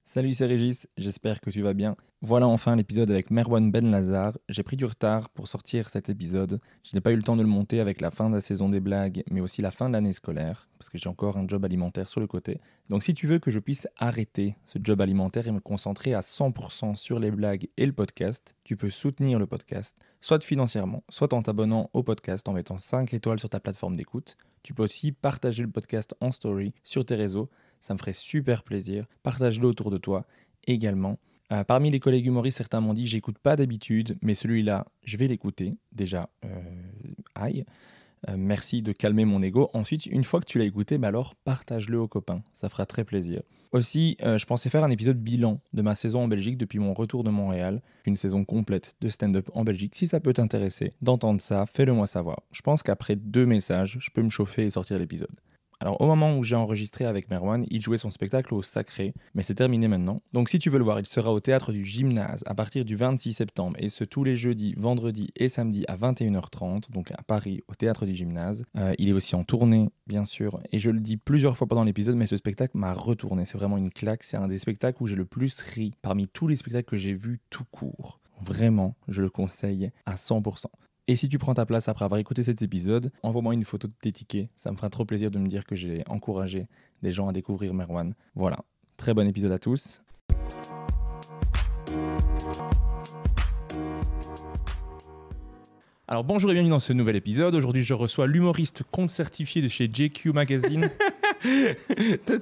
Salut, c'est Régis, j'espère que tu vas bien. Voilà enfin l'épisode avec Merwan Benlazar. J'ai pris du retard pour sortir cet épisode. Je n'ai pas eu le temps de le monter avec la fin de la saison des blagues, mais aussi la fin de l'année scolaire, parce que j'ai encore un job alimentaire sur le côté. Donc si tu veux que je puisse arrêter ce job alimentaire et me concentrer à 100% sur les blagues et le podcast, tu peux soutenir le podcast, soit financièrement, soit en t'abonnant au podcast en mettant 5 étoiles sur ta plateforme d'écoute. Tu peux aussi partager le podcast en story sur tes réseaux. Ça me ferait super plaisir. Partage-le autour de toi également. Parmi les collègues humoristes, certains m'ont dit « j'écoute pas d'habitude, mais celui-là, je vais l'écouter ». Déjà, aïe. Merci de calmer mon ego. Ensuite, une fois que tu l'as écouté, alors partage-le aux copains. Ça fera très plaisir. Aussi, je pensais faire un épisode bilan de ma saison en Belgique depuis mon retour de Montréal. Une saison complète de stand-up en Belgique. Si ça peut t'intéresser d'entendre ça, fais-le moi savoir. Je pense qu'après 2 messages, je peux me chauffer et sortir l'épisode. Alors au moment où j'ai enregistré avec Merwan, il jouait son spectacle au Sacré, mais c'est terminé maintenant. Donc si tu veux le voir, il sera au Théâtre du Gymnase à partir du 26 septembre, et ce tous les jeudis, vendredis et samedis à 21h30, donc à Paris au Théâtre du Gymnase. Il est aussi en tournée, bien sûr, et je le dis plusieurs fois pendant l'épisode, mais ce spectacle m'a retourné, c'est vraiment une claque, c'est un des spectacles où j'ai le plus ri parmi tous les spectacles que j'ai vus tout court. Vraiment, je le conseille à 100%. Et si tu prends ta place après avoir écouté cet épisode, envoie-moi une photo de tes tickets. Ça me fera trop plaisir de me dire que j'ai encouragé des gens à découvrir Merwan. Voilà, très bon épisode à tous. Alors bonjour et bienvenue dans ce nouvel épisode. Aujourd'hui, je reçois l'humoriste compte certifié de chez JQ Magazine.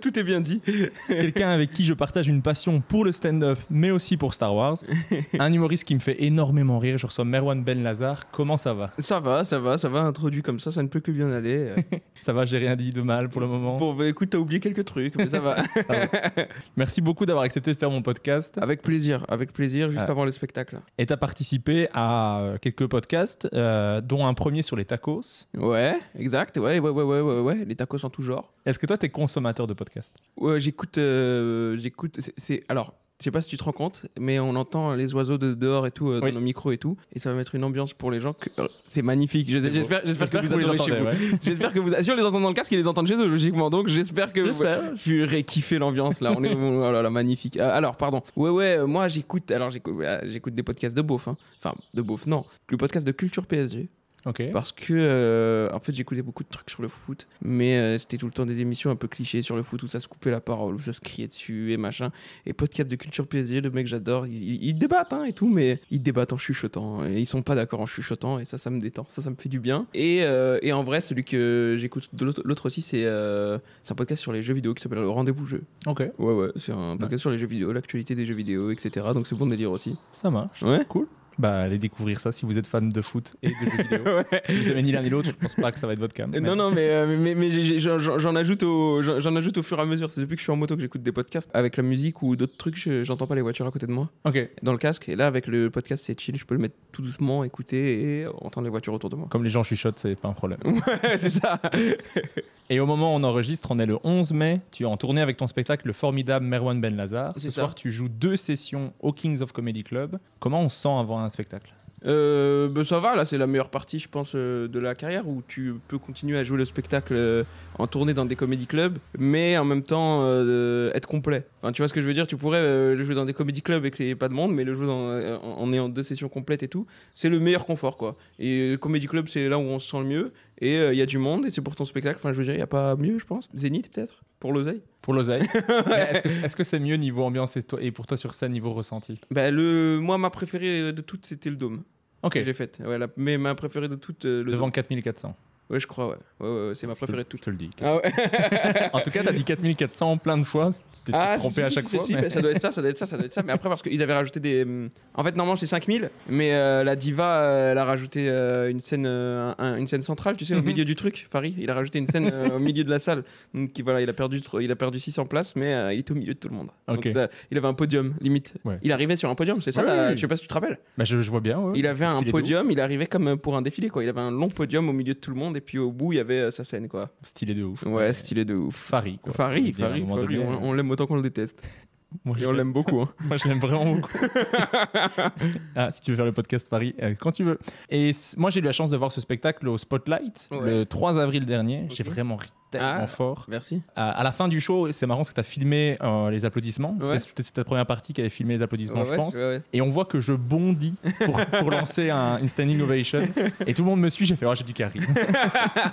Tout est bien dit. Quelqu'un avec qui je partage une passion pour le stand-up, mais aussi pour Star Wars. Un humoriste qui me fait énormément rire. Je reçois Merwan Benlazar. Comment ça va ? Ça va, introduit comme ça ne peut que bien aller. Ça va, j'ai rien dit de mal pour le moment. Bon, bah, écoute, t'as oublié quelques trucs, mais ça va. Ça va. Merci beaucoup d'avoir accepté de faire mon podcast. Avec plaisir, juste avant le spectacle. Et t'as participé à quelques podcasts, dont un premier sur les tacos. Ouais, exact, ouais, les tacos en tout genre. Est-ce que toi, t'es consommateur de podcasts ? Ouais, j'écoute. Alors, je sais pas si tu te rends compte, mais on entend les oiseaux de dehors et tout, dans nos micros et tout, et ça va mettre une ambiance pour les gens. C'est magnifique. J'espère que vous adorez chez vous. Ouais. J'espère que vous. Si on les entend dans le casque, ils les entendent chez eux, logiquement. Donc, j'espère que. Je vais kiffer l'ambiance là. On est. Oh là là, magnifique. Alors, pardon. Ouais. Moi, j'écoute des podcasts de beauf. Hein. Enfin, de beauf, non. Le podcast de Culture PSG. Okay. Parce que en fait j'écoutais beaucoup de trucs sur le foot, mais c'était tout le temps des émissions un peu clichés sur le foot où ça se coupait la parole, où ça se criait dessus et machin. Et podcast de Culture PSG, le mec j'adore, ils débattent hein, et tout, mais ils débattent en chuchotant et ils sont pas d'accord en chuchotant, et ça me détend, ça me fait du bien. Et en vrai, celui que j'écoute de l'autre aussi, c'est un podcast sur les jeux vidéo qui s'appelle Le Rendez-vous Jeu. Ok. Ouais, c'est un podcast sur les jeux vidéo, l'actualité des jeux vidéo, etc. Donc c'est bon délire aussi. Ça marche. Ouais, cool. Bah, allez découvrir ça si vous êtes fan de foot et de jeux vidéo. Ouais. Si vous aimez ni l'un ni l'autre, je pense pas que ça va être votre cas. Non, mais j'en ajoute au fur et à mesure. C'est depuis que je suis en moto que j'écoute des podcasts avec la musique ou d'autres trucs. J'entends pas les voitures à côté de moi. Ok. Dans le casque. Et là, avec le podcast, c'est chill. Je peux le mettre tout doucement, écouter et entendre les voitures autour de moi. Comme les gens chuchotent, c'est pas un problème. Ouais, c'est ça. Et au moment où on enregistre, on est le 11 mai. Tu es en tournée avec ton spectacle Le Formidable Merwan Benlazar. Ce soir, tu joues 2 sessions au Kings of Comedy Club. Comment on se sent avant un spectacle ? Ça va, là c'est la meilleure partie je pense de la carrière où tu peux continuer à jouer le spectacle en tournée dans des comédie clubs mais en même temps être complet. Enfin tu vois ce que je veux dire, tu pourrais le jouer dans des comédie clubs et qu'il n'y ait pas de monde, mais le jouer en ayant 2 sessions complètes et tout, c'est le meilleur confort quoi. Et comédie club c'est là où on se sent le mieux et il y a du monde et c'est pour ton spectacle, enfin je veux dire il n'y a pas mieux je pense. Zénith peut-être pour l'oseille. Pour l'oseille. Est-ce que c'est mieux niveau ambiance et pour toi sur scène niveau ressenti ? Moi ma préférée de toutes c'était le Dôme. Ok. Que j'ai faite. Ouais, mais ma préférée de toutes. Devant 4400. Ouais, je crois, ouais, c'est ma préférée de toutes. Je te le dis. Ah ouais. En tout cas, t'as dit 4400 plein de fois. Tu t'es trompé à chaque fois. Mais... ça doit être ça. Mais après, parce qu'ils avaient rajouté des. En fait, normalement, c'est 5000. Mais la diva, elle a rajouté une scène centrale, tu sais, au milieu du truc. Farid, il a rajouté une scène au milieu de la salle. Donc voilà, il a perdu 600 places, mais il était au milieu de tout le monde. Okay. Donc, il avait un podium, limite. Ouais. Il arrivait sur un podium, c'est ça là, je sais pas si tu te rappelles. Bah, je vois bien. Ouais. Il avait un podium, il arrivait comme pour un défilé, quoi. Il avait un long podium au milieu de tout le monde. Et puis au bout, il y avait sa scène, quoi. Stylé de ouf. Ouais, stylé de ouf. Farid, quoi. Farid, on l'aime autant qu'on le déteste. Et on l'aime beaucoup. Hein. Moi, je l'aime vraiment beaucoup. Si tu veux faire le podcast Paris, quand tu veux. Et moi, j'ai eu la chance de voir ce spectacle au Spotlight le 3 avril dernier. Okay. J'ai vraiment ri tellement fort. Merci. À la fin du show, c'est marrant parce que tu as filmé les applaudissements. C'était ta première partie qui avait filmé les applaudissements, je pense. Et on voit que je bondis pour lancer une standing ovation. Et tout le monde me suit. J'ai fait, j'ai du carry.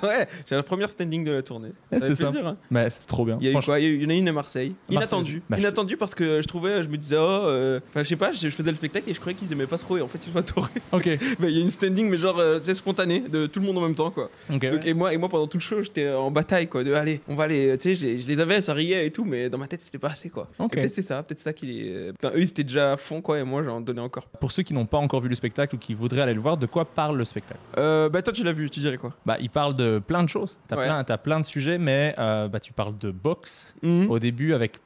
Ouais, j'ai la première standing de la tournée. C'était ça. Hein. Mais c'était trop bien. Il y a eu quoi ? Il y en a une à Marseille. Inattendu. Inattendu parce que je me disais, je sais pas, je faisais le spectacle et je croyais qu'ils aimaient pas trop et en fait ils sont adorés. Ok. Il y a une standing, mais genre, tu sais, spontanée de tout le monde en même temps, quoi. Okay, donc, et moi, pendant tout le show, j'étais en bataille, quoi. De allez, on va aller, tu sais, je les avais, ça riait et tout, mais dans ma tête, c'était pas assez, quoi. Okay. Peut-être c'est ça qui les. Putain, eux, ils étaient déjà à fond, quoi, et moi, j'en donnais encore. Pour ceux qui n'ont pas encore vu le spectacle ou qui voudraient aller le voir, de quoi parle le spectacle ? Toi, tu l'as vu, tu dirais quoi ? Il parle de plein de choses. T'as plein de sujets, mais tu parles de boxe au début avec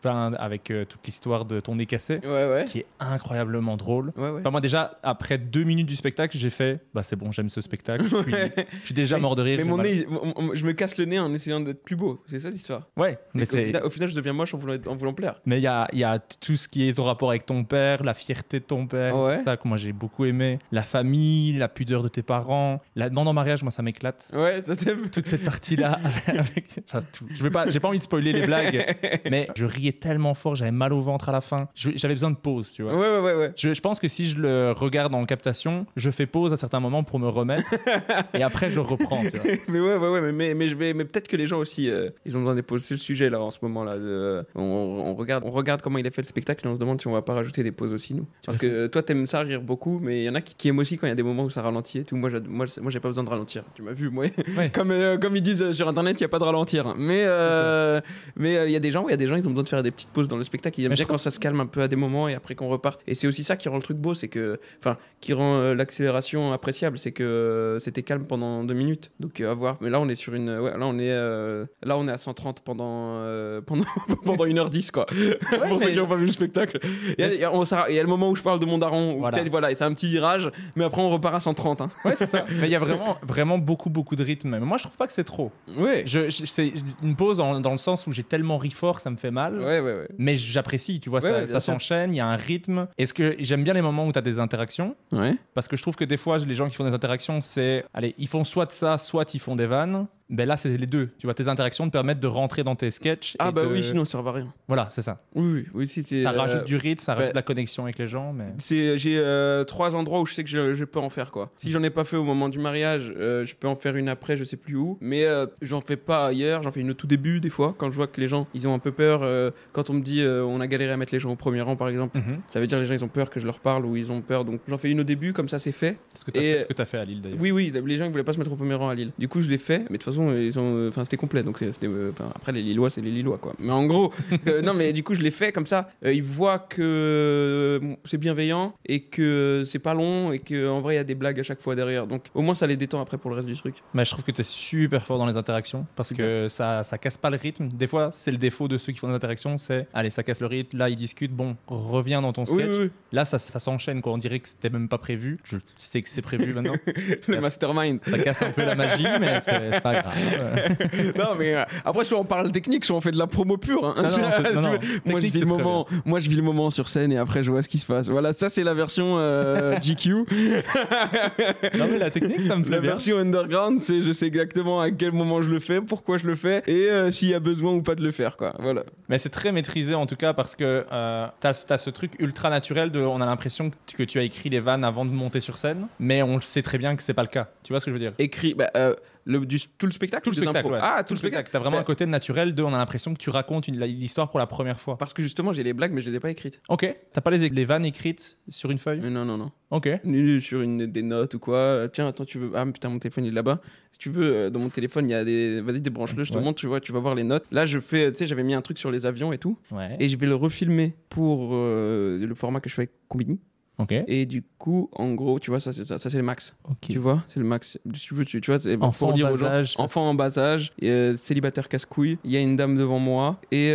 toute l'histoire de ton nez cassé, qui est incroyablement drôle. Enfin, moi, déjà, après 2 minutes du spectacle, j'ai fait c'est bon, j'aime ce spectacle. Je suis déjà mort de rire. Mais mon nez, je me casse le nez en essayant d'être plus beau. C'est ça l'histoire. Ouais, mais au final, je deviens moche en voulant plaire. Mais il y a tout ce qui est son rapport avec ton père, la fierté de ton père, tout ça que moi j'ai beaucoup aimé. La famille, la pudeur de tes parents, la demande en mariage, moi ça m'éclate. Ouais, ça t'aime. Toute cette partie-là. Tout. J'ai pas envie de spoiler les blagues, mais je riais tellement fort, j'avais mal au ventre à la fin. J'avais besoin de pause, tu vois. Ouais. Je pense que si je le regarde en captation, je fais pause à certains moments pour me remettre et après je reprends, tu vois. mais peut-être que les gens aussi, ils ont besoin de pauses. C'est le sujet là en ce moment-là. On regarde comment il a fait le spectacle et on se demande si on va pas rajouter des pauses aussi, nous. Parce que toi, t'aimes ça rire beaucoup, mais il y en a qui aiment aussi quand il y a des moments où ça ralentit et tout. Moi, j'ai pas besoin de ralentir. Tu m'as vu, moi. Ouais. Comme ils disent sur internet, il y a pas de ralentir. Mais il y a des gens, ils ont besoin de faire des petites pauses dans le spectacle. Ils aiment bien quand ça se calme un peu à des moments et après qu'on reparte. Et c'est aussi ça qui rend le truc beau, c'est que, qui rend l'accélération appréciable, c'est que c'était calme pendant 2 minutes. Donc à voir. Mais là, on est sur là on est à 130 pendant 1h10, quoi. Pour ceux qui n'ont pas vu le spectacle. Il y a le moment où je parle de mon daron, où peut-être, et c'est un petit virage, mais après on repart à 130. Hein. Ouais, c'est ça. Mais il y a vraiment beaucoup de rythme. Mais moi, je trouve pas que c'est trop. Ouais. C'est une pause dans le sens où j'ai tellement ri fort, ça me fait mal. Ouais. Mais j'apprécie, tu vois, ça s'enchaîne, il y a un rythme. Est-ce que j'aime bien les moments où tu as des interactions ? Ouais. Parce que je trouve que des fois, les gens qui font des interactions, ils font soit ça, soit ils font des vannes. Ben là, c'est les deux. Tu vois, tes interactions te permettent de rentrer dans tes sketchs. Oui, sinon ça ne va rien. Voilà, c'est ça. Oui, ça rajoute du rythme, ça rajoute de la connexion avec les gens. Mais... J'ai 3 endroits où je sais que je peux en faire, quoi. Si j'en ai pas fait au moment du mariage, je peux en faire une après, je sais plus où. Mais j'en fais pas ailleurs. J'en fais une au tout début, des fois, quand je vois que les gens, ils ont un peu peur. Quand on me dit, on a galéré à mettre les gens au premier rang, par exemple, ça veut dire les gens, ils ont peur que je leur parle ou ils ont peur. Donc j'en fais une au début, comme ça, c'est fait. Ce que tu as fait à Lille, d'ailleurs. Oui, les gens, ils voulaient pas se mettre au premier rang à Lille. Du coup, je l'ai fait. Mais de toute façon, c'était complet, donc après les Lillois, c'est les Lillois, quoi. Mais en gros, non, mais du coup je l'ai fait comme ça. Ils voient que c'est bienveillant et que c'est pas long et que en vrai il y a des blagues à chaque fois derrière. Donc au moins ça les détend après pour le reste du truc. Mais je trouve que t'es super fort dans les interactions parce que ça casse pas le rythme. Des fois, c'est le défaut de ceux qui font des interactions, c'est allez, ça casse le rythme. Là, ils discutent. Bon, reviens dans ton sketch. Oui. Là, ça s'enchaîne, quoi. On dirait que c'était même pas prévu. Je sais que c'est prévu maintenant. Le mastermind. Ça casse un peu la magie, mais c'est pas grave. Non, mais après, soit on parle technique, soit on fait de la promo pure. Hein. Moi, je vis le moment sur scène et après, je vois ce qui se passe. Voilà, ça, c'est la version GQ. Non, mais la technique, ça me plaît bien. La version underground, c'est je sais exactement à quel moment je le fais, pourquoi je le fais et s'il y a besoin ou pas de le faire, quoi. Voilà. Mais c'est très maîtrisé en tout cas parce que t'as ce truc ultra naturel on a l'impression que tu as écrit les vannes avant de monter sur scène, mais on le sait très bien que c'est pas le cas. Tu vois ce que je veux dire ? Écrit, tout le spectacle. Tout le spectacle, ouais. Tout le spectacle. T'as vraiment un côté naturel on a l'impression que tu racontes l'histoire pour la première fois. Parce que justement, j'ai les blagues, mais je les ai pas écrites. Ok. T'as pas les vannes écrites sur une feuille ? Non. Ok. Ni sur des notes ou quoi. Tiens, attends, tu veux... Ah putain, mon téléphone il est là-bas. Si tu veux, dans mon téléphone, il y a des... Vas-y, débranche-le, je te montre, tu vas voir les notes. Là, je fais... Tu sais, j'avais mis un truc sur les avions et tout. Ouais. Et je vais le refilmer pour le format que je fais avec Combini. Okay. Et du coup, en gros, tu vois, ça c'est le max. Okay. Tu vois, c'est le max. Tu vois, c'est enfant pour dire aux gens, âge, enfant en bas âge, célibataire casse-couille, il y a une dame devant moi, et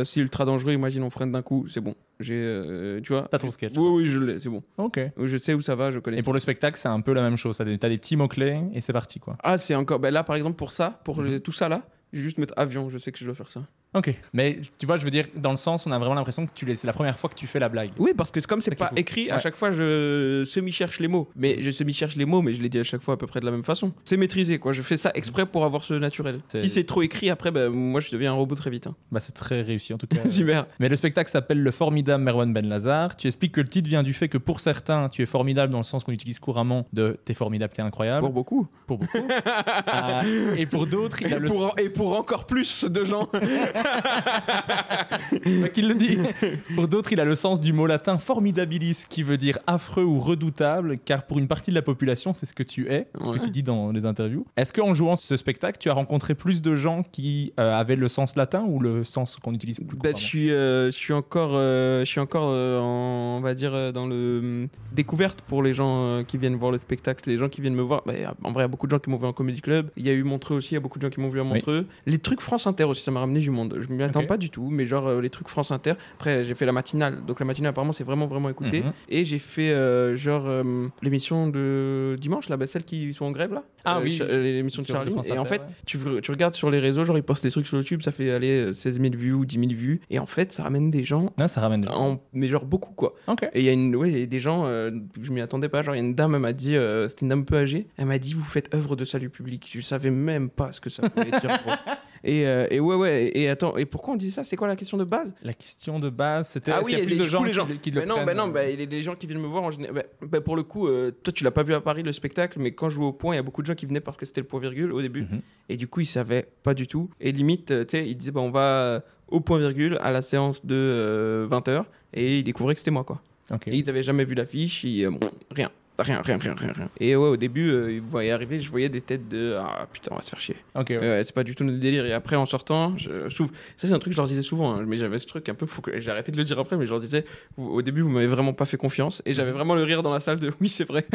c'est ultra dangereux, imagine on freine d'un coup, c'est bon. Tu vois. T'as ton sketch. Oui, je l'ai, c'est bon. Ok. Je sais où ça va, je connais. Et pour le spectacle, c'est un peu la même chose. T'as des petits mots-clés et c'est parti, quoi. Ah, c'est encore. Là, par exemple, pour ça, tout ça là, je vais juste mettre avion, je sais que je dois faire ça. Ok, mais tu vois, je veux dire, dans le sens, on a vraiment l'impression que c'est la première fois que tu fais la blague. Oui, parce que comme c'est pas écrit, à chaque fois je semi-cherche les mots. Mais je semi-cherche les mots, mais je les dis à chaque fois à peu près de la même façon. C'est maîtrisé, quoi. Je fais ça exprès pour avoir ce naturel. Si c'est trop écrit, après, moi je deviens un robot très vite. Hein. Bah, c'est très réussi en tout cas. Super. Mais le spectacle s'appelle Le formidable Merwan Benlazar. Tu expliques que le titre vient du fait que pour certains, tu es formidable dans le sens qu'on utilise couramment de t'es formidable, t'es incroyable. Pour beaucoup. Pour beaucoup. Et pour d'autres, il a et pour encore plus de gens. Qu'il le dit. Pour d'autres, il a le sens du mot latin formidabilis, qui veut dire affreux ou redoutable, car pour une partie de la population, c'est ce que tu es, ce que tu dis dans les interviews. Est-ce qu'en jouant ce spectacle, tu as rencontré plus de gens qui avaient le sens latin ou le sens qu'on utilise plus couramment ? Je suis encore on va dire, dans le découverte pour les gens qui viennent voir le spectacle, les gens qui viennent me voir. En vrai, il y a beaucoup de gens qui m'ont vu en Comedy Club. Il y a eu Montreux aussi, il y a beaucoup de gens qui m'ont vu à Montreux. Les trucs France Inter aussi, ça m'a ramené du monde. Je m'y attends pas du tout, mais genre les trucs France Inter. Après, j'ai fait la matinale, donc la matinale apparemment c'est vraiment écouté. Et j'ai fait l'émission de dimanche, là, celles qui sont en grève là. L'émission de Charlie. Et en fait, tu regardes sur les réseaux, genre ils postent des trucs sur YouTube, ça fait aller 16 000 vues ou 10 000 vues. Et en fait, ça ramène des gens. Non, ça ramène des gens. Mais genre beaucoup quoi. Okay. Et il y a des gens, je m'y attendais pas. Genre, il y a une dame, elle m'a dit, c'était une dame un peu âgée, elle m'a dit, vous faites œuvre de salut public. Je savais même pas ce que ça voulait dire. Et ouais. Et attends, et pourquoi on dit ça ? C'est quoi la question de base ? La question de base, c'était est-ce qu'il y a plus de gens qui le prennent. Non, les gens qui viennent me voir en général. Pour le coup, toi, tu l'as pas vu à Paris le spectacle, mais quand je jouais au Point, il y a beaucoup de gens qui venaient parce que c'était le point virgule au début. Et du coup, ils savaient pas du tout. Et limite, tu sais, ils disaient, on va au point virgule à la séance de 20h, et ils découvraient que c'était moi, quoi. Okay. Et ils avaient jamais vu l'affiche, rien. Et ouais, au début, ils me voyaient arriver, je voyais des têtes de ah putain, on va se faire chier. Ok. C'est pas du tout notre délire. Et après, en sortant, je trouve ça, c'est un truc que je leur disais souvent, hein, mais j'avais ce truc un peu fou. J'ai arrêté de le dire après, mais je leur disais au début, vous m'avez vraiment pas fait confiance. Et j'avais vraiment le rire dans la salle de oui, c'est vrai.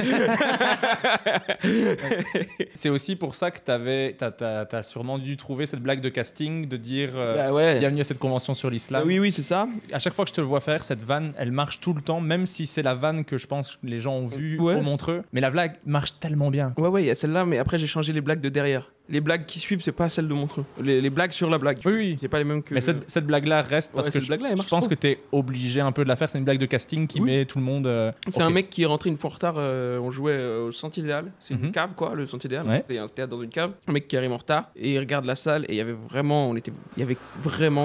C'est aussi pour ça que t'as sûrement dû trouver cette blague de casting de dire ouais. bienvenue à cette convention sur l'islam. Oui, c'est ça. À chaque fois que je te le vois faire, cette vanne, elle marche tout le temps, même si c'est la vanne que je pense que les gens ont vue au Montreux. Mais la blague marche tellement bien. Ouais, il y a celle-là, mais après j'ai changé les blagues de derrière. Les blagues qui suivent, c'est pas celles de Montreux. Les blagues sur la blague. Oui. C'est pas les mêmes que. Mais cette blague-là reste parce que je pense que t'es obligé un peu de la faire. C'est une blague de casting qui met tout le monde. C'est un mec qui est rentré une fois en retard. On jouait au Centre Idéal. C'est une cave, quoi, le Centre Idéal. C'est un théâtre dans une cave. Un mec qui arrive en retard et il regarde la salle et il y avait vraiment,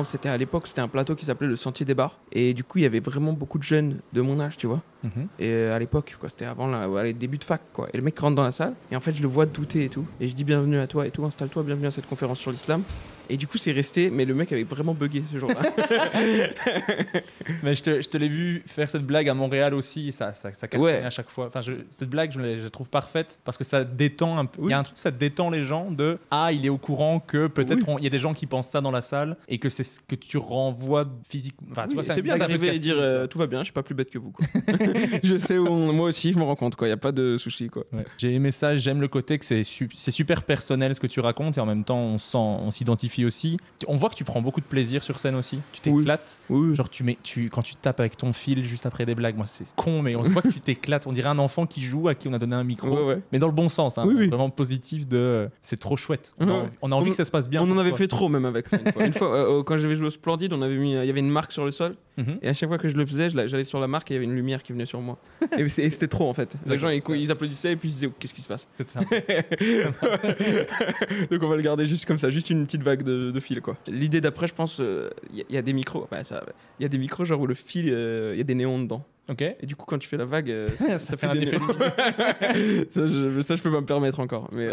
c'était à l'époque, c'était un plateau qui s'appelait le Sentier des Bars. Et du coup, il y avait vraiment beaucoup de jeunes de mon âge, tu vois. Et à l'époque, quoi, c'était avant les débuts de fac, quoi. Et le mec rentre dans la salle et en fait, je le vois douter et tout. Et je dis bienvenue à toi et tout, installe-toi, bienvenue à cette conférence sur l'islam. Et du coup, c'est resté, mais le mec avait vraiment bugué ce jour-là. Mais je te l'ai vu faire cette blague à Montréal aussi, ça casse à chaque fois. Enfin, cette blague, je la trouve parfaite parce que ça détend un peu. Il y a un truc, ça détend les gens de il est au courant que peut-être il y a des gens qui pensent ça dans la salle et que c'est ce que tu renvoies physiquement. Enfin, tu vois, c'est bien d'arriver et dire tout va bien, je suis pas plus bête que vous, quoi. Je sais moi aussi, je me rends compte, quoi. Il y a pas de souci, quoi. Ouais. J'ai aimé ça, j'aime le côté que c'est super personnel ce que tu racontes et en même temps on s'identifie aussi. On voit que tu prends beaucoup de plaisir sur scène aussi. Tu t'éclates. Oui. Genre quand tu tapes avec ton fil juste après des blagues, moi c'est con, mais on voit que tu t'éclates. On dirait un enfant qui joue à qui on a donné un micro, mais dans le bon sens, hein, vraiment positif c'est trop chouette. On a envie que ça se passe bien. On en avait fait trop même avec ça. Une fois, quand j'avais joué au Splendide, il y avait une marque sur le sol. Et à chaque fois que je le faisais, j'allais sur la marque et il y avait une lumière qui venait sur moi. Et c'était trop en fait. Les gens ils applaudissaient et puis ils disaient qu'est-ce qui se passe. C'est ça. Donc on va le garder juste comme ça, juste une petite vague de fil, quoi. L'idée d'après, je pense, y a des micros. Il y a des micros genre où le fil, il y a des néons dedans. Ok. Et du coup, quand tu fais la vague, ça fait un effet ça, je peux pas me permettre encore. Mais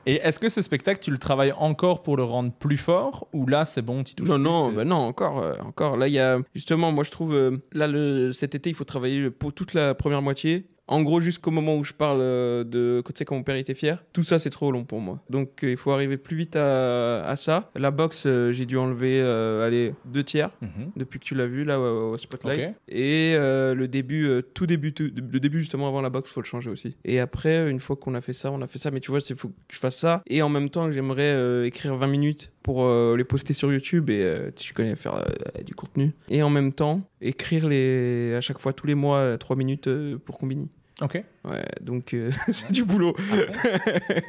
Et est-ce que ce spectacle, tu le travailles encore pour le rendre plus fort ou là, c'est bon, tu touches Non, encore. Là, il y a justement, moi, je trouve cet été, il faut travailler pour toute la première moitié. En gros, jusqu'au moment où je parle de tu sais, quand mon père était fier, tout ça c'est trop long pour moi. Donc il faut arriver plus vite à ça. La boxe, j'ai dû enlever 2/3 depuis que tu l'as vu là au Spotlight. Okay. Et le début justement avant la boxe, faut le changer aussi. Et après, une fois qu'on a fait ça, mais tu vois, il faut que je fasse ça. Et en même temps, j'aimerais écrire 20 minutes pour les poster sur YouTube et tu connais faire du contenu. Et en même temps, écrire à chaque fois tous les mois 3 minutes pour Combini. Ok. Ouais, donc c'est du boulot.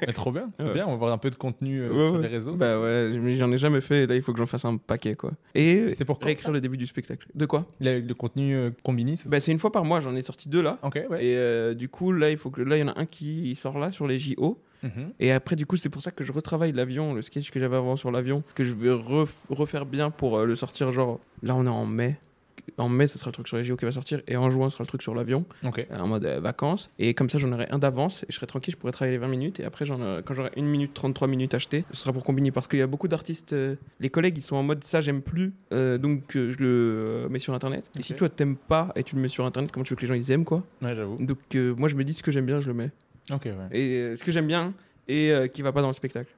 Mais trop bien, c'est bien, on va voir un peu de contenu sur les réseaux. Bah ouais, mais j'en ai jamais fait, et là il faut que j'en fasse un paquet quoi. Et c'est pour réécrire le début du spectacle. De quoi? Le contenu Combini, c'est ça? Bah c'est une fois par mois, j'en ai sorti 2 là. Ok, ouais. Et du coup là il y en a un qui sort là sur les JO. Et après du coup c'est pour ça que je retravaille l'avion, le sketch que j'avais avant sur l'avion, que je vais refaire bien pour le sortir genre, là on est en mai. En mai, ce sera le truc sur les JO qui va sortir, et en juin, ce sera le truc sur l'avion, en mode vacances. Et comme ça, j'en aurai un d'avance, et je serai tranquille, je pourrai travailler les 20 minutes. Et après, quand j'aurai 1 minute 33 minutes achetées, ce sera pour Combini. Parce qu'il y a beaucoup d'artistes, les collègues, ils sont en mode ça, j'aime plus, donc je le mets sur internet. Et si toi, t'aimes pas et tu le mets sur internet, comment tu veux que les gens ils aiment quoi? Ouais, j'avoue. Donc moi, je me dis ce que j'aime bien, je le mets. Ok, ouais. Et ce que j'aime bien, et qui va pas dans le spectacle.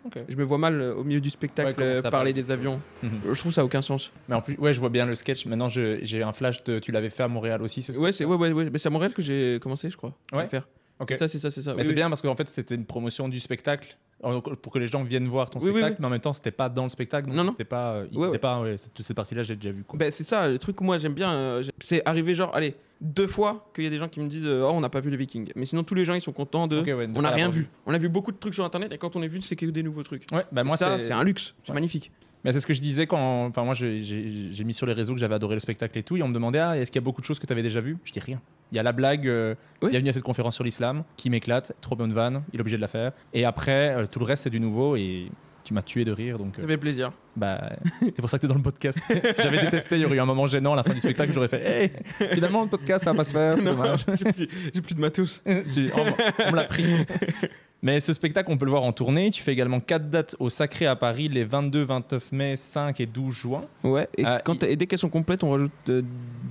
Okay. Je me vois mal au milieu du spectacle parler des avions. Je trouve ça n'a aucun sens. Mais en plus, ouais, je vois bien le sketch. Maintenant, j'ai un flash tu l'avais fait à Montréal aussi, ce sketch. Ouais. Mais c'est à Montréal que j'ai commencé, je crois. Ouais. À faire. Okay. C'est ça. Mais c'est bien parce qu'en fait, c'était une promotion du spectacle pour que les gens viennent voir ton spectacle, mais en même temps, c'était pas dans le spectacle. Donc non. C'était pas. Cette partie-là, j'ai déjà vu. Quoi. C'est ça, le truc que moi j'aime bien. C'est arrivé genre, allez, 2 fois qu'il y a des gens qui me disent oh, on n'a pas vu les Vikings. Mais sinon, tous les gens ils sont contents de. On n'a rien vu. On a vu beaucoup de trucs sur internet et quand on est vu, c'est que des nouveaux trucs. Ouais, bah moi, c'est un luxe. C'est magnifique. Mais c'est ce que je disais quand. Enfin, moi, j'ai mis sur les réseaux que j'avais adoré le spectacle et tout. Et on me demandait est-ce qu'il y a beaucoup de choses que tu avais déjà vues? Je dis rien. Il y a la blague, bienvenue à cette conférence sur l'islam, qui m'éclate, trop bonne vanne, il est obligé de la faire. Et après, tout le reste, c'est du nouveau et tu m'as tué de rire. Donc, ça fait plaisir. Bah, c'est pour ça que t'es dans le podcast. Si j'avais détesté, il y aurait eu un moment gênant à la fin du spectacle, j'aurais fait hey, finalement, le podcast, ça va pas se faire, c'est dommage. J'ai plus de matos. On me l'a pris. Mais ce spectacle, on peut le voir en tournée. Tu fais également 4 dates au Sacré à Paris, les 22, 29 mai, 5 et 12 juin. Ouais, et dès qu'elles sont complètes, on rajoute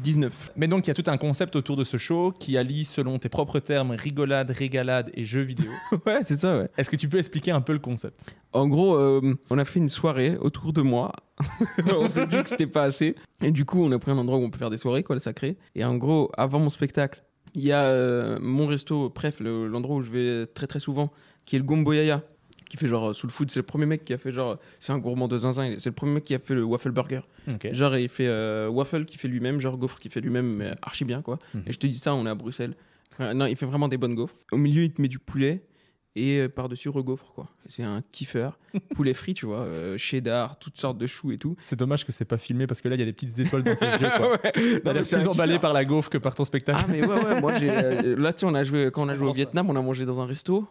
19. Mais donc, il y a tout un concept autour de ce show qui allie, selon tes propres termes, rigolade, régalade et jeux vidéo. Ouais, c'est ça, ouais. Est-ce que tu peux expliquer un peu le concept? En gros, on a fait une soirée autour de moi. On s'est dit que c'était pas assez. Et du coup, on a pris un endroit où on peut faire des soirées, quoi, le Sacré. Et en gros, avant mon spectacle, il y a mon resto, bref, l'endroit où je vais très très souvent, qui est le Gombo Yaya, qui fait genre Soul Food. C'est le premier mec qui a fait genre, c'est un gourmand de zinzin, c'est le premier mec qui a fait le waffle burger. Okay. Genre il fait waffle qui fait lui-même, genre gaufre qui fait lui-même, mais archi bien quoi. Et je te dis ça, on est à Bruxelles. Enfin, non, il fait vraiment des bonnes gaufres. Au milieu, il te met du poulet et par-dessus regaufre quoi. C'est un kiffeur. Poulet frit, tu vois, cheddar, toutes sortes de choux et tout. C'est dommage que c'est pas filmé parce que là il y a des petites étoiles dans tes yeux quoi. T'as l'air plus emballé par la gaufre que par ton spectacle. Ah mais ouais, moi j'ai là tu sais, quand on a joué au Vietnam, on a mangé dans un resto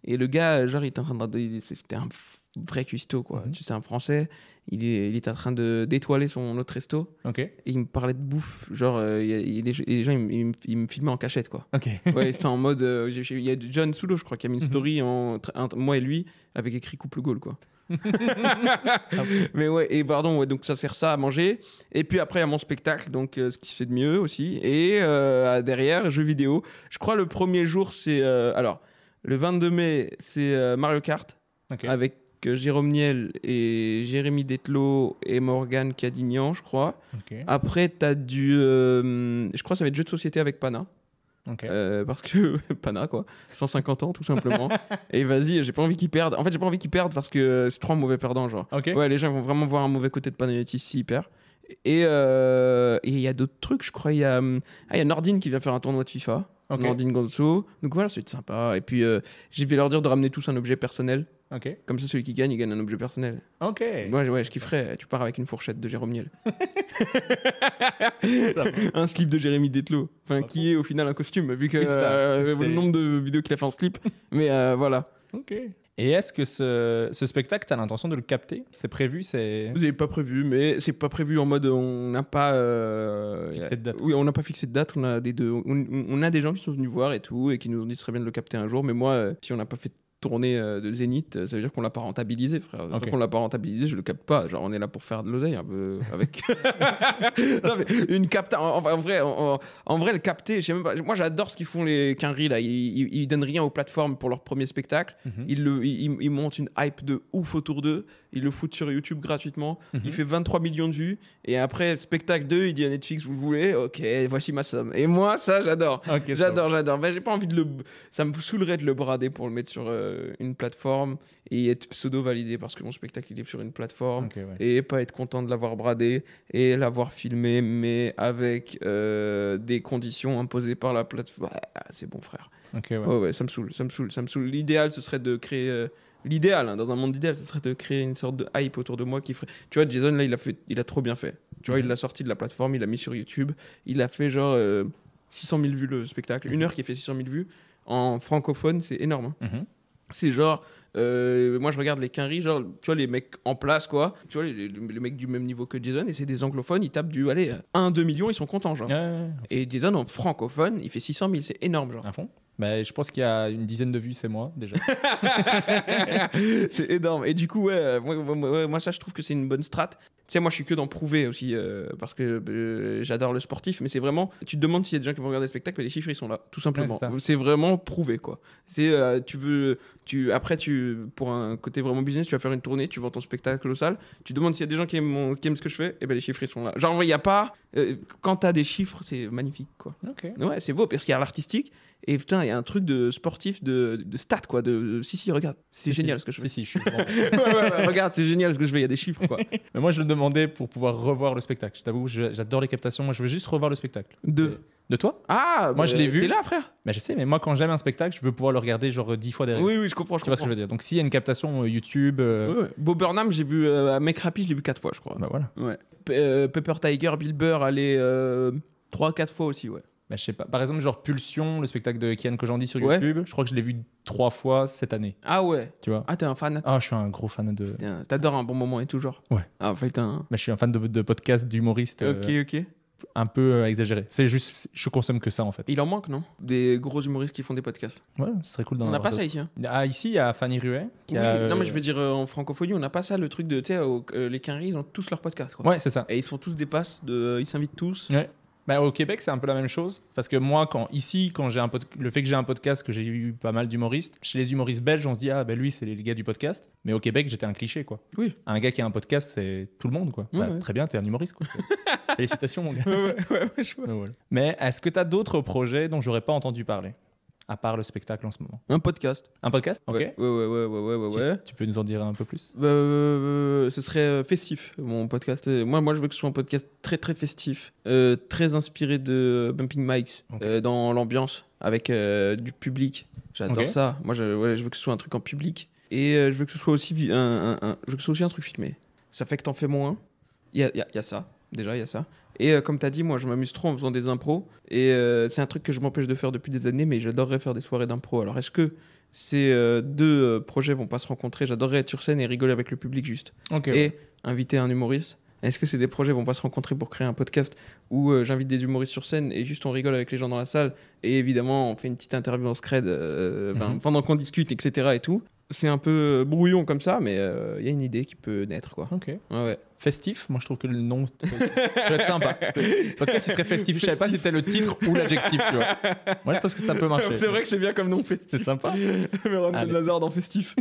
et le gars genre il était en train de c'était un vrai cuistot quoi. Tu sais, c'est un Français, il était en train d'étoiler son autre resto. Et il me parlait de bouffe, genre les gens ils me filmaient en cachette quoi. Ouais, c'était en mode il y a John Soulo je crois qui a mis une story moi et lui avec écrit couple goal quoi. Mais ouais, et pardon, ouais, donc ça sert ça à manger. Et puis après, il y a mon spectacle, donc ce qui se fait de mieux aussi. Et derrière, jeux vidéo. Je crois le premier jour, c'est. Alors, le 22 mai, c'est Mario Kart. Avec Jérôme Niel et Jérémy Detlo et Morgane Cadignan, je crois. Après, t'as je crois que ça va être jeu de société avec Pana. Parce que Pana quoi, 150 ans tout simplement. Et vas-y, j'ai pas envie qu'ils perdent. En fait, j'ai pas envie qu'ils perdent parce que c'est 3 mauvais perdants genre. Ouais, les gens vont vraiment voir un mauvais côté de Panayotis s'ils perdent. Et il y a d'autres trucs, je crois. Il y a Nordine qui vient faire un tournoi de FIFA. Nordine Gonzo. Donc voilà, c'est sympa. Et puis je vais leur dire de ramener tous un objet personnel. Comme ça, celui qui gagne, il gagne un objet personnel. Ouais, je kifferais. Tu pars avec une fourchette de Jérôme Niel. Un slip de Jérémy Detlo. Enfin, qui est au final un costume, vu que le nombre de vidéos qu'il a fait en slip. Mais voilà. Et est-ce que ce spectacle, tu as l'intention de le capter? C'est prévu? C'est pas prévu, mais c'est pas prévu en mode on n'a pas fixé de date. Oui, on n'a pas fixé de date. On a des gens qui sont venus voir et tout et qui nous ont dit ce serait bien de le capter un jour. Mais moi, si on n'a pas fait tournée de Zénith, ça veut dire qu'on l'a pas rentabilisé, frère. Tant qu'on l'a pas rentabilisé, je le capte pas. Genre, on est là pour faire de l'oseille un peu avec. Non, mais une capta. En vrai, le capter, je sais même pas. Moi, j'adore ce qu'ils font les Quinry là. Ils donnent rien aux plateformes pour leur premier spectacle. Ils montent une hype de ouf autour d'eux. Ils le foutent sur YouTube gratuitement. Il fait 23 millions de vues. Et après, spectacle 2, il dit à Netflix, vous le voulez? Ok, voici ma somme. Et moi, ça, j'adore. J'adore. Ben, j'ai pas envie de ça me saoulerait de le brader pour le mettre sur une plateforme et être pseudo-validé parce que mon spectacle il est sur une plateforme et pas être content de l'avoir bradé et l'avoir filmé, mais avec des conditions imposées par la plateforme. C'est bon, frère. Ouais, ça me saoule. L'idéal, ce serait de créer... L'idéal, hein, dans un monde idéal, ce serait de créer une sorte de hype autour de moi qui ferait... Tu vois, Jason, là, il a trop bien fait. Tu vois, il l'a sorti de la plateforme, il l'a mis sur YouTube. Il a fait genre 600 000 vues le spectacle. Une heure qui a fait 600 000 vues. En francophone, c'est énorme. Hein. C'est genre... moi, je regarde les quinries, genre, tu vois, les mecs en place, quoi. Tu vois, les mecs du même niveau que Jason, et c'est des anglophones, ils tapent du... Allez, 1-2 millions, ils sont contents, genre. Et Jason, en francophone, il fait 600 000, c'est énorme, genre. À fond. Bah, je pense qu'il y a une dizaine de vues, c'est moi, déjà. C'est énorme. Et du coup, moi, ça, je trouve que c'est une bonne strat. Tu sais, moi, je suis que d'en prouver aussi, parce que j'adore le sportif, mais c'est vraiment... Tu te demandes s'il y a des gens qui vont regarder le spectacle, mais les chiffres, ils sont là, tout simplement. C'est vraiment prouvé, quoi. C'est, après, pour un côté vraiment business, tu vas faire une tournée, tu vends ton spectacle aux salles, tu demandes s'il y a des gens qui aiment ce que je fais, et ben les chiffres, ils sont là. Genre, il n'y a pas... quand tu as des chiffres, c'est magnifique, quoi. Ouais, c'est beau, parce qu'il y a l'artistique, et putain, il y a un truc de sportif, de stats, quoi. Si, regarde, c'est génial ce que je fais. Si, je suis regarde, c'est génial ce que je fais, il y a des chiffres, quoi. Mais moi, je le demandais pour pouvoir revoir le spectacle. Je t'avoue, j'adore les captations. Moi, je veux juste revoir le spectacle. De toi? Ah, moi, je l'ai vu. T'es là, frère? Mais je sais, mais moi, quand j'aime un spectacle, je veux pouvoir le regarder genre 10 fois derrière. Oui, je comprends. Tu vois ce que je veux dire? Donc, s'il y a une captation YouTube. Bob Burnham, j'ai vu à Mec Rappi, je l'ai vu 4 fois, je crois. Bah voilà. Ouais. Pepper Tiger, Bill Burr, allez 3-4 fois aussi, ouais. Bah, je sais pas. Par exemple, genre Pulsion, le spectacle de Kian Kojandi sur YouTube, je crois que je l'ai vu 3 fois cette année. Ah ouais. Tu vois? Ah, t'es un fan? Ah, je suis un gros fan de. T'adores un bon moment et tout, genre? Ouais. Ah, putain. Bah, je suis un fan de podcasts d'humoristes. Ok. Un peu exagéré. C'est juste, je consomme que ça en fait. Il en manque, non? Des gros humoristes qui font des podcasts. Ouais, ce serait cool d'en avoir. On n'a pas d'autres. ça ici. Hein. Ah, ici, il y a Fanny Ruet. Non, mais je veux dire, en francophonie, on n'a pas ça, le truc de, tu sais, les quinries, ils ont tous leur podcast, quoi. Ouais, c'est ça. Et ils se font tous des passes, ils s'invitent tous. Ouais. Bah, au Québec, c'est un peu la même chose. Parce que moi, quand j'ai le fait que j'ai un podcast, que j'ai eu pas mal d'humoristes, chez les humoristes belges, on se dit, ah, ben lui, c'est les gars du podcast. Mais au Québec, j'étais un cliché, quoi. Oui. Un gars qui a un podcast, c'est tout le monde, quoi. Ouais. Très bien, t'es un humoriste, quoi. Félicitations, mon gars. Ouais, je vois. Voilà. Mais est-ce que t'as d'autres projets dont j'aurais pas entendu parler? À part le spectacle en ce moment. Un podcast. Un podcast? Ok. Ouais. Tu peux nous en dire un peu plus? Ce serait festif, mon podcast. Moi, je veux que ce soit un podcast très, très festif. Très inspiré de Bumping Mics. Dans l'ambiance, avec du public. J'adore ça. Moi, je veux que ce soit un truc en public. Et je veux que ce soit aussi un truc filmé. Ça fait que t'en fais moins. Il y a ça. Déjà, il y a ça. Et comme tu as dit, moi, je m'amuse trop en faisant des impros. Et c'est un truc que je m'empêche de faire depuis des années, mais j'adorerais faire des soirées d'impro. Alors, est-ce que ces deux projets vont pas se rencontrer? J'adorerais être sur scène et rigoler avec le public juste. Inviter un humoriste. Est-ce que ces deux projets vont pas se rencontrer pour créer un podcast où j'invite des humoristes sur scène et juste on rigole avec les gens dans la salle et évidemment on fait une petite interview en scred pendant qu'on discute, etc. et tout. C'est un peu brouillon comme ça, mais il y a une idée qui peut naître, quoi. Ok. Ouais. Festif, moi je trouve que le nom peut être sympa. Podcast, il serait festif. Je savais pas si c'était le titre ou l'adjectif, tu vois. Moi je pense que ça peut marcher. C'est vrai que c'est bien comme nom, festif. C'est sympa. Meron Benlazar dans festif.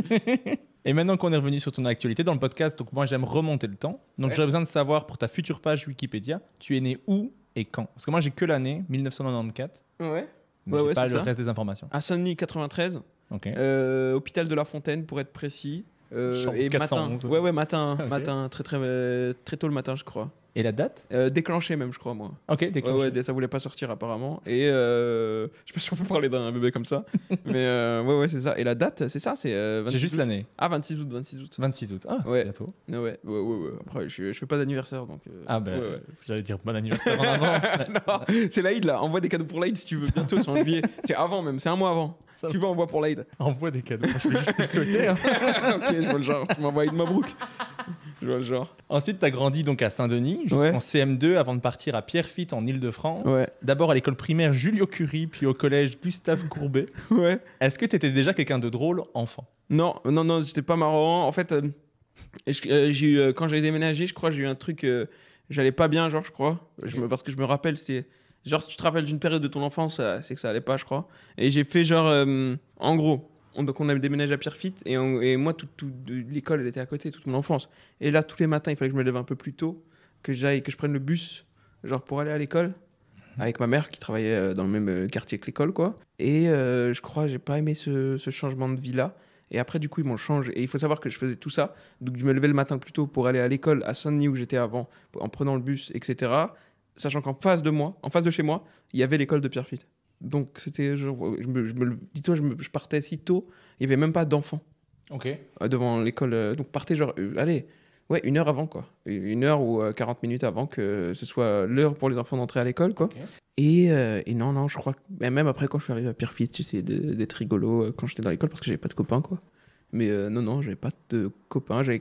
Et maintenant qu'on est revenu sur ton actualité dans le podcast, donc moi j'aime remonter le temps. Donc j'aurais besoin de savoir pour ta future page Wikipédia, tu es né où et quand? Parce que moi j'ai que l'année 1994. Ouais. Mais j'ai pas le reste des informations. À Saint-Denis 93. Ok. Hôpital de la Fontaine pour être précis. Et 411. Matin. Matin, très tôt le matin, je crois. Et la date? Déclenché même, je crois, moi. Ok, déclenché. Ouais, ça voulait pas sortir apparemment. Et je sais pas si on peut parler d'un bébé comme ça. Mais ouais, c'est ça. Et la date, c'est ça, c'est 26 J'ai juste l'année. Ah, 26 août. 26 août. Ah, ouais. C'est bientôt. Ouais. Après, je fais pas d'anniversaire, donc... J'allais dire bon anniversaire en avance. Non, c'est l'Aïd, là. Envoie des cadeaux pour l'Aïd si tu veux. Bientôt, c'est en juillet. C'est avant même, c'est un mois avant. Ça tu veux, envoie pour l'Aïd. Envoie des cadeaux. Moi, je vais juste te le souhaiter. Hein. Ok, je vois le genre. Tu m'envoies Aïd Mabrouk. Je vois le genre. Ensuite, tu as grandi donc à Saint-Denis jusqu'en CM2 avant de partir à Pierrefitte en Île-de-France. Ouais. D'abord à l'école primaire Julio Curie, puis au collège Gustave Courbet. Ouais. Est-ce que tu étais déjà quelqu'un de drôle enfant? Non, j'étais pas marrant. En fait, j'ai eu, quand j'ai déménagé, je crois, j'ai eu un truc. J'allais pas bien, genre, je crois. Parce que je me rappelle, c'était. Genre, si tu te rappelles d'une période de ton enfance, c'est que ça allait pas, je crois. Et j'ai fait genre. En gros. Donc on avait déménagé à Pierrefitte et moi l'école elle était à côté toute mon enfance et là tous les matins il fallait que je me lève un peu plus tôt, que je prenne le bus genre pour aller à l'école avec ma mère qui travaillait dans le même quartier que l'école quoi. Et je crois j'ai pas aimé ce changement de vie là Et après, du coup, ils m'ont changé. Et il faut savoir que je faisais tout ça. Donc, je me levais le matin plus tôt pour aller à l'école à Saint-Denis où j'étais avant, en prenant le bus, etc. Sachant qu'en face de moi, en face de chez moi, il y avait l'école de Pierrefitte. Donc, c'était genre, dis-toi, je partais si tôt, il n'y avait même pas d'enfants devant l'école. Donc, partais genre, allez, ouais, 1 heure avant, quoi. 1 heure ou 40 minutes avant que ce soit l'heure pour les enfants d'entrer à l'école, quoi. Okay. Et non, je crois que même après, quand je suis arrivé à Pierrefitte, j'essayais d'être rigolo quand j'étais dans l'école parce que j'avais pas de copains, quoi. Mais non, j'avais pas de copains. Je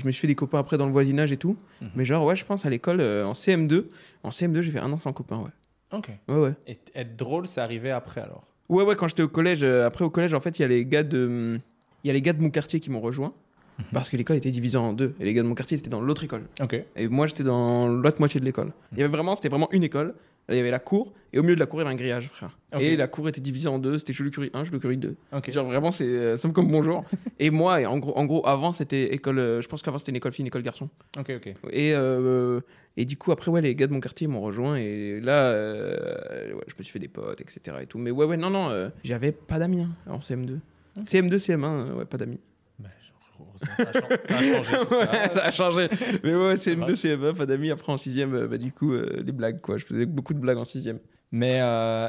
me suis fait des copains après dans le voisinage et tout. Mais genre, ouais, je pense à l'école en CM2. En CM2, j'ai fait 1 an sans copains, ouais. Ok. Ouais. Et être drôle, c'est arrivé après alors? Ouais, quand j'étais au collège. Après, au collège, en fait, il y a les gars de mon quartier qui m'ont rejoint. Parce que l'école était divisée en 2. Et les gars de mon quartier, c'était dans l'autre école. Ok. Et moi, j'étais dans l'autre moitié de l'école. C'était vraiment une école. Là, il y avait la cour. Et au milieu de la cour, il y avait un grillage, frère. Et la cour était divisée en 2. C'était Jules Curie 1, Jules Curie 2. Okay. Genre, vraiment, c'est simple comme bonjour. Et moi, en gros, avant, c'était école. Je pense qu'avant, c'était une école fille, une école garçon. Ok. Et du coup, après, ouais, les gars de mon quartier m'ont rejoint. Et là, ouais, je me suis fait des potes, etc. Et tout. Mais ouais, non, j'avais pas d'amis en CM2. Okay. CM2, CM1, ouais, pas d'amis. Ça a changé. Ouais, ça a changé. Mais ouais, CM2, CM1, pas d'amis. Après, en 6ème, du coup, des blagues, quoi. Je faisais beaucoup de blagues en 6ème. Mais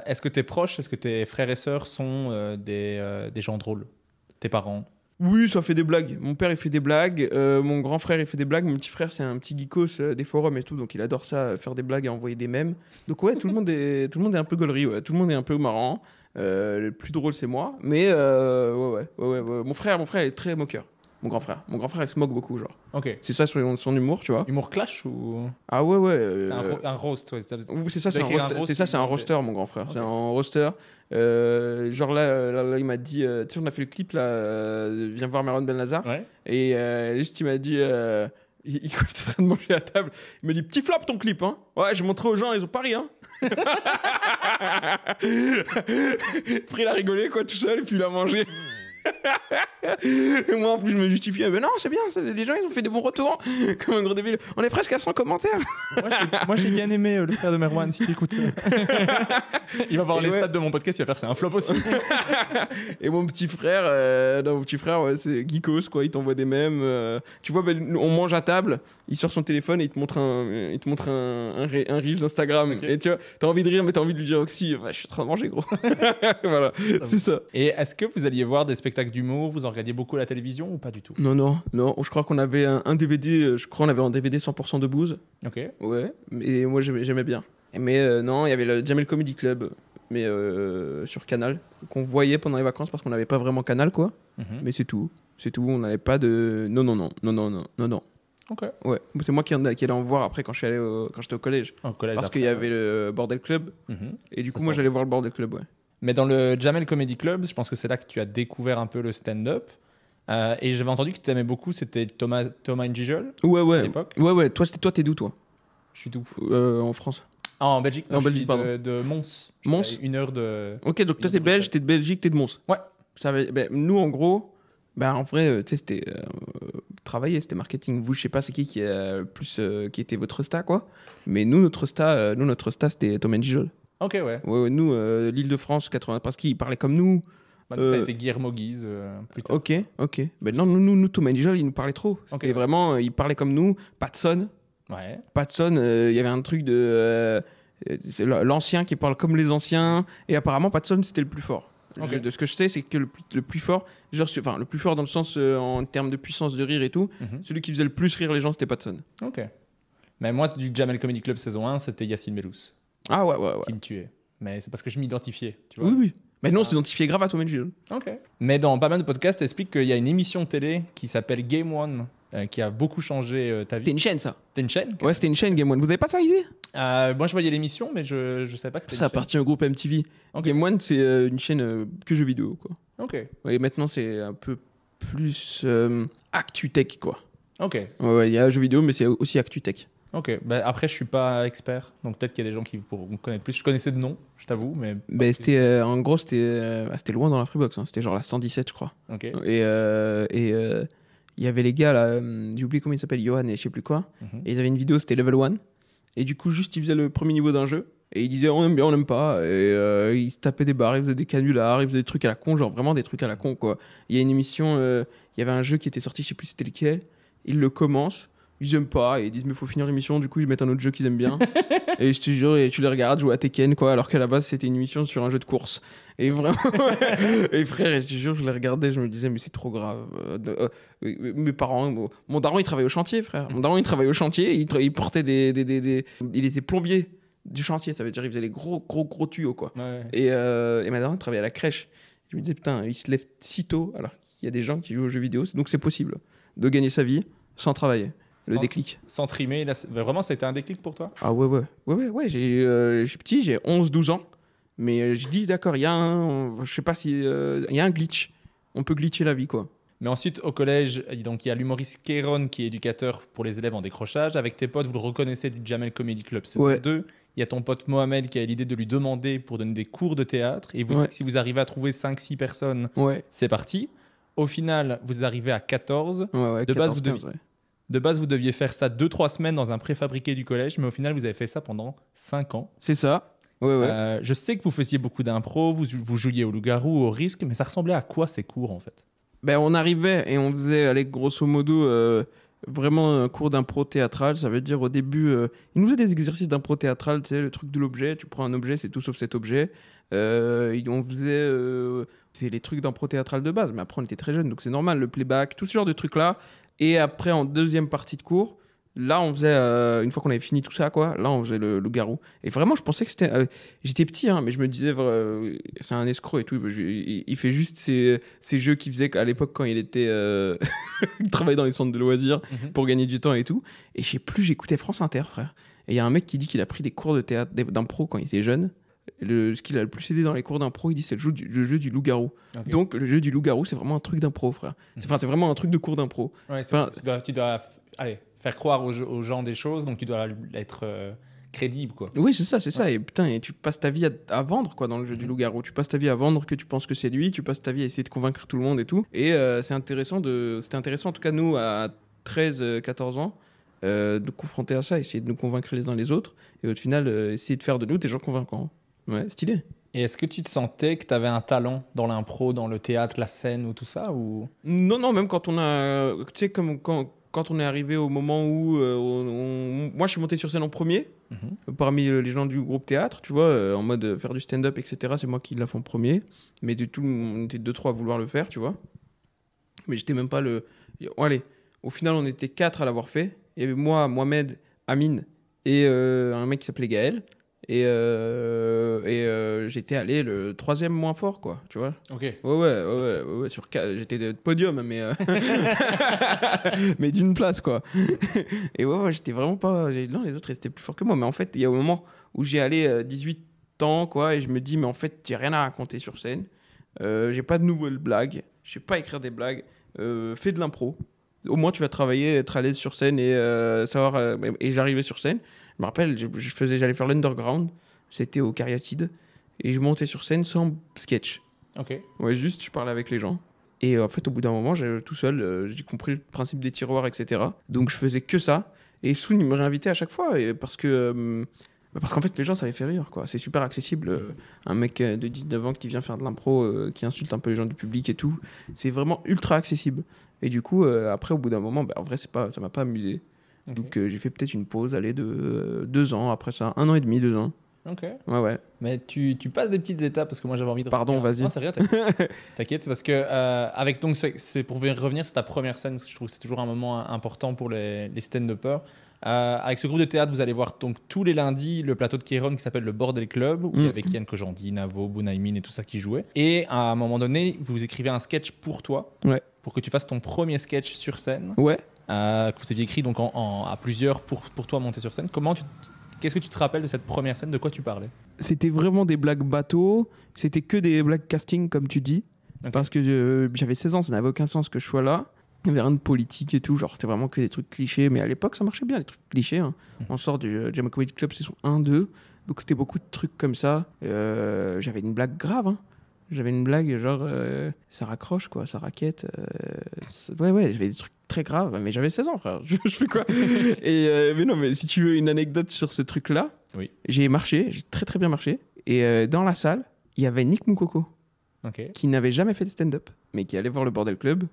est-ce que tes proches, est-ce que tes frères et sœurs sont des gens drôles? Tes parents? Oui, ça fait des blagues. Mon père, il fait des blagues. Mon grand frère, il fait des blagues. Mon petit frère, c'est un petit geekos des forums et tout. Donc, il adore ça, faire des blagues et envoyer des mèmes. Donc, ouais, tout le monde est un peu gaulerie. Ouais. Tout le monde est un peu marrant. Le plus drôle, c'est moi. Mais ouais. Mon frère, il est très moqueur. Mon grand frère, il se moque beaucoup, genre. Ok. C'est ça son humour, tu vois. Humour clash ou... Ah ouais. C'est un roast, ouais. C'est un roaster, mon grand frère. Okay. C'est un roaster. Genre là, il m'a dit, tu sais, on a fait le clip là, viens voir Merwan Benlazar. Ouais. Et juste, il m'a dit, il était en train de manger à table. Il m'a dit, petit flop ton clip, hein. Ouais, j'ai montré aux gens, ils ont pas ri, hein. Après, il a rigolé, quoi, tout seul, et puis il a mangé. Et moi en plus je me justifiais, mais non c'est bien, les gens ils ont fait des bons retours comme un gros débile, on est presque à 100 commentaires. Moi j'ai bien aimé le frère de Merwan, s'il écoute ça. Il va voir les stats de mon podcast, il va faire c'est un flop aussi. Et mon petit frère ouais, c'est geekos quoi, il t'envoie des mèmes, tu vois, on mange à table, il sort son téléphone et il te montre un reel d'Instagram. Okay. Et tu vois, t'as envie de rire mais t'as envie de lui dire aussi, je suis en train de manger gros. Voilà, c'est ça. Et est-ce que vous alliez voir des spectacles d'humour, vous en regardiez beaucoup à la télévision ou pas du tout? Non, je crois qu'on avait un DVD, on avait un DVD 100% de bouse. Ok. Ouais, et moi j'aimais bien. Mais non, il y avait le Jamel Comedy Club, mais sur Canal, qu'on voyait pendant les vacances parce qu'on n'avait pas vraiment Canal, quoi. Mais c'est tout, on n'avait pas de... Non. Ok. Ouais, c'est moi qui allais en voir après quand j'étais au collège. Parce qu'il y avait le Bordel Club, et du coup moi j'allais voir le Bordel Club, ouais. Mais dans le Jamel Comedy Club, je pense que c'est là que tu as découvert un peu le stand-up. Et j'avais entendu que tu aimais beaucoup, c'était Thomas N'Gijol à l'époque. Ouais. Toi, t'es d'où, toi? Je suis d'où? En France. Ah, en Belgique. En Belgique, pardon. De Mons. Mons. 1 heure de... Ok, donc toi, t'es belge, t'es de Belgique, t'es de Mons. Ouais. Nous, en gros, en vrai, tu sais, c'était travailler, c'était marketing. Vous, je sais pas, c'est qui était votre star, quoi. Mais nous, notre star, c'était Thomas N'Gijol. Ok, ouais. Nous, l'Île-de-France, 80, parce qu'il parlait comme nous. Ça a été Guillermo Guise, plus tard. Ok. Ben non, nous Thomas N'Gijol, il nous parlait trop. C'était vraiment, il parlait comme nous. Patson. Ouais. Patson, il y avait un truc de... c'est l'ancien qui parle comme les anciens. Et apparemment, Patson, c'était le plus fort. Okay. De ce que je sais, c'est que le plus fort, le plus fort dans le sens en termes de puissance de rire et tout, celui qui faisait le plus rire les gens, c'était Patson. Ok. Mais moi, du Jamel Comedy Club saison 1, c'était Yacine Bellous. Ah ouais. Qui me tuait. Mais c'est parce que je m'identifiais, tu vois. Oui. Mais non, on s'identifiait grave à Thomas N'Gijol. Ok. Mais dans pas mal de podcasts, t'expliques qu'il y a une émission télé qui s'appelle Game One, qui a beaucoup changé ta vie. C'était une chaîne, ça. C'était une chaîne? Ouais, c'était une chaîne, Game One. Vous avez pas ça, Isée? Moi, je voyais l'émission, mais je savais pas que c'était une chaîne. Ça appartient au groupe MTV. Okay. Game One, c'est une chaîne que jeux vidéo, quoi. Ok. Et maintenant, c'est un peu plus ActuTech, quoi. Ok. Ouais, il y a jeux vidéo, mais c'est aussi ActuTech. Ok, après je suis pas expert, donc peut-être qu'il y a des gens qui pourront connaître plus. Je connaissais de nom, je t'avoue, mais... en gros, c'était loin dans la Freebox, hein. C'était genre la 117, je crois. Ok. Et il y avait les gars, là, j'ai oublié comment ils s'appellent, Johan et je sais plus quoi, et ils avaient une vidéo, c'était Level 1, et du coup, juste ils faisaient le premier niveau d'un jeu, Et il disait on aime bien, on n'aime pas. Et il se tapait des barres, il faisait des canulars, il faisait des trucs à la con, genre vraiment des trucs à la con, quoi. Il y a une émission, il y avait un jeu qui était sorti, je sais plus c'était lequel. Il le commence, ils aiment pas, et ils disent mais faut finir l'émission, du coup ils mettent un autre jeu qu'ils aiment bien. Et je te jure, et tu les regardes jouer à Tekken, quoi, alors qu'à la base c'était une émission sur un jeu de course. Et vraiment, et frère, et je te jure, je les regardais, je me disais mais c'est trop grave. Mes parents, mon daron il travaillait au chantier, frère. Mon daron il travaillait au chantier, il portait il était plombier du chantier, ça veut dire il faisait les gros tuyaux, quoi. Ouais. Et ma daronne travaillait à la crèche. Je me disais putain, il se lève si tôt, alors qu'il y a des gens qui jouent aux jeux vidéo, donc c'est possible de gagner sa vie sans travailler. Le déclic. Sans trimer, là, vraiment, ça a été un déclic pour toi? Ah ouais. Je suis petit, j'ai 11-12 ans. Mais je dis, d'accord, je sais pas si. Il y a un glitch. On peut glitcher la vie, quoi. Mais ensuite, au collège, donc, il y a l'humoriste Kéron qui est éducateur pour les élèves en décrochage. Avec tes potes, vous le reconnaissez du Jamel Comedy Club saison 2. Il y a ton pote Mohamed qui a l'idée de lui demander pour donner des cours de théâtre. Et vous dites que si vous arrivez à trouver 5-6 personnes, c'est parti. Au final, vous arrivez à 14. De base, vous deviez faire ça 2-3 semaines dans un préfabriqué du collège, mais au final, vous avez fait ça pendant 5 ans. C'est ça. Je sais que vous faisiez beaucoup d'impro, vous jouiez au loup-garou, au risque, mais ça ressemblait à quoi ces cours en fait? On arrivait et on faisait, allez, grosso modo, vraiment un cours d'impro théâtral. Ça veut dire au début, ils nous faisaient des exercices d'impro théâtral, tu sais, le truc de l'objet. Tu prends un objet, c'est tout sauf cet objet. On faisait c'est les trucs d'impro théâtral de base, mais après on était très jeunes, donc c'est normal, le playback, tout ce genre de trucs-là. Et après, en deuxième partie de cours, là, on faisait, une fois qu'on avait fini tout ça, quoi, là, on faisait le loup-garou. Et vraiment, je pensais que c'était... j'étais petit, hein, mais je me disais, c'est un escroc et tout. Il fait juste ces jeux qu'il faisait à l'époque quand il était... il travaillait dans les centres de loisirs pour gagner du temps et tout. Et je sais plus, j'écoutais France Inter, frère. Et il y a un mec qui dit qu'il a pris des cours de théâtre, d'impro quand il était jeune. Ce qu'il a le plus aidé dans les cours d'impro, il dit c'est le jeu du loup-garou. Okay. Donc le jeu du loup-garou, c'est vraiment un truc d'impro, frère. C'est vraiment un truc de cours d'impro. Ouais, tu dois faire croire aux gens des choses, donc tu dois être crédible, quoi. Oui, c'est ça. Et putain, et tu passes ta vie à vendre, quoi, dans le jeu du loup-garou. Tu passes ta vie à vendre que tu penses que c'est lui, tu passes ta vie à essayer de convaincre tout le monde et tout. Et c'était intéressant, en tout cas, nous, à 13-14 ans, de confronter à ça, essayer de nous convaincre les uns les autres. Et au final, essayer de faire de nous des gens convaincants. Ouais, stylé. Et est-ce que tu te sentais que tu avais un talent dans l'impro, dans le théâtre, la scène ou tout ça ou... Non, même quand on a... Tu sais, comme quand on est arrivé au moment où... moi, je suis monté sur scène en premier, parmi les gens du groupe théâtre, tu vois, en mode faire du stand-up, etc. C'est moi qui l'a fait en premier. Mais du tout, on était 2-3 à vouloir le faire, tu vois. Mais j'étais même pas le... Bon, allez, au final, on était 4 à l'avoir fait. Il y avait moi, Mohamed, Amine et un mec qui s'appelait Gaël. Et j'étais allé le 3e moins fort, quoi, tu vois. Ok. Ouais, sur 4, j'étais de podium, mais mais d'une place, quoi. Et j'étais vraiment pas... Non, les autres étaient plus forts que moi. Mais en fait, il y a un moment où j'ai allé 18 ans, quoi, et je me dis, mais en fait, j'ai rien à raconter sur scène. J'ai pas de nouvelles blagues. Je sais pas écrire des blagues. Fais de l'impro. Au moins, tu vas travailler, être à l'aise sur scène et savoir... et j'arrivais sur scène. Je me rappelle, j'allais faire l'underground, c'était au Cariatide, et je montais sur scène sans sketch. Ok. Ouais, juste, je parlais avec les gens. Et en fait, au bout d'un moment, tout seul, j'ai compris le principe des tiroirs, etc. Donc, je faisais que ça. Et Soun, il me réinvitait à chaque fois, parce qu'en fait, les gens, ça les fait rire, quoi. C'est super accessible. Un mec de 19 ans qui vient faire de l'impro, qui insulte un peu les gens du public et tout, c'est vraiment ultra accessible. Et du coup, après, au bout d'un moment, en vrai, ça m'a pas amusé. Okay. Donc j'ai fait peut-être une pause de 2 ans après ça, 1 an et demi, 2 ans. Ok. Ouais. Mais tu passes des petites étapes parce que moi j'avais envie de... Pardon, vas-y. Non, c'est rien, t'inquiète. C'est parce que avec donc c'est pour revenir sur ta première scène, parce que je trouve que c'est toujours un moment important pour les stand-uppers. Avec ce groupe de théâtre, vous allez voir donc tous les lundis le plateau de Kéron qui s'appelle le Bordel Club, où il y avait Kian Kojandi, Navo, Bounaïmin et tout ça qui jouait. Et à un moment donné, vous écrivez un sketch pour toi, pour que tu fasses ton premier sketch sur scène. Ouais. Que vous aviez écrit donc à plusieurs pour toi monter sur scène. Qu'est-ce que tu te rappelles de cette première scène? De quoi tu parlais? C'était vraiment des blagues bateaux. C'était que des blagues casting, comme tu dis. Okay. Parce que j'avais 16 ans, ça n'avait aucun sens que je sois là. Il n'y avait rien de politique et tout. Genre, c'était vraiment que des trucs clichés. Mais à l'époque, ça marchait bien, les trucs clichés. Hein. On sort du Jamel Comedy Club saison 1-2. Donc, c'était beaucoup de trucs comme ça. J'avais une blague grave. Hein. J'avais une blague genre ça raccroche quoi, ça raquette. Ouais, j'avais des trucs très graves, mais j'avais 16 ans frère. Je fais quoi? Mais non, mais si tu veux une anecdote sur ce truc-là, oui. J'ai très très bien marché. Et dans la salle, il y avait Nick Moukoko, qui n'avait jamais fait de stand-up, mais qui allait voir le Bordel Club,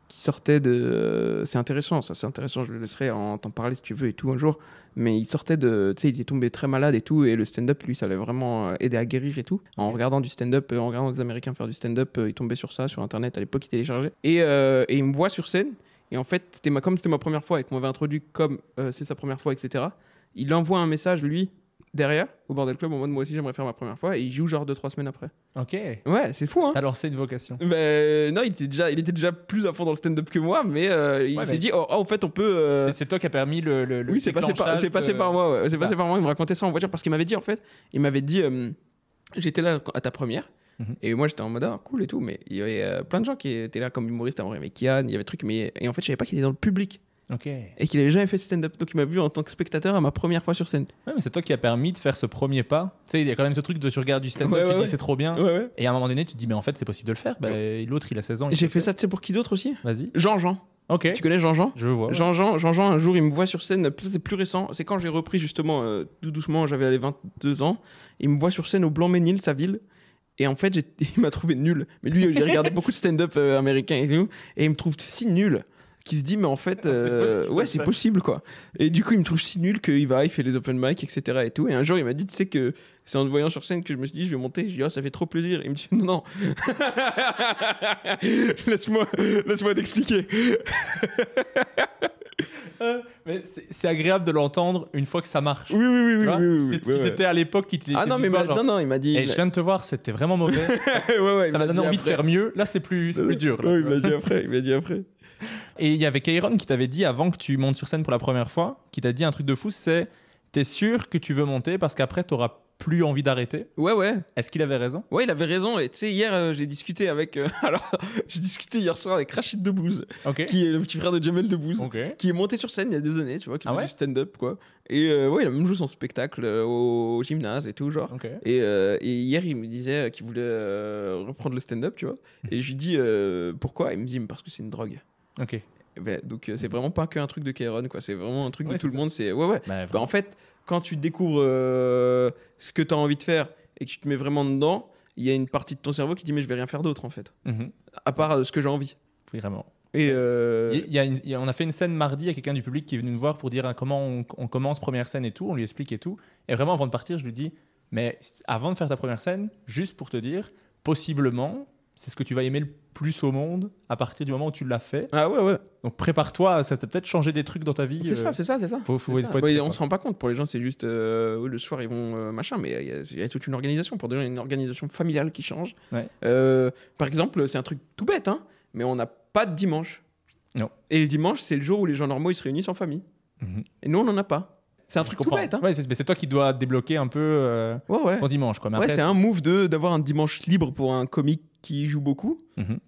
qui sortait de... c'est intéressant, je le laisserai t'en parler si tu veux et tout un jour, mais il sortait de... Tu sais, il était tombé très malade et tout, et le stand-up, lui, ça allait vraiment aider à guérir et tout. En regardant du stand-up, en regardant des Américains faire du stand-up, il tombait sur ça, sur Internet, à l'époque, il téléchargeait. Et il me voit sur scène, et en fait, comme c'était ma première fois, et qu'on m'avait introduit comme c'est sa première fois, etc., il envoie un message, lui, derrière, au Bordel Club, en mode moi aussi j'aimerais faire ma première fois, et il joue genre 2-3 semaines après. Ok. Ouais, c'est fou, hein. T'as lancé une vocation. Non, il était déjà plus à fond dans le stand-up que moi, mais il s'est dit, en fait, on peut. C'est toi qui as permis le oui, c'est passé par moi, ouais. C'est passé par moi, il me racontait ça en voiture, parce qu'il m'avait dit, en fait, j'étais là à ta première. Et moi j'étais en mode cool et tout, mais il y avait plein de gens qui étaient là comme humoristes. Il y avait Kian, il y avait trucs, et en fait je savais pas qu'il était dans le public. Et qu'il avait jamais fait de stand-up, donc il m'a vu en tant que spectateur à ma première fois sur scène. Ouais, mais c'est toi qui a permis de faire ce premier pas. Tu sais, il y a quand même ce truc de tu regardes du stand-up, tu dis c'est trop bien, et à un moment donné tu te dis mais en fait c'est possible de le faire. L'autre il a 16 ans. J'ai fait ça, tu sais pour qui d'autre aussi? Vas-y. Jean-Jean. Ok. Tu connais Jean-Jean? Je vois. Jean-Jean, un jour il me voit sur scène, c'est plus récent, c'est quand j'ai repris justement tout doucement, j'avais les 22 ans, il me voit sur scène au Blanc-Ménil, sa ville. Et en fait, il m'a trouvé nul. Mais lui, il regardait beaucoup de stand-up américain et tout. Et il me trouve si nul qu'il se dit, mais en fait, c'est possible, quoi. Et du coup, il me trouve si nul qu'il va, il fait les open mic, etc. Et tout. Et un jour, il m'a dit, tu sais que c'est en te voyant sur scène que je me suis dit, je vais monter. Je dis, ça fait trop plaisir. Et il me dit, non. Laisse-moi t'expliquer. Mais c'est agréable de l'entendre une fois que ça marche. Oui. Si c'était à l'époque qui te non, mais il m'a dit. Et je viens de te voir, c'était vraiment mauvais. Ça m'a donné envie de faire mieux. Là, c'est plus dur. Là, il m'a dit après. Et il y avait Kairon qui t'avait dit avant que tu montes sur scène pour la première fois, qui t'a dit un truc de fou, c'est t'es sûr que tu veux monter parce qu'après t'auras plus envie d'arrêter. Ouais. Est-ce qu'il avait raison? Ouais, il avait raison. Et tu sais, hier, j'ai discuté avec. J'ai discuté hier soir avec Rachid Debbouze, qui est le petit frère de Jamel Debbouze, qui est monté sur scène il y a des années, tu vois, qui fait du stand-up, quoi. Et il a même joué son spectacle au gymnase et tout, genre. Et hier, il me disait qu'il voulait reprendre le stand-up, tu vois. Et je lui dis pourquoi? Il me dit parce que c'est une drogue. Donc c'est vraiment pas qu'un truc de Kairon, quoi. C'est vraiment un truc de tout le monde. C'est en fait, quand tu découvres ce que tu as envie de faire et que tu te mets vraiment dedans, il y a une partie de ton cerveau qui dit mais je vais rien faire d'autre en fait, à part ce que j'ai envie. Oui, vraiment. Et on a fait une scène mardi, il y a quelqu'un du public qui est venu nous voir pour dire comment on commence première scène et tout, on lui explique et tout. Et vraiment avant de partir, je lui dis mais avant de faire ta première scène, juste pour te dire, possiblement c'est ce que tu vas aimer le plus au monde à partir du moment où tu l'as fait. Ah ouais. Donc prépare-toi, ça t'a peut-être changé des trucs dans ta vie. C'est ça. Faut être on se rend pas compte. Pour les gens, c'est juste le soir ils vont machin, mais il y a toute une organisation. Pour des gens, il y a une organisation familiale qui change. Par exemple, c'est un truc tout bête, hein, mais on n'a pas de dimanche. Non. Et le dimanche, c'est le jour où les gens normaux ils se réunissent en famille. Et nous, on n'en a pas. C'est un truc tout bête. Hein. Ouais, c'est toi qui dois débloquer un peu ton dimanche, quoi. Mais après, c'est un move d'avoir un dimanche libre pour un comique qui joue beaucoup.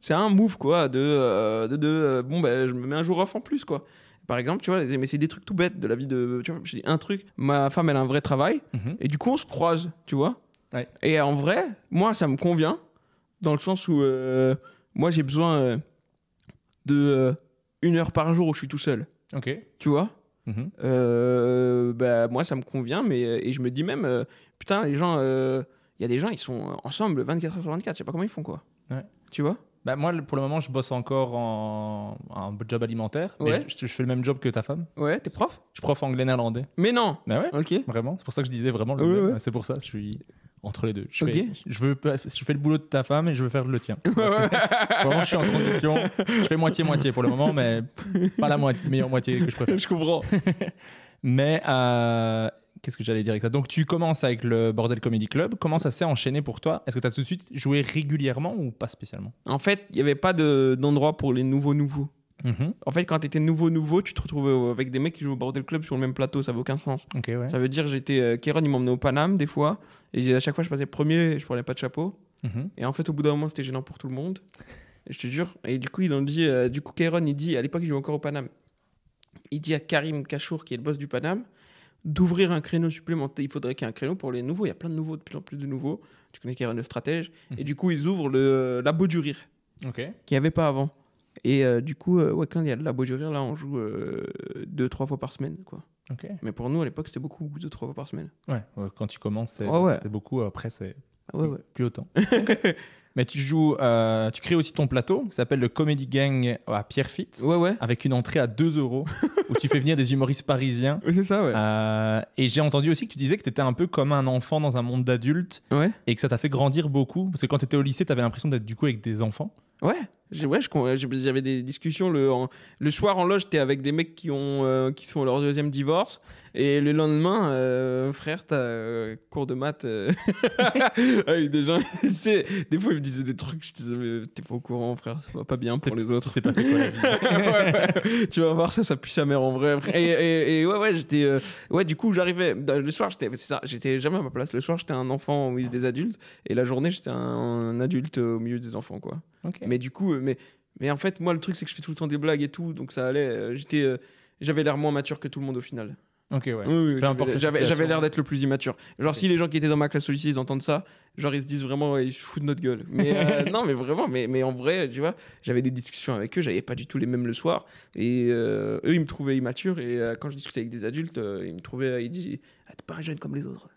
C'est un move, quoi, je me mets un jour off en plus, quoi. Par exemple, tu vois, mais c'est des trucs tout bêtes de la vie de... Tu vois, je dis un truc, ma femme, elle a un vrai travail, et du coup, on se croise, tu vois. Et en vrai, moi, ça me convient, dans le sens où moi, j'ai besoin de 1 heure par jour où je suis tout seul. Tu vois. Moi, ça me convient, et je me dis même, putain, les gens... Il y a des gens, ils sont ensemble 24 heures sur 24. Je sais pas comment ils font, quoi. Tu vois? Moi, pour le moment, je bosse encore en job alimentaire. Mais je fais le même job que ta femme. Ouais, t'es prof? Je suis prof anglais-néerlandais. Mais non! Bah ouais, ok. Vraiment. C'est pour ça que je disais vraiment le même. C'est pour ça, je suis entre les deux. Je fais le boulot de ta femme et je veux faire le tien. Vraiment, je suis en transition. Je fais moitié-moitié pour le moment, mais pas la meilleure moitié que je préfère. Je comprends. Mais... qu'est-ce que j'allais dire avec ça? Donc, tu commences avec le Bordel Comedy Club. Comment ça s'est enchaîné pour toi? Est-ce que tu as tout de suite joué régulièrement ou pas spécialement? En fait, il n'y avait pas d'endroit pour les nouveaux. En fait, quand tu étais nouveau, tu te retrouvais avec des mecs qui jouent au Bordel Club sur le même plateau. Ça n'avait aucun sens. Ça veut dire Kairon, il m'emmenait au Paname des fois. Et à chaque fois, je passais premier et je prenais pas de chapeau. Et en fait, au bout d'un moment, c'était gênant pour tout le monde. Et je te jure. Et du coup, ils ont dit... Kairon, il dit... À l'époque, il jouait encore au Paname. Il dit à Karim Kachour, qui est le boss du Paname, d'ouvrir un créneau supplémentaire. Il faudrait qu'il y ait un créneau pour les nouveaux. Il y a plein de nouveaux, de plus en plus de nouveaux. Tu connais Karen le stratège. Et du coup, ils ouvrent le Labo du Rire, qu'il n'y avait pas avant. Et du coup, quand il y a le Labo du Rire, là, on joue 2-3 fois par semaine, quoi. Mais pour nous, à l'époque, c'était beaucoup, 2-3 fois par semaine. Ouais, quand tu commences, c'est beaucoup. Après, c'est plus autant. Mais tu joues, tu crées aussi ton plateau qui s'appelle le Comedy Gang à Pierrefitte. Avec une entrée à 2 € où tu fais venir des humoristes parisiens. Oui, c'est ça, et j'ai entendu aussi que tu disais que tu étais un peu comme un enfant dans un monde d'adultes. Et que ça t'a fait grandir beaucoup. Parce que quand tu étais au lycée, tu avais l'impression d'être du coup avec des enfants. J'avais des discussions le soir en loge, t'es avec des mecs qui sont à leur 2e divorce, et le lendemain, frère, t'as cours de maths avec des gens. Des fois, ils me disaient des trucs, je disais, t'es pas au courant, frère, ça va pas bien pour les autres. C'est passé quoi la vie? Tu vas voir, ça pue sa mère en vrai. Et j'étais. Du coup, j'arrivais. Le soir, j'étais jamais à ma place. Le soir, j'étais un enfant au milieu des adultes, et la journée, j'étais un adulte au milieu des enfants, quoi. Mais du coup, mais en fait, moi, le truc, c'est que je fais tout le temps des blagues et tout, donc ça allait. J'avais l'air moins mature que tout le monde au final. Oui, j'avais l'air d'être le plus immature. Genre, si les gens qui étaient dans ma classe au lycée, ils entendent ça, genre, ils se disent vraiment, ils se foutent de notre gueule. Mais non, mais vraiment, mais en vrai, tu vois, j'avais des discussions avec eux, j'avais pas du tout les mêmes le soir. Et eux, ils me trouvaient immature. Et quand je discutais avec des adultes, ils me trouvaient, ils disaient, t'es pas un jeune comme les autres.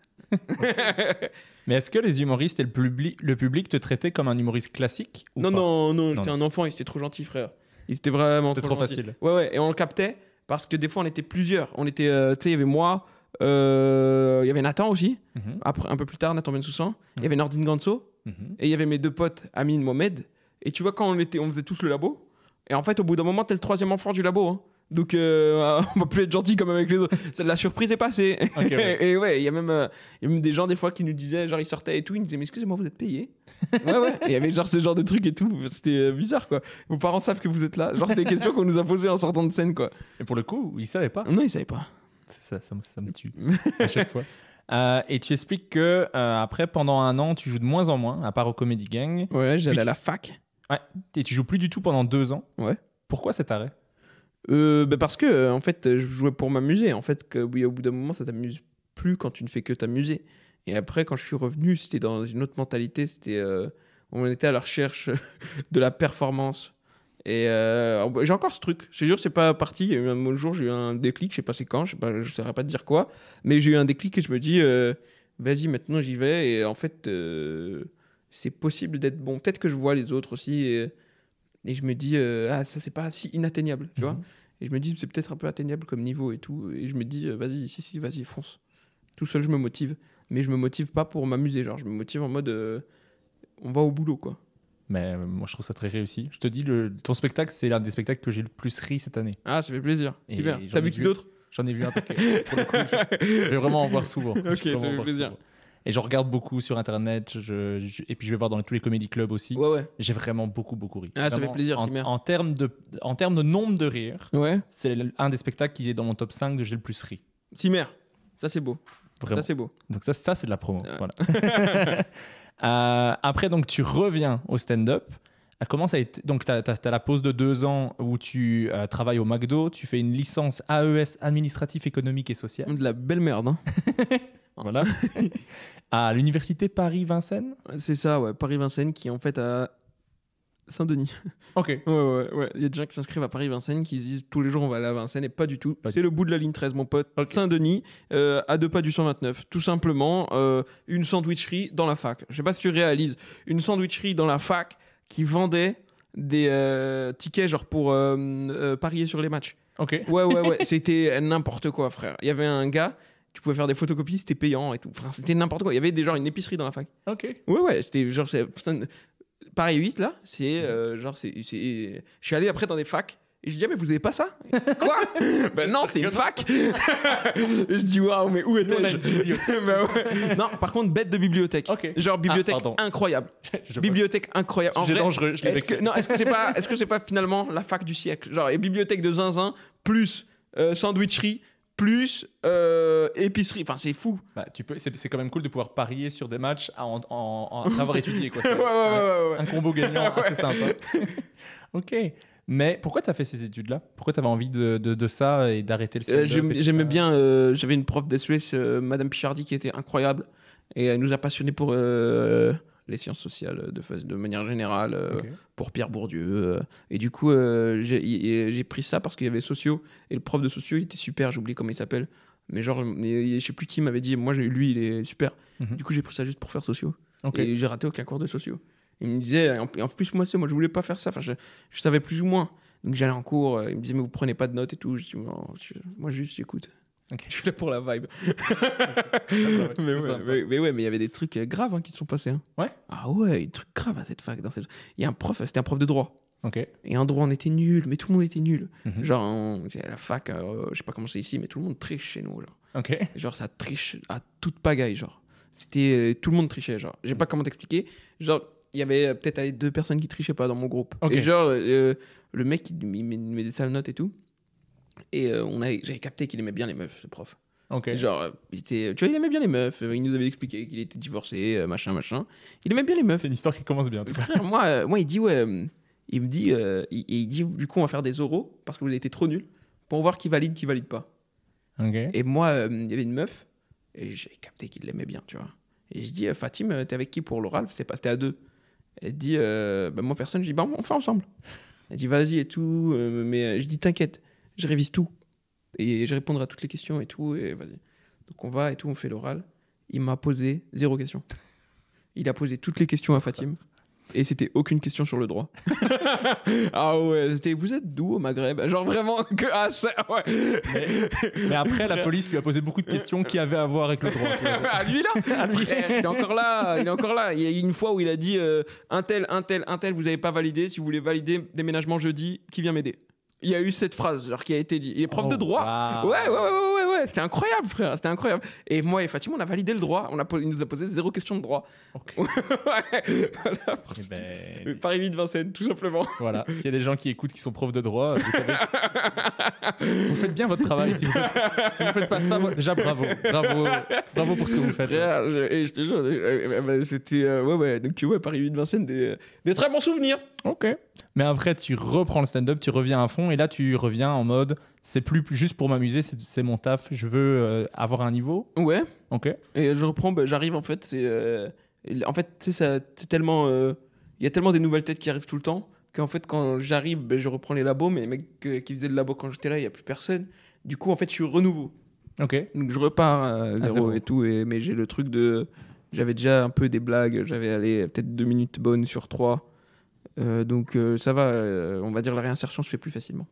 Mais est-ce que les humoristes et le public te traitaient comme un humoriste classique ou Non, j'étais un enfant, ils étaient trop gentils, frère. Ils étaient vraiment trop facile. Ouais, et on le captait parce que des fois on était plusieurs. On était, tu sais, il y avait moi, il y avait Nathan aussi. Après, un peu plus tard, Nathan Bensoussan. Il y avait Nordine Ganso. Et il y avait mes 2 potes, Amine, Mohamed. Et tu vois, quand on faisait tous le labo. Et en fait, au bout d'un moment, t'es le 3e enfant du labo. Hein. Donc, on va plus être gentil comme avec les autres. La surprise est passée. Et il y a même des gens, des fois, qui nous disaient, genre, ils sortaient et tout, ils nous disaient, mais excusez-moi, vous êtes payés? Et il y avait genre ce genre de trucs et tout. C'était bizarre, quoi. Vos parents savent que vous êtes là. Genre, c'est des questions qu'on nous a posées en sortant de scène, quoi. Et pour le coup, ils savaient pas? Non, ils savaient pas. Ça me tue à chaque fois. Et tu expliques que après, pendant 1 an, tu joues de moins en moins, à part au Comedy Gang. Ouais, j'allais à la fac. Ouais. Et tu joues plus du tout pendant 2 ans. Ouais. Pourquoi cet arrêt? Parce que en fait, je jouais pour m'amuser. En fait, au bout d'un moment, ça t'amuse plus quand tu ne fais que t'amuser. Et après, quand je suis revenu, c'était dans une autre mentalité. On était à la recherche de la performance. Et j'ai encore ce truc. Je te jure, c'est pas parti. Il y a eu un jour, j'ai eu un déclic. Je sais pas c'est quand. Je saurais pas te dire quoi. Mais j'ai eu un déclic et je me dis, vas-y, maintenant j'y vais. Et en fait, c'est possible d'être bon. Peut-être que je vois les autres aussi. Et je me dis, ça, c'est pas si inatteignable, tu vois. Et je me dis, c'est peut-être un peu atteignable comme niveau et tout. Et je me dis, vas-y, fonce. Tout seul, je me motive. Mais je me motive pas pour m'amuser. Genre, je me motive en mode, on va au boulot, quoi. Mais moi, je trouve ça très réussi. Je te dis, ton spectacle, c'est l'un des spectacles que j'ai le plus ri cette année. Ah, ça fait plaisir. Super. T'as vu qui d'autres? J'en ai vu un paquet. Pour le coup, je vais vraiment en voir souvent. Ok, ça fait plaisir. Souvent. Et je regarde beaucoup sur internet, et puis je vais voir dans tous les comédie clubs aussi. Ouais. J'ai vraiment beaucoup ri. Ah, ça fait plaisir, c'est bien. En termes de nombre de rires, c'est un des spectacles qui est dans mon top 5 que j'ai le plus ri. Cimer, ça c'est beau. Vraiment. Ça c'est beau. Donc ça c'est de la promo. Voilà. Après, donc tu reviens au stand-up. Comment ça a été? Donc, tu as la pause de 2 ans où tu travailles au McDo, tu fais une licence AES, administratif, économique et social. De la belle merde, hein. Voilà. À l'université Paris-Vincennes. C'est ça, ouais. Paris-Vincennes qui est en fait à Saint-Denis. Ok. Ouais. Il y a des gens qui s'inscrivent à Paris-Vincennes qui se disent tous les jours on va aller à Vincennes et pas du tout. C'est le bout de la ligne 13, mon pote. Okay. Saint-Denis, à 2 pas du 129. Tout simplement, une sandwicherie dans la fac. Je sais pas si tu réalises. Une sandwicherie dans la fac qui vendait des tickets genre pour parier sur les matchs. Ok. Ouais. C'était n'importe quoi, frère. Il y avait un gars, tu pouvais faire des photocopies, c'était payant et tout. Enfin, c'était n'importe quoi. Il y avait genre une épicerie dans la fac. Ok. Ouais, c'était genre... Paris 8, là, c'est... Je suis allé après dans des facs. Et je dis, mais vous avez pas ça? Quoi? Ben non, c'est une fac. Et je dis, waouh, mais où étais-je? Non, par contre, bête de bibliothèque. Okay. Genre bibliothèque incroyable. Bibliothèque incroyable. C'est dangereux, je l'ai vexé. Est-ce que c'est pas finalement la fac du siècle? Genre, et bibliothèque de zinzin, plus sandwicherie, plus épicerie. Enfin, c'est fou. Bah, c'est quand même cool de pouvoir parier sur des matchs après avoir étudié. Quoi. Ouais. Un combo gagnant assez sympa. Ok. Mais pourquoi tu as fait ces études-là? Pourquoi tu avais envie de ça et d'arrêter le stand-up? J'aimais bien. J'avais une prof d'SES, Madame Pichardi, qui était incroyable. Et elle nous a passionnés pour les sciences sociales de manière générale, pour Pierre Bourdieu. Et du coup, j'ai pris ça parce qu'il y avait sociaux. Et le prof de sociaux, il était super, j'ai oublié comment il s'appelle. Mais genre, je sais plus qui m'avait dit, moi, lui, il est super. Du coup, j'ai pris ça juste pour faire sociaux. Et j'ai raté aucun cours de sociaux. Il me disait, en plus, moi, je voulais pas faire ça. Enfin, je savais plus ou moins. Donc, j'allais en cours, il me disait, mais vous prenez pas de notes et tout. Je dis, moi, juste, j'écoute. Je suis là pour la vibe. Mais il y avait des trucs graves qui se sont passés. Ouais. Ah ouais, des trucs graves à cette fac. Il y a c'était un prof de droit. Et en droit, on était nuls, mais tout le monde était nul. Genre, à la fac, je sais pas comment c'est ici, mais tout le monde triche chez nous. Genre, ça triche à toute pagaille. Genre, tout le monde trichait. Genre, je sais pas comment t'expliquer. Genre, il y avait peut-être 2 personnes qui trichaient pas dans mon groupe. Et genre, le mec, il met des sales notes et tout. Et j'avais capté qu'il aimait bien les meufs, ce prof. Genre, tu vois, il aimait bien les meufs. Il nous avait expliqué qu'il était divorcé, machin. Il aimait bien les meufs. C'est une histoire qui commence bien. Frère, moi, il dit, il me dit, il dit, du coup, on va faire des oraux parce que vous avez été trop nuls pour voir qui valide pas. Et moi, il y avait une meuf et j'ai capté qu'il l'aimait bien, tu vois. Et je dis, Fatim, t'es avec qui pour l'oral? C'était à 2. Elle dit, moi, personne. Je dis, on fait ensemble. Elle dit, vas-y et tout. Mais je dis, t'inquiète. Je révise tout et je répondrai à toutes les questions et tout, et vas-y. Donc on va et tout, on fait l'oral. Il m'a posé 0 question. Il a posé toutes les questions à Fatim et c'était aucune question sur le droit. Ah ouais, c'était vous êtes d'où au Maghreb? Genre vraiment que ça, ouais. Mais après la police lui a posé beaucoup de questions qui avaient à voir avec le droit. À lui là, il est encore là. Il y a une fois où il a dit un tel, vous avez pas validé, si vous voulez valider déménagement jeudi, qui vient m'aider? Il y a eu cette phrase genre qui a été dit. Il est prof de droit. Wow. Ouais. C'était incroyable, frère. C'était incroyable. Et moi et Fatima, on a validé le droit. Il nous a posé 0 question de droit. Voilà, Paris 8 Vincennes, tout simplement. Voilà. S'il y a des gens qui écoutent qui sont profs de droit, vous savez. Vous faites bien votre travail. Si vous faites pas ça, déjà bravo pour ce que vous faites. Et je te jure, c'était Donc Paris 8 Vincennes, des très bons souvenirs. Mais après, tu reprends le stand-up, tu reviens à fond, et là, tu reviens en mode, c'est plus juste pour m'amuser, c'est mon taf, je veux avoir un niveau. Ouais. Et je reprends, j'arrive en fait, c'est tellement, il y a tellement des nouvelles têtes qui arrivent tout le temps qu'en fait, quand j'arrive, je reprends les labos, mais les mecs qui faisaient le labo quand j'étais là, il y a plus personne. Du coup, en fait, je suis renouveau. Donc je repars à zéro et tout, mais j'ai le truc j'avais déjà un peu des blagues, j'avais peut-être 2 minutes bonnes sur 3. Donc ça va, on va dire la réinsertion se fait plus facilement.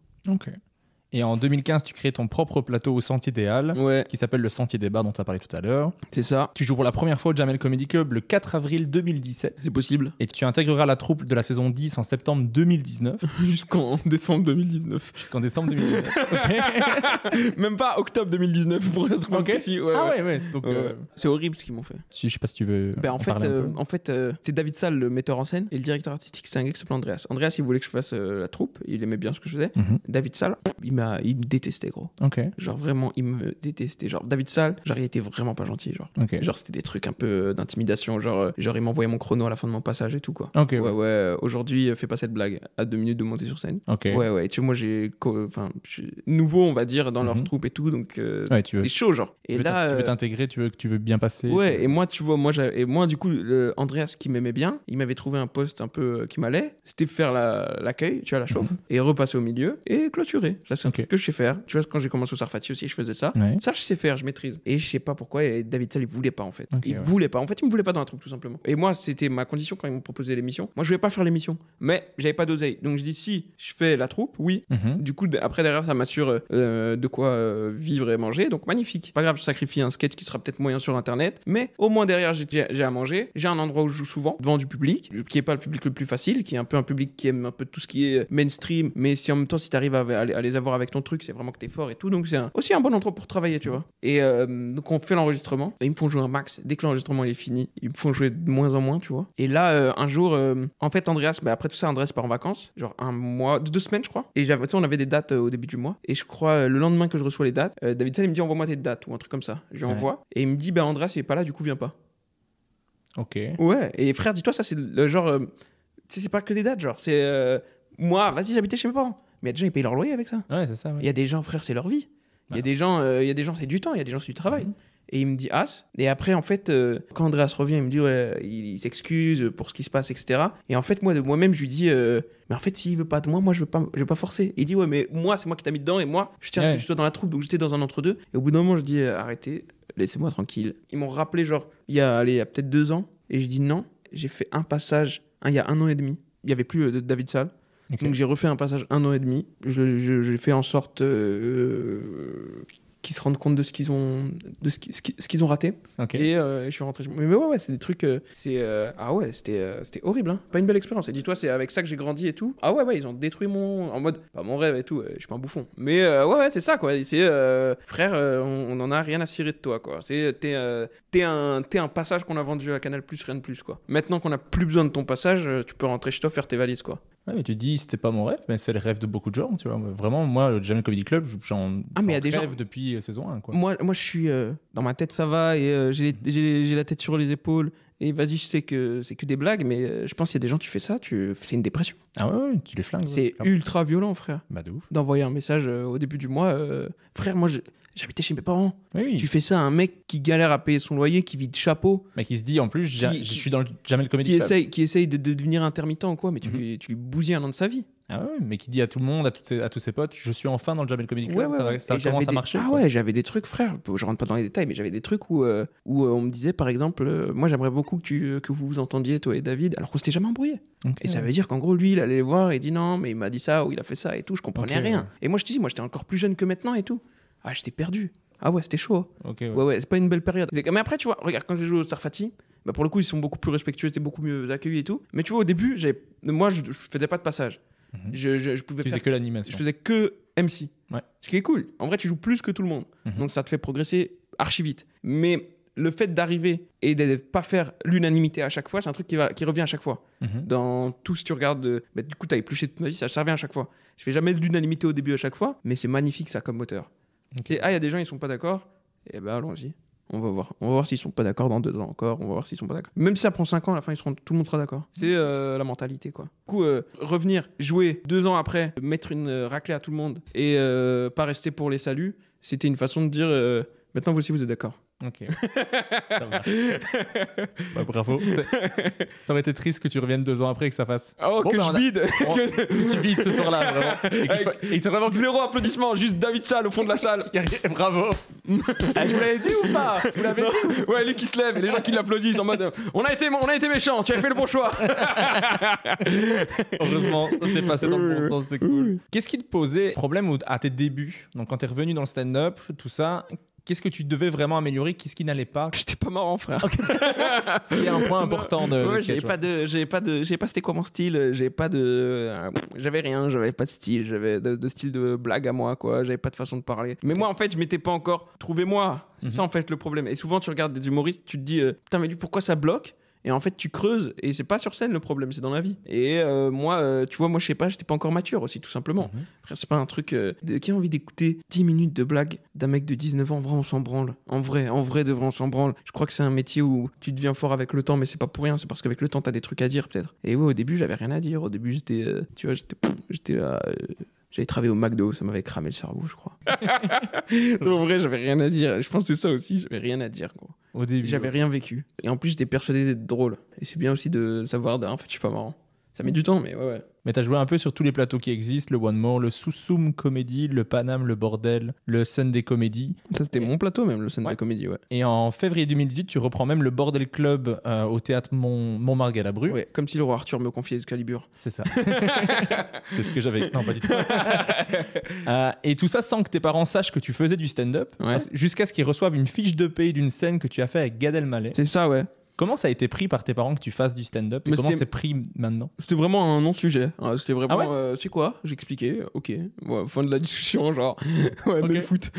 Et en 2015, tu crées ton propre plateau au Sentier des Halles, qui s'appelle le Sentier des Bars dont tu as parlé tout à l'heure. C'est ça. Tu joues pour la première fois au Jamel Comedy Club le 4 avril 2017. C'est possible. Et tu intégreras la troupe de la saison 10 en septembre 2019. Jusqu'en décembre 2019. Jusqu'en décembre 2019. Même pas octobre 2019 pour être précis. Ouais. Donc, c'est horrible ce qu'ils m'ont fait. Je sais pas si tu veux en fait, c'est David Salle, le metteur en scène, et le directeur artistique, c'est un gars qui s'appelle Andreas. Andreas, il voulait que je fasse la troupe, il aimait bien ce que je faisais. David Salle, il me détestait, gros. Genre vraiment, il me détestait. Genre David Salle, genre il était vraiment pas gentil. Genre c'était des trucs un peu d'intimidation. Genre il m'envoyait mon chrono à la fin de mon passage et tout, quoi. Ouais. Aujourd'hui, fais pas cette blague. À 2 minutes de monter sur scène. Ouais. Tu vois, moi j'ai nouveau, on va dire, dans leur troupe et tout, donc c'est chaud, genre. Et là, tu veux t'intégrer, tu veux bien passer. Ouais. Et moi, tu vois, moi du coup, Andreas qui m'aimait bien, il m'avait trouvé un poste un peu qui m'allait. C'était faire l'accueil, tu vois, la chauffe, et repasser au milieu et clôturer. Ça c'est un truc que je sais faire. Tu vois, quand j'ai commencé au Sarfati aussi, je faisais ça. Ça, je sais faire, je maîtrise. Et je sais pas pourquoi, et David Salle, il voulait pas en fait. Il voulait pas. En fait, il me voulait pas dans la troupe, tout simplement. Et moi, c'était ma condition quand ils m'ont proposé l'émission. Moi, je voulais pas faire l'émission, mais j'avais pas d'oseille. Donc je dis, si je fais la troupe, oui. Du coup, après, derrière, ça m'assure de quoi vivre et manger. Donc magnifique. Pas grave, je sacrifie un sketch qui sera peut-être moyen sur Internet, mais au moins derrière, j'ai à manger. J'ai un endroit où je joue souvent, devant du public, qui est pas le public le plus facile, qui est un peu un public qui aime un peu tout ce qui est mainstream, mais si en même temps, si t'arrives à les avoir avec ton truc, c'est vraiment que t'es fort et tout. Donc c'est aussi un bon endroit pour travailler, tu vois. Et donc on fait l'enregistrement. Ils me font jouer un max. Dès que l'enregistrement est fini, ils me font jouer de moins en moins, tu vois. Et là, un jour, en fait, Andreas, après tout ça, Andreas part en vacances, genre 1 mois, 2 semaines, je crois. Et on avait des dates au début du mois. Et je crois, le lendemain que je reçois les dates, David Salle, il me dit envoie-moi tes dates ou un truc comme ça. Je lui envoie. Et il me dit Andreas, il est pas là, du coup, viens pas. Ouais. Et frère, dis-toi, ça, c'est le genre. Tu sais, c'est pas que des dates, genre. C'est. Moi, vas-y, j'habitais chez mes parents. Mais il y a des gens, ils payent leur loyer avec ça. Ouais, c'est ça. Il y a des gens, frère, c'est leur vie. Il y a des gens, c'est du temps, il y a des gens, c'est du travail. Et il me dit As. Et après, en fait, quand Andreas revient, il me dit ouais, il s'excuse pour ce qui se passe, etc. Et en fait, moi, de moi-même, je lui dis mais en fait, s'il veut pas de moi, je veux pas forcer. Il dit ouais, mais moi, c'est moi qui t'ai mis dedans et moi, je tiens à ce que tu sois dans la troupe. Donc j'étais dans un entre-deux. Et au bout d'un moment, je dis arrêtez, laissez-moi tranquille. Ils m'ont rappelé, genre, il y a peut-être 2 ans. Et je dis non. J'ai fait un passage, il y a 1 an et demi. Il n'y avait plus David Salle. Okay. Donc j'ai refait un passage 1 an et demi. J'ai fait en sorte qu'ils se rendent compte de ce qu'ils ont raté. Okay. Et je suis rentré. Mais ouais, c'est des trucs. C'était horrible. Hein. Pas une belle expérience. Et dis-toi, c'est avec ça que j'ai grandi et tout. Ah ouais, ils ont détruit en mode, pas mon rêve et tout. Je suis pas un bouffon. Mais ouais, c'est ça quoi. C'est frère, on en a rien à cirer de toi quoi. T'es un passage qu'on a vendu à Canal+, rien de plus quoi. Maintenant qu'on a plus besoin de ton passage, tu peux rentrer chez toi faire tes valises quoi. Ouais, mais tu dis c'était pas mon rêve, mais c'est le rêve de beaucoup de gens, tu vois. Vraiment, moi, le Jamel Comedy Club, j'en rêve depuis saison 1, quoi. Moi, je suis dans ma tête, ça va, et j'ai la tête sur les épaules. Et vas-y, je sais que c'est que des blagues, mais je pense qu'il y a des gens, tu fais ça, c'est une dépression. Ah ouais, tu les flingues. C'est ultra violent, frère. Bah de ouf. D'envoyer un message au début du mois, frère, moi, j'habitais chez mes parents. Oui. Tu fais ça à un mec qui galère à payer son loyer, qui vit de chapeau. Mais qui se dit, en plus, je suis dans le Jamel Comedy Club. Qui essaye de devenir intermittent ou quoi, mais tu lui bousilles un an de sa vie. Ah ouais, mais qui dit à tout le monde, à tous ses potes, je suis enfin dans le Jamel Comedy Club, ça commence à marcher. Ah ouais, j'avais des trucs, frère, je rentre pas dans les détails, mais j'avais des trucs où on me disait, par exemple, moi j'aimerais beaucoup que vous vous entendiez, toi et David, alors qu'on s'était jamais embrouillé. Okay, et ça veut dire qu'en gros, lui, il allait les voir et il dit non, mais il m'a dit ça, ou il a fait ça et tout, je comprenais rien. Ouais. Et moi, je te dis, moi j'étais encore plus jeune que maintenant et tout. Ah, j'étais perdu. Ah ouais, c'était chaud. Okay, ouais, c'est pas une belle période. Mais après, tu vois, regarde, quand j'ai joué au Sarfati, bah pour le coup, ils sont beaucoup plus respectueux, c'était beaucoup mieux accueillis et tout. Mais tu vois, au début, moi, je faisais pas de passage. Je pouvais tu faisais que l'animation. Je faisais que MC. Ouais. Ce qui est cool. En vrai, tu joues plus que tout le monde. Donc, ça te fait progresser archi vite. Mais le fait d'arriver et de ne pas faire l'unanimité à chaque fois, c'est un truc qui revient à chaque fois. Dans tout, si tu regardes, du coup, tu as épluché toute ma vie, ça revient à chaque fois. Je fais jamais de l'unanimité au début à chaque fois, mais c'est magnifique ça comme moteur. Okay. Il y a des gens, ils sont pas d'accord. Et ben, allons-y. On va voir s'ils sont pas d'accord dans 2 ans encore. On va voir s'ils sont pas d'accord. Même si ça prend 5 ans, à la fin, tout le monde sera d'accord. C'est la mentalité, quoi. Du coup, revenir, jouer 2 ans après, mettre une raclée à tout le monde et pas rester pour les saluts, c'était une façon de dire maintenant, vous aussi, vous êtes d'accord. Ok. Ça va. Bah, bravo. Ça aurait été triste que tu reviennes 2 ans après et que ça fasse. Oh, bon, que je bide. Que tu bides ce soir-là, vraiment. Et que vraiment 0 applaudissements, juste David Salle au fond de la salle. Bravo. Je vous l'avais dit ou pas? Vous l'avez dit? Ouais, lui qui se lève et les gens qui l'applaudissent en mode on a été méchants, tu as fait le bon choix. Heureusement, ça s'est passé dans le bon sens, c'est cool. Qu'est-ce qui te posait problème à tes débuts? Donc quand t'es revenu dans le stand-up, tout ça. Qu'est-ce que tu devais vraiment améliorer? Qu'est-ce qui n'allait pas? J'étais pas marrant, frère. Okay. C'est un point important de. Ouais, j'avais pas c'était quoi mon style. J'avais rien. J'avais pas de style. J'avais de style de blague à moi, quoi. J'avais pas de façon de parler. Mais moi, en fait, je m'étais pas encore trouvé moi. C'est ça, en fait, le problème. Et souvent, tu regardes des humoristes, tu te dis, putain, mais pourquoi ça bloque? Et en fait, tu creuses, et c'est pas sur scène le problème, c'est dans la vie. Et moi, tu vois, je sais pas, j'étais pas encore mature aussi, tout simplement. Frère, c'est pas un truc... qui a envie d'écouter 10 minutes de blague d'un mec de 19 ans? En vrai, on s'en branle. En vrai, de vrai, on s'en branle. Je crois que c'est un métier où tu deviens fort avec le temps, mais c'est pas pour rien, c'est parce qu'avec le temps, t'as des trucs à dire, peut-être. Et ouais, au début, j'avais rien à dire. Au début, j'étais là... J'avais travaillé au McDo, ça m'avait cramé le cerveau, je crois. Donc, en vrai, j'avais rien à dire. Je pense que c'est ça aussi, j'avais rien à dire, quoi. Au début, j'avais rien vécu. Et en plus, j'étais persuadé d'être drôle. Et c'est bien aussi de savoir, en fait, je suis pas marrant. Ça met du temps, mais ouais. Mais t'as joué un peu sur tous les plateaux qui existent, le One More, le Sousoum Comedy, le Paname, le Bordel, le Sunday Comedy. Ça, c'était mon plateau même, le Sunday Comedy, ouais. Et en février 2018, tu reprends même le Bordel Club au théâtre Montmartre-Galabru. Ouais, comme si le roi Arthur me confiait Excalibur. C'est ça. C'est ce que j'avais... Non, pas du tout. Et tout ça sans que tes parents sachent que tu faisais du stand-up, jusqu'à ce qu'ils reçoivent une fiche de paye d'une scène que tu as fait avec Gad Elmaleh. C'est ça, ouais. Comment ça a été pris par tes parents que tu fasses du stand-up? Et comment c'est pris maintenant? C'était vraiment un non-sujet. C'était vraiment... c'est quoi? J'expliquais. Ok. Ouais, fin de la discussion, genre... ouais, mais le foot.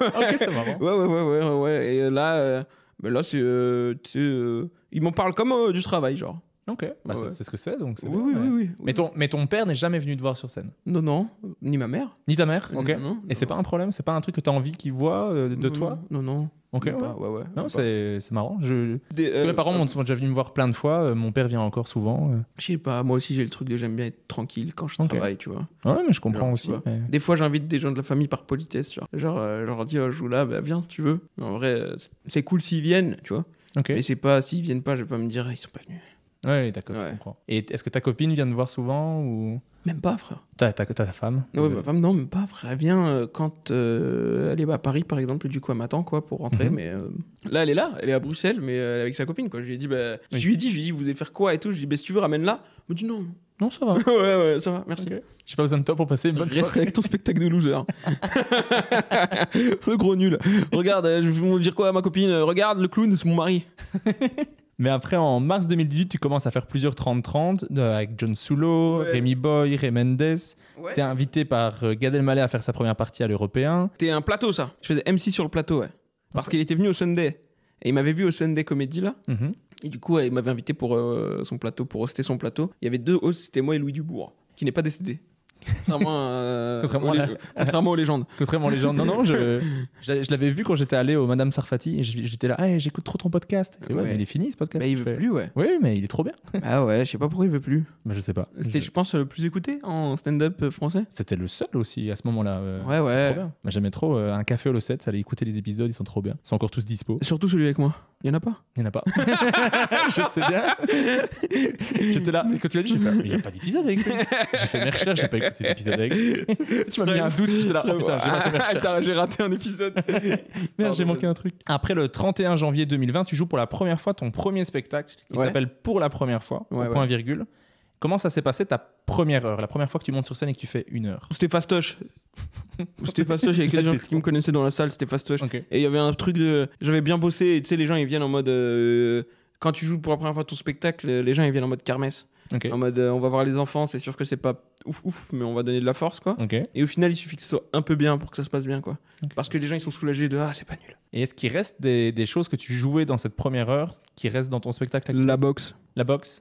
Ok, c'est marrant. Ouais. Et là, c'est... ils m'en parlent comme du travail, genre. Ok, c'est ce que c'est, donc c'est oui, bien, oui. Mais ton père n'est jamais venu te voir sur scène? Non, ni ma mère. Ni ta mère? Ok. Non, et c'est pas un problème? C'est pas un truc que tu as envie qu'il voit de toi? Non. Ok, ouais. Ouais. Non, c'est marrant. Mes parents sont déjà venus me voir plein de fois. Mon père vient encore souvent. Je sais pas, moi aussi j'ai le truc de j'aime bien être tranquille quand je travaille, tu vois. Ouais, mais je comprends aussi. Mais... Des fois j'invite des gens de la famille par politesse, genre je leur dis je joue là, viens si tu veux. Mais en vrai, c'est cool s'ils viennent, tu vois. Okay. Mais c'est pas, s'ils viennent pas, je vais pas me dire ils sont pas venus. Ouais, d'accord, je comprends. Et est-ce que ta copine vient te voir souvent ou... Même pas, frère. T'as ta femme? Ouais, ma femme, non, même pas, frère. Elle vient quand elle est à Paris, par exemple, du coup, elle m'attend, quoi, pour rentrer. Mais là, elle est à Bruxelles, mais elle est avec sa copine, quoi. Je lui ai dit, vous allez faire quoi et tout. Je lui ai dit, si tu veux, ramène-la. Elle me dit non. Non, ça va. ouais, ça va, merci. Okay. J'ai pas besoin de toi pour passer une bonne soirée. Reste avec ton spectacle de loser. Le gros nul. Regarde, je vais vous dire quoi à ma copine? Regarde, le clown, c'est mon mari. Mais après, en mars 2018, tu commences à faire plusieurs 30-30 avec John Sulo, Rémi Boy, Ray Mendes. Ouais. T'es invité par Gad Elmaleh à faire sa première partie à l'Européen. C'était un plateau, ça. Je faisais MC sur le plateau, ouais. Parce qu'il était venu au Sunday. Et il m'avait vu au Sunday Comedy, là. Et du coup, il m'avait invité pour son plateau, pour hoster son plateau. Il y avait 2 hosts, c'était moi et Louis Dubourg, qui n'est pas décédé. Contrairement aux légendes. Contrairement aux légendes. Non, je l'avais vu quand j'étais allé au Madame Sarfati et j'étais là, hey, j'écoute trop ton podcast. Et mais il est fini ce podcast. Mais il veut plus, ouais. Oui, mais il est trop bien. Ah ouais, je sais pas pourquoi il veut plus. Mais je sais pas. C'était, je pense, le plus écouté en stand-up français. C'était le seul aussi à ce moment-là. Ouais. Trop bien. Mais j'aimais trop un café au Losset, ça allait écouter les épisodes, ils sont trop bien. Ils sont encore tous dispo. Surtout celui avec moi. Il y en a pas? Il y en a pas. Je sais bien. J'étais là. Et quand tu l'as dit, j'ai fait, mais il n'y a pas d'épisode avec lui. J'ai fait mes recherches, j'ai pas écouté d'épisode avec lui. Tu m'as mis un doute, j'étais là. Oh putain, j'ai raté mes recherches. J'ai raté un épisode. Merde, j'ai manqué un truc. Après le 31 janvier 2020, tu joues pour la première fois ton premier spectacle qui s'appelle Pour la première fois, point virgule. Comment ça s'est passé ta première heure, la première fois que tu montes sur scène et que tu fais 1 heure? C'était fastoche. C'était fastoche avec les gens qui me connaissaient dans la salle, c'était fastoche. Okay. Et il y avait un truc de... J'avais bien bossé et tu sais, les gens ils viennent en mode... Quand tu joues pour la première fois ton spectacle, les gens ils viennent en mode kermesse. Okay. En mode on va voir les enfants, c'est sûr que c'est pas ouf, mais on va donner de la force, quoi. Okay. Et au final, il suffit que ce soit un peu bien pour que ça se passe bien, quoi. Okay. Parce que les gens ils sont soulagés de c'est pas nul. Et est-ce qu'il reste des choses que tu jouais dans cette première heure qui restent dans ton spectacle actuel? La boxe. La boxe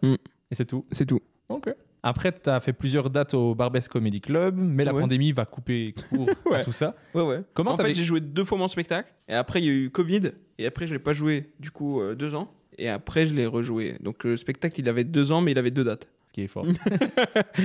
Et c'est tout? C'est tout. Ok. Après, tu as fait plusieurs dates au Barbès Comedy Club, mais la pandémie va couper court à tout ça. Ouais. Comment en fait, j'ai joué 2 fois mon spectacle, et après, il y a eu Covid, et après, je l'ai pas joué, du coup, 2 ans, et après, je l'ai rejoué. Donc, le spectacle, il avait 2 ans, mais il avait 2 dates. Ce qui est fort.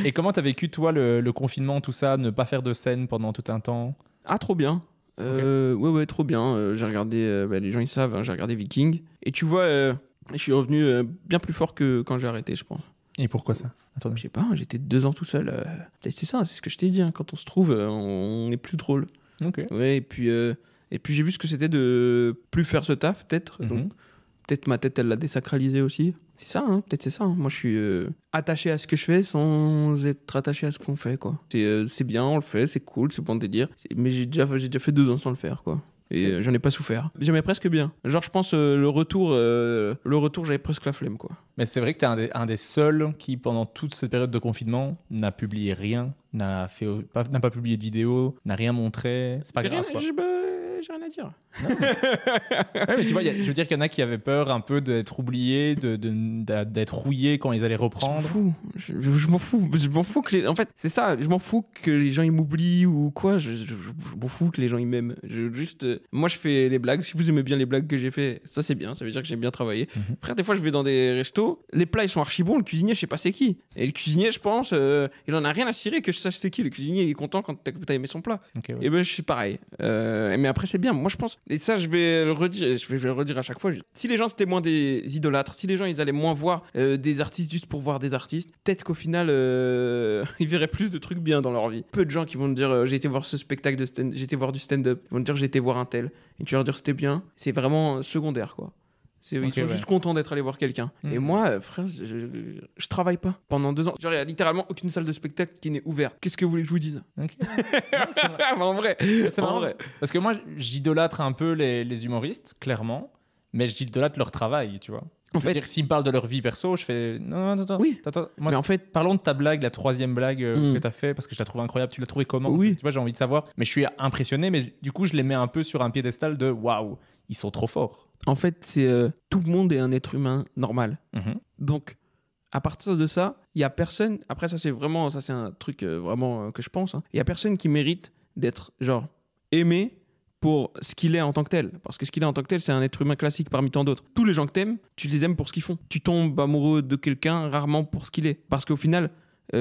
Et comment tu as vécu, toi, le confinement, tout ça, ne pas faire de scène pendant tout un temps? Ah, trop bien. Ouais, trop bien. J'ai regardé, les gens, ils savent, j'ai regardé Viking, et tu vois, je suis revenu bien plus fort que quand j'ai arrêté, je pense. Et pourquoi ça? Je sais pas, j'étais 2 ans tout seul. C'est ça, c'est ce que je t'ai dit. Hein. Quand on se trouve, on est plus drôle. Ok. Ouais, et puis j'ai vu ce que c'était de plus faire ce taf, peut-être. Donc, peut-être ma tête, elle l'a désacralisé aussi. C'est ça, hein, peut-être c'est ça. Hein. Moi, je suis attaché à ce que je fais sans être attaché à ce qu'on fait, quoi. C'est bien, on le fait, c'est cool, c'est bon délire. Mais j'ai déjà fait 2 ans sans le faire, quoi. Et j'en ai pas souffert. J'aimais presque bien. Genre, je pense, le retour, j'avais presque la flemme, quoi. Mais c'est vrai que t'es un des seuls qui, pendant toute cette période de confinement, n'a publié rien, n'a pas publié de vidéo, n'a rien montré. C'est pas grave, quoi. J'ai rien à dire. Ouais, mais tu vois, je veux dire qu'il y en a qui avaient peur un peu d'être oubliés, d'être rouillés quand ils allaient reprendre. Je m'en fous que en fait, c'est ça, je m'en fous que les gens ils m'oublient ou quoi, je m'en fous que les gens ils m'aiment. Moi je fais les blagues, si vous aimez bien les blagues que j'ai fait, ça c'est bien, ça veut dire que j'ai bien travaillé. Après, des fois je vais dans des restos, les plats ils sont archi bons, le cuisinier je sais pas c'est qui. Et le cuisinier, je pense, il en a rien à cirer que je sache c'est qui. Le cuisinier il est content quand t'as aimé son plat. Okay, ouais. Et ben je suis pareil. Mais après c'est bien, moi je pense, et ça je vais le redire à chaque fois, si les gens c'était moins des idolâtres, si les gens ils allaient moins voir des artistes juste pour voir des artistes, peut-être qu'au final ils verraient plus de trucs bien dans leur vie. Peu de gens qui vont te dire j'ai été voir ce spectacle j'ai été voir du stand-up, ils vont te dire j'ai été voir un tel, et tu vas leur dire c'était bien, c'est vraiment secondaire, quoi. Ils sont juste contents d'être allés voir quelqu'un. Et moi, frère, je travaille pas. Pendant 2 ans, il n'y a littéralement aucune salle de spectacle qui n'est ouverte. Qu'est-ce que vous voulez que je vous dise? En vrai. C'est vrai. Parce que moi, j'idolâtre un peu les humoristes, clairement, mais j'idolâtre leur travail, tu vois. En fait, s'ils me parlent de leur vie perso, je fais non, attends. Oui. Moi, mais en fait, parlons de ta blague, la 3e blague que tu as fait, parce que je la trouve incroyable. Tu l'as trouvée comment? Oui. Tu vois, j'ai envie de savoir. Mais je suis impressionné, mais du coup, je les mets un peu sur un piédestal de waouh, ils sont trop forts. En fait, tout le monde est un être humain normal. Donc, À partir de ça, il y a personne. Après, ça c'est un truc vraiment que je pense. Il y a personne qui mérite d'être genre aimé pour ce qu'il est en tant que tel. Parce que ce qu'il est en tant que tel, c'est un être humain classique parmi tant d'autres. Tous les gens que t'aimes, tu les aimes pour ce qu'ils font. Tu tombes amoureux de quelqu'un rarement pour ce qu'il est. Parce qu'au final,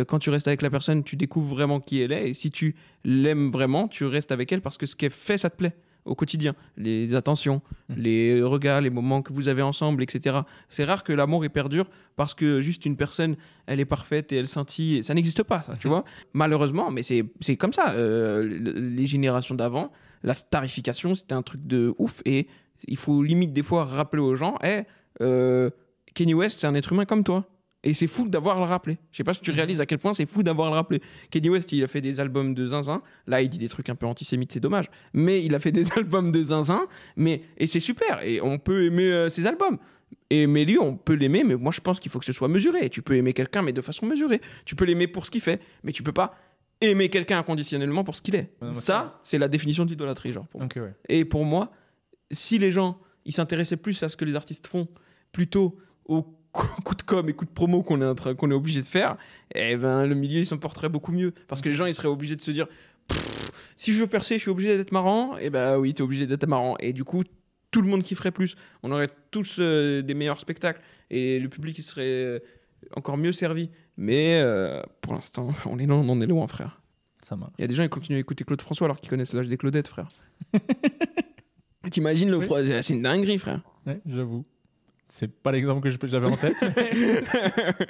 quand tu restes avec la personne, tu découvres vraiment qui elle est. Et si tu l'aimes vraiment, tu restes avec elle parce que ce qu'elle fait, ça te plaît au quotidien. Les attentions, les regards, les moments que vous avez ensemble, etc. C'est rare que l'amour perdure parce que juste une personne, elle est parfaite et elle scintille. Ça n'existe pas, ça, tu vois. Malheureusement, mais c'est comme ça. Les générations d'avant, la starification, c'était un truc de ouf. Et il faut limite des fois rappeler aux gens, Kanye West, c'est un être humain comme toi. Et c'est fou d'avoir le rappelé. Je sais pas si tu réalises à quel point c'est fou d'avoir le rappelé. Kanye West, il a fait des albums de zinzin. Là, il dit des trucs un peu antisémites, c'est dommage. Mais il a fait des albums de zinzin. Et c'est super. Et on peut aimer ses albums. Mais lui, on peut l'aimer. Mais moi, je pense qu'il faut que ce soit mesuré. Tu peux aimer quelqu'un, mais de façon mesurée. Tu peux l'aimer pour ce qu'il fait. Mais tu peux pas aimer quelqu'un inconditionnellement pour ce qu'il est. Ça, c'est la définition de l'idolâtrie, genre. Pour moi. Ouais. Et pour moi, si les gens, ils s'intéressaient plus à ce que les artistes font, plutôt au coup de com et coup de promo qu'on est obligé de faire, le milieu il s'en porterait beaucoup mieux parce que les gens ils seraient obligés de se dire si je veux percer je suis obligé d'être marrant, et oui t'es obligé d'être marrant, et du coup tout le monde kifferait plus, on aurait tous des meilleurs spectacles et le public il serait encore mieux servi, mais pour l'instant on est loin frère. Ça marche. Il y a des gens qui continuent à écouter Claude François alors qu'ils connaissent l'âge des Claudettes, frère. T'imagines le projet, c'est une dinguerie, frère. Ouais, j'avoue. C'est pas l'exemple que j'avais en tête.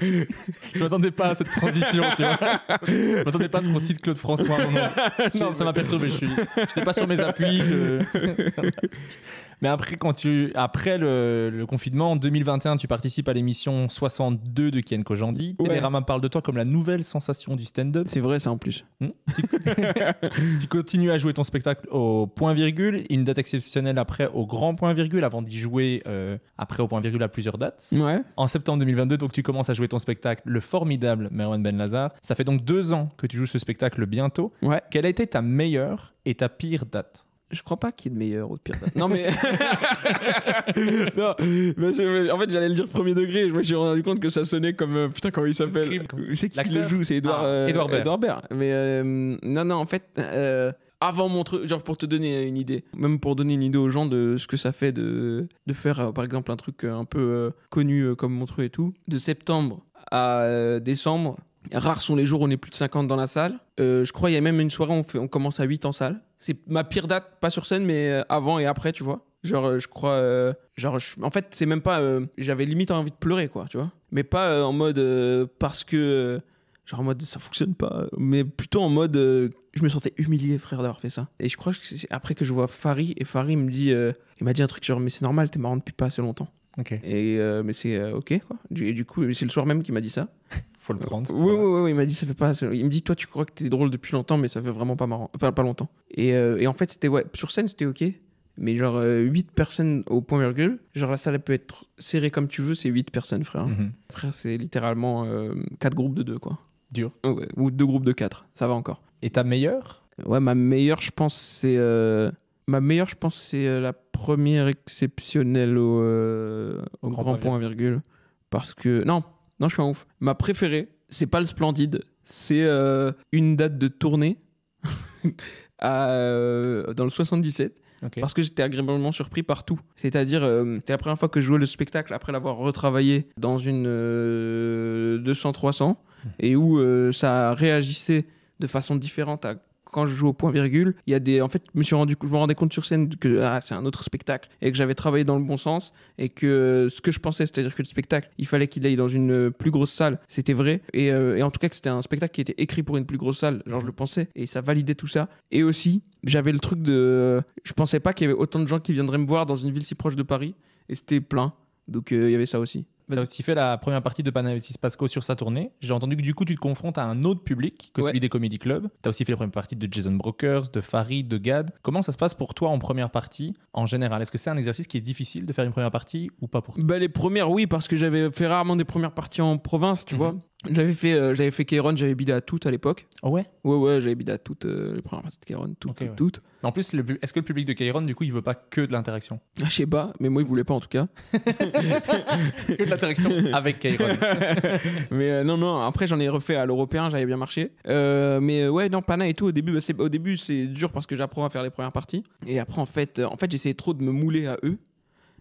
Je m'attendais pas à cette transition, tu vois. Je m'attendais pas à ce qu'on cite Claude François à un moment. Non, ça m'a perturbé. J'étais pas sur mes appuis. Mais après, après le confinement, en 2021, tu participes à l'émission 62 de Kian Kojandi. Ouais. Télérama parle de toi comme la nouvelle sensation du stand-up. C'est vrai, ça en plus. Tu continues à jouer ton spectacle au point virgule, une date exceptionnelle après au grand point virgule, avant d'y jouer après au point virgule à plusieurs dates. Ouais. En septembre 2022, donc tu commences à jouer ton spectacle Le Formidable Merwan Benlazar. Ça fait donc 2 ans que tu joues ce spectacle bientôt. Ouais. Quelle a été ta meilleure et ta pire date? Je crois pas qu'il y ait de meilleur ou de pire date. Non, mais. Non, en fait, j'allais le dire premier degré. Je me suis rendu compte que ça sonnait comme. Putain, comment il s'appelle? C'est qui le joue? C'est Edouard Baird. Mais non, en fait. Avant mon truc, genre pour te donner une idée, même pour donner une idée aux gens de ce que ça fait de faire par exemple un truc un peu connu comme Montreux et tout, de septembre à décembre, rares sont les jours où on est plus de 50 dans la salle. Je crois qu'il y a même une soirée où on commence à 8 en salle. C'est ma pire date, pas sur scène, mais avant et après, tu vois. Genre, je crois. En fait, c'est même pas. J'avais limite envie de pleurer, quoi, tu vois. Mais pas en mode. Parce que. Genre en mode ça fonctionne pas, mais plutôt en mode je me sentais humilié, frère, d'avoir fait ça. Et je crois que c'est après que je vois Farid, et Farid me dit il m'a dit un truc genre mais c'est normal, t'es marrant depuis pas assez longtemps. Ok. Et mais c'est ok quoi. Et du coup c'est le soir même qu'il m'a dit ça. Faut le prendre. Oui, il m'a dit ça fait pas assez... Il me dit toi tu crois que t'es drôle depuis longtemps mais ça fait vraiment pas marrant, enfin pas longtemps. Et en fait c'était sur scène c'était ok. Mais genre 8 personnes au point virgule, genre la salle elle peut être serrée comme tu veux, c'est 8 personnes, frère. Frère, c'est littéralement 4 groupes de 2 quoi. Dur. Ouais, ou 2 groupes de 4, ça va encore. Et ta meilleure? Ouais, ma meilleure, je pense, c'est la première exceptionnelle au grand point virgule. Parce que non, je suis un ouf. Ma préférée, c'est pas le Splendide, c'est une date de tournée dans le 77. Okay. Parce que j'étais agréablement surpris par tout. C'est-à-dire, c'était la première fois que je jouais le spectacle après l'avoir retravaillé dans une 200-300 et où ça réagissait de façon différente à quand je joue au point virgule. Il y a des... En fait, je me rendais compte sur scène que c'est un autre spectacle et que j'avais travaillé dans le bon sens et que ce que je pensais, c'est-à-dire que le spectacle, il fallait qu'il aille dans une plus grosse salle, c'était vrai. Et en tout cas, que c'était un spectacle qui était écrit pour une plus grosse salle, genre je le pensais, et ça validait tout ça. Et aussi, j'avais le truc de... Je pensais pas qu'il y avait autant de gens qui viendraient me voir dans une ville si proche de Paris, et c'était plein. Donc il y avait ça aussi. Tu as aussi fait la première partie de Panayotis Pasco sur sa tournée. J'ai entendu que du coup, tu te confrontes à un autre public que celui des Comedy Club. Tu as aussi fait la première partie de Jason Brokers, de Farid, de Gad. Comment ça se passe pour toi en première partie en général? Est-ce que c'est un exercice qui est difficile de faire une première partie ou pas pour toi? Les premières, oui, parce que j'avais fait rarement des premières parties en province, tu vois. J'avais fait Kairon, j'avais bidé à toutes à l'époque. Oh ouais. Ouais, j'avais bidé à toutes les premières parties de Kairon, toutes. Mais en plus, est-ce que le public de Kairon, du coup, il veut pas que de l'interaction? Je sais pas, mais moi, il voulait pas en tout cas. Que de l'interaction avec Kairon. Mais non, après, j'en ai refait à l'européen, j'avais bien marché. Mais ouais, non, Pana et tout, au début, c'est dur parce que j'apprends à faire les premières parties. Et après, en fait j'essayais trop de me mouler à eux,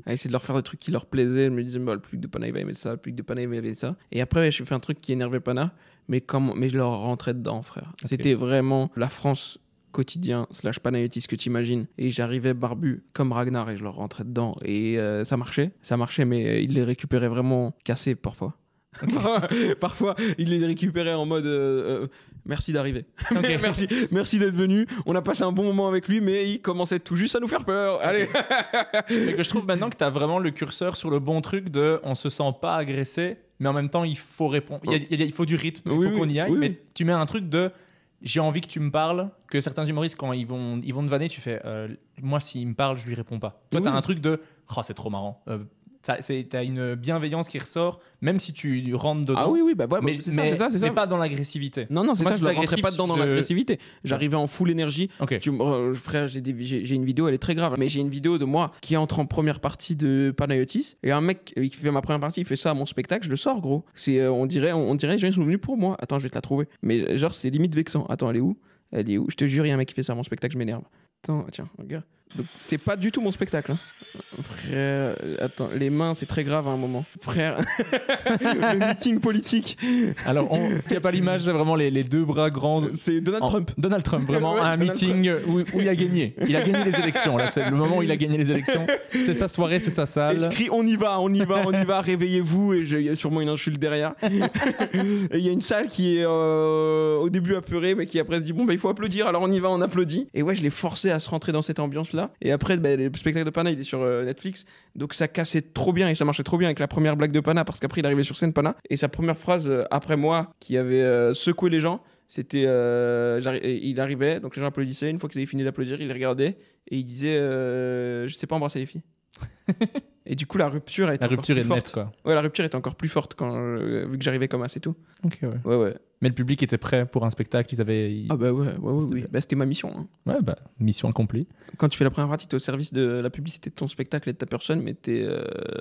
à essayer de leur faire des trucs qui leur plaisaient. Je me disais, bah, le public de Pana, il va aimer ça, le public de Pana, il va aimer ça. Et après, je fais un truc qui énervait Pana, mais je leur rentrais dedans, frère. Okay. C'était vraiment la France quotidien / Panayotis que tu imagines. Et j'arrivais barbu comme Ragnar et je leur rentrais dedans. Et ça marchait, mais ils les récupéraient vraiment cassés parfois. Okay. Parfois, il les récupérait en mode merci d'arriver. Okay. merci d'être venu. On a passé un bon moment avec lui, mais il commençait tout juste à nous faire peur. Allez. Mais que je trouve maintenant que tu as vraiment le curseur sur le bon truc de on se sent pas agressé, mais en même temps il faut répondre. Il faut du rythme, il faut qu'on y aille. Mais tu mets un truc de j'ai envie que tu me parles, que certains humoristes quand ils vont te vanner, tu fais moi s'il me parle je lui réponds pas. Toi t'as un truc de c'est trop marrant. T'as une bienveillance qui ressort, même si tu rentres dedans. Ah oui, bah ouais, c'est ça. Mais pas dans l'agressivité. Non, c'est ça, je ne rentrais pas dedans dans l'agressivité. J'arrivais en full énergie. Okay. Frère, j'ai une vidéo, elle est très grave, mais j'ai une vidéo de moi qui entre en première partie de Panayotis, et un mec qui fait ma première partie, il fait ça à mon spectacle, je le sors, gros. On dirait les gens sont venus pour moi. Attends, je vais te la trouver. Mais genre, c'est limite vexant. Attends, elle est où? Je te jure, il y a un mec qui fait ça à mon spectacle, je m'énerve. Attends, tiens, regarde. Donc, c'est pas du tout mon spectacle. Hein. Frère, attends, les mains, c'est très grave à un moment. Frère, le meeting politique. Alors, il n'y a pas l'image, c'est vraiment les deux bras grands. C'est Donald Trump. Donald Trump, vraiment, un meeting où il a gagné. Il a gagné les élections. Là, c'est le moment où il a gagné les élections. C'est sa soirée, c'est sa salle. Et je crie, on y va, réveillez-vous. Et il y a sûrement une insulte derrière. Et il y a une salle qui est au début apeurée, mais qui après se dit, bon, bah, il faut applaudir, alors on y va, on applaudit. Et ouais, je l'ai forcé à se rentrer dans cette ambiance-là. Et après, le spectacle de Pana, il est sur Netflix. Donc ça cassait trop bien et ça marchait trop bien avec la première blague de Pana, parce qu'après, il arrivait sur scène, Pana. Et sa première phrase, après moi, qui avait secoué les gens, c'était il arrivait, donc les gens applaudissaient. Une fois qu'ils avaient fini d'applaudir, il les regardait et il disait je sais pas embrasser les filles. Et du coup, la rupture est encore plus forte. Nette, quoi. Ouais, la rupture était encore plus forte vu que j'arrivais comme ça, c'est tout. Ok, ouais. Mais le public était prêt pour un spectacle, Ah bah ouais. Bah, c'était ma mission. Hein. Ouais, bah, mission accomplie. Quand tu fais la première partie, t'es au service de la publicité de ton spectacle et de ta personne, mais t'es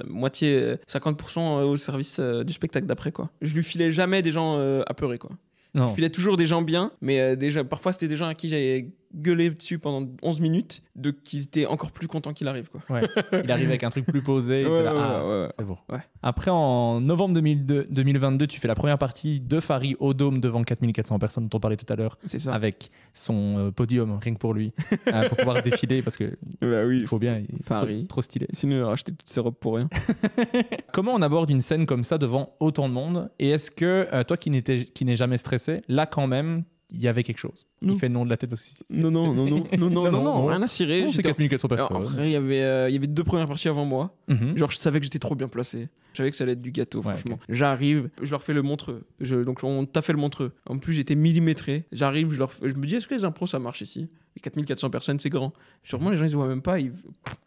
moitié 50% au service du spectacle d'après, quoi. Je lui filais jamais des gens apeurés, quoi. Non. Je filais toujours des gens bien, mais parfois c'était des gens à qui j'avais gueulé dessus pendant 11 minutes, qui étaient encore plus contents qu'il arrive, quoi. Ouais. Il arrive avec un truc plus posé. Ouais. C'est bon. Ouais. Après, en novembre 2022, tu fais la première partie de Fari au Dôme devant 4400 personnes dont on parlait tout à l'heure. C'est ça. Avec son podium, rien que pour lui, pour pouvoir défiler, parce que il faut bien. Fari. Trop stylé. Sinon, il a racheté toutes ses robes pour rien. Comment on aborde une scène comme ça devant autant de monde? Et est-ce que toi qui n'es jamais stressé, là quand même, il y avait quelque chose? Il fait non de la tête parce que non, rien à cirer. C'est 4400 personnes. Après, il y avait 2 premières parties avant moi. Genre, je savais que j'étais trop bien placé. Je savais que ça allait être du gâteau, franchement. Okay. J'arrive, je leur fais le montreux. Donc, on t'a fait le montreux. En plus, j'étais millimétré. J'arrive, je me dis, est-ce que les impros, ça marche ici? Les 4400 personnes, c'est grand. Sûrement, les gens, ils ne voient même pas.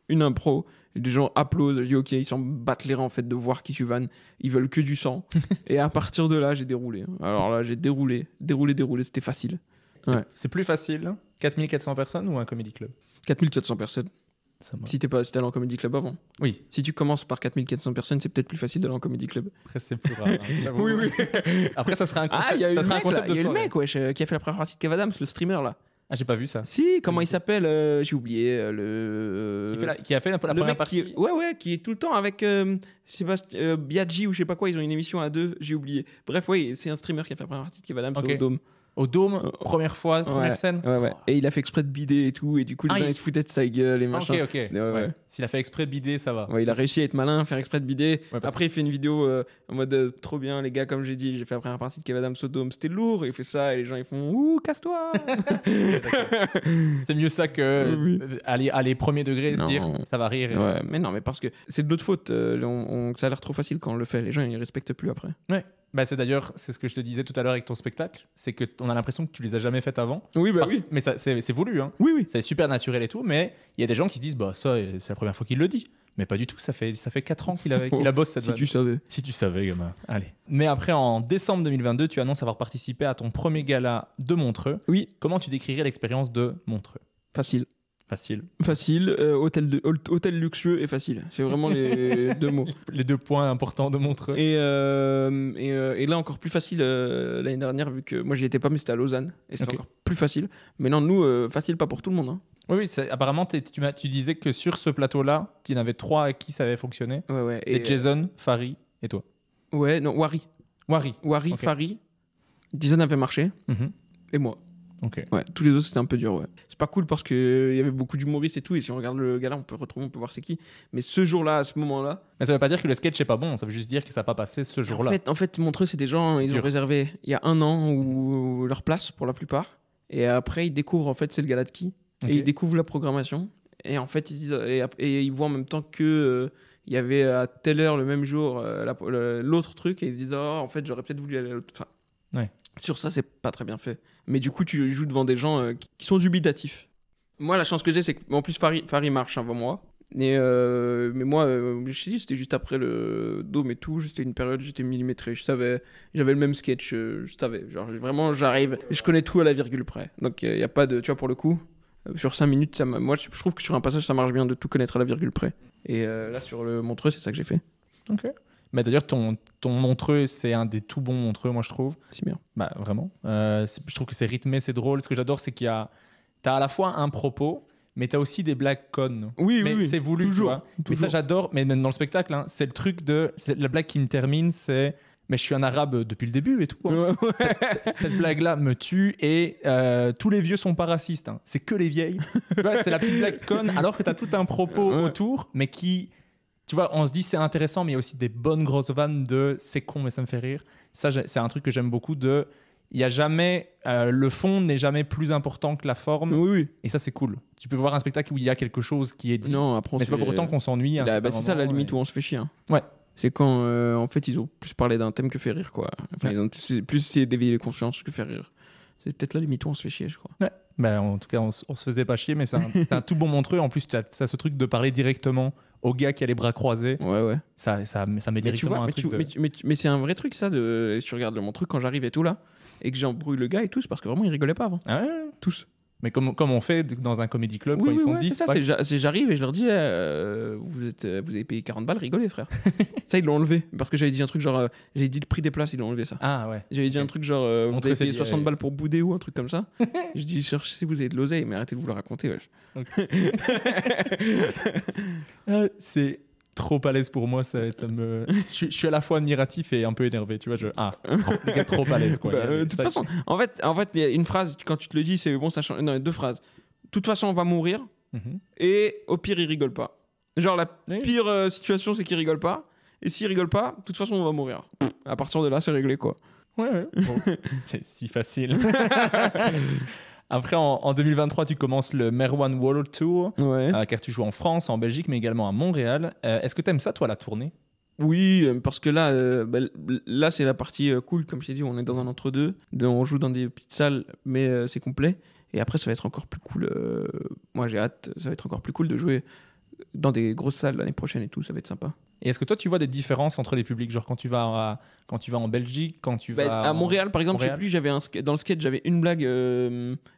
Une impro, les gens applaudissent. Je dis, ok, ils s'en battent les reins, en fait, de voir qui tu vannes. Ils veulent que du sang. Et à partir de là, j'ai déroulé. Alors là, j'ai déroulé. C'était facile. C'est plus facile 4400 personnes ou un comedy club? 4400 personnes. Si t'es allé en comedy club avant. Oui. Si tu commences par 4400 personnes, c'est peut-être plus facile d'aller en comedy club. Après, c'est plus rare. Hein, oui. Après, ça serait un concept. Il y a le mec qui a fait la première partie de Kev Adams, le streamer là. Ah, j'ai pas vu ça. Si, comment il s'appelle J'ai oublié. Qui a fait la première partie. Qui est tout le temps avec Biaggi ou je sais pas quoi. Ils ont une émission à 2, j'ai oublié. Bref, c'est un streamer qui a fait la première partie de Kev Adams au Dôme. Au Dôme, première fois, première scène. Ouais. Et il a fait exprès de bider et tout, et du coup, les gens ils se foutaient de sa gueule et machin. Ok. Ouais. S'il a fait exprès de bider, ça va. Ouais, il a réussi à être malin, faire exprès de bider. Après, il fait une vidéo en mode trop bien, les gars, comme j'ai dit, j'ai fait la première partie de Kev Adams au Dôme, c'était lourd, et il fait ça, et les gens ils font ouh, casse-toi. C'est mieux ça que aller premier degré et se dire ça va rire. Ouais, mais non, mais parce que c'est de notre faute, ça a l'air trop facile quand on le fait, les gens ils respectent plus après. Ouais. Bah c'est ce que je te disais tout à l'heure avec ton spectacle, c'est qu'on a l'impression que tu les as jamais faites avant. Oui, Mais c'est voulu, hein. Oui. C'est super naturel et tout, mais il y a des gens qui se disent, bah ça, c'est la première fois qu'il le dit. Mais pas du tout, ça fait 4 ans qu'il a bossé cette vanne. Si tu savais. Si tu savais, gamin. Allez. Mais après, en décembre 2022, tu annonces avoir participé à ton premier gala de Montreux. Oui. Comment tu décrirais l'expérience de Montreux? Facile. Hôtel luxueux et facile. C'est vraiment les deux mots. Les 2 points importants de Montreux. Et là, encore plus facile l'année dernière, vu que moi, j'y étais pas, mais c'était à Lausanne. Et c'était encore plus facile. Mais non, nous, facile pas pour tout le monde. Hein. Oui, apparemment, tu disais que sur ce plateau-là, il y en avait 3 à qui ça avait fonctionné. Ouais. C'était Jason, Fari et toi. Ouais, non, Wari, okay. Fari. Jason avait marché. Et moi. Ok. Ouais, tous les autres c'était un peu dur, ouais. C'est pas cool parce qu'il y avait beaucoup d'humoristes et tout, et si on regarde le gala, on peut voir c'est qui. Mais ce jour-là, à ce moment-là. Mais ça veut pas dire que le sketch est pas bon, ça veut juste dire que ça n'a pas passé ce jour-là. En fait, Montreux, c'est des gens, ils ont réservé il y a 1 an leur place pour la plupart. Et après, ils découvrent en fait c'est le gala de qui. Et ils découvrent la programmation. Et en fait, ils disent, et ils voient en même temps que. Il y avait à telle heure le même jour l'autre truc, et ils se disent, oh, en fait, j'aurais peut-être voulu aller à l'autre. Enfin, ouais. Sur ça, c'est pas très bien fait. Mais du coup, tu joues devant des gens qui sont dubitatifs. Moi, la chance que j'ai, c'est qu'en plus, Fari marche avant moi. Mais moi, je t'ai dit, c'était juste après le Dôme et tout. C'était une période, j'étais millimétré. Je savais, j'avais le même sketch. Je savais. Genre, vraiment, j'arrive. Je connais tout à la virgule près. Donc, il n'y a pas de. Tu vois, pour le coup, sur 5 minutes, moi, je trouve que sur un passage, ça marche bien de tout connaître à la virgule près. Et là, sur le Montreux, c'est ça que j'ai fait. Ok. Bah d'ailleurs, ton Montreux, c'est un des tout bons Montreux, moi, je trouve. C'est bien. Bah, vraiment. Je trouve que c'est rythmé, c'est drôle. Ce que j'adore, c'est t'as à la fois un propos, mais t'as aussi des blagues connes. Oui, mais c'est voulu, toujours, tu vois. Mais ça, j'adore. Mais même dans le spectacle, hein, c'est le truc la blague qui me termine, c'est... Mais je suis un arabe depuis le début et tout. Hein. Cette blague-là me tue et tous les vieux sont pas racistes. Hein. C'est que les vieilles. Tu vois, c'est la petite blague conne, alors que t'as tout un propos autour, mais qui... Tu vois, on se dit c'est intéressant, mais il y a aussi des bonnes grosses vannes de c'est con, mais ça me fait rire. Ça, c'est un truc que j'aime beaucoup de... Il y a jamais... le fond n'est jamais plus important que la forme. Oui. Et ça, c'est cool. Tu peux voir un spectacle où il y a quelque chose qui est dit. Non, après, mais c'est pas pour autant qu'on s'ennuie. C'est ça la limite où on se fait chier. Hein. Ouais. C'est quand, en fait, ils ont plus parlé d'un thème que fait rire, quoi. Enfin, ils ont plus essayé d'éveiller les consciences que faire rire. C'est peut-être la limite où on se fait chier, je crois. Ouais. Bah, en tout cas, on se faisait pas chier, mais c'est un tout bon Montreux. En plus, tu as ce truc de parler directement au gars qui a les bras croisés. Ouais. Ça met directement un truc mais c'est un vrai truc, ça, si tu regardes le Montreux, quand j'arrive et tout, là, et que j'embrouille le gars et tout, c'est parce que vraiment, ils rigolaient pas avant. Ah ouais. Tous. Mais comme on fait dans un comédie club, quand ils sont 10. J'arrive et je leur dis vous avez payé 40 balles, rigolez, frère. Ça, ils l'ont enlevé. Parce que j'avais dit un truc genre j'avais dit le prix des places, ils l'ont enlevé ça. Ah ouais. J'avais dit un truc genre vous avez payé 60 balles pour bouder ou un truc comme ça. Je dis cherchez si vous avez de l'oseille, mais arrêtez de vous le raconter, wesh. Okay. C'est trop à l'aise pour moi, ça me... je suis à la fois admiratif et un peu énervé, tu vois, les gars trop à l'aise, quoi. De toute façon, en fait, il y a une phrase, quand tu te le dis, c'est bon, ça change. Non, 2 phrases. De toute façon, on va mourir, et au pire, il rigole pas. Genre, la pire situation, c'est qu'il rigole pas, et s'il rigole pas, de toute façon, on va mourir. À partir de là, c'est réglé, quoi. Ouais. Bon, c'est si facile. Après, en 2023, tu commences le Merwan World Tour, car tu joues en France, en Belgique, mais également à Montréal. Est-ce que tu aimes ça, toi, la tournée? Oui, parce que là c'est la partie cool, comme je t'ai dit, on est dans un entre-deux, on joue dans des petites salles, mais c'est complet. Et après, ça va être encore plus cool. Moi, j'ai hâte, ça va être encore plus cool de jouer dans des grosses salles l'année prochaine et tout, ça va être sympa. Et est-ce que toi, tu vois des différences entre les publics, genre quand tu vas en Belgique, quand tu vas à Montréal, par exemple, Montréal. Je sais plus, dans le sketch, j'avais une blague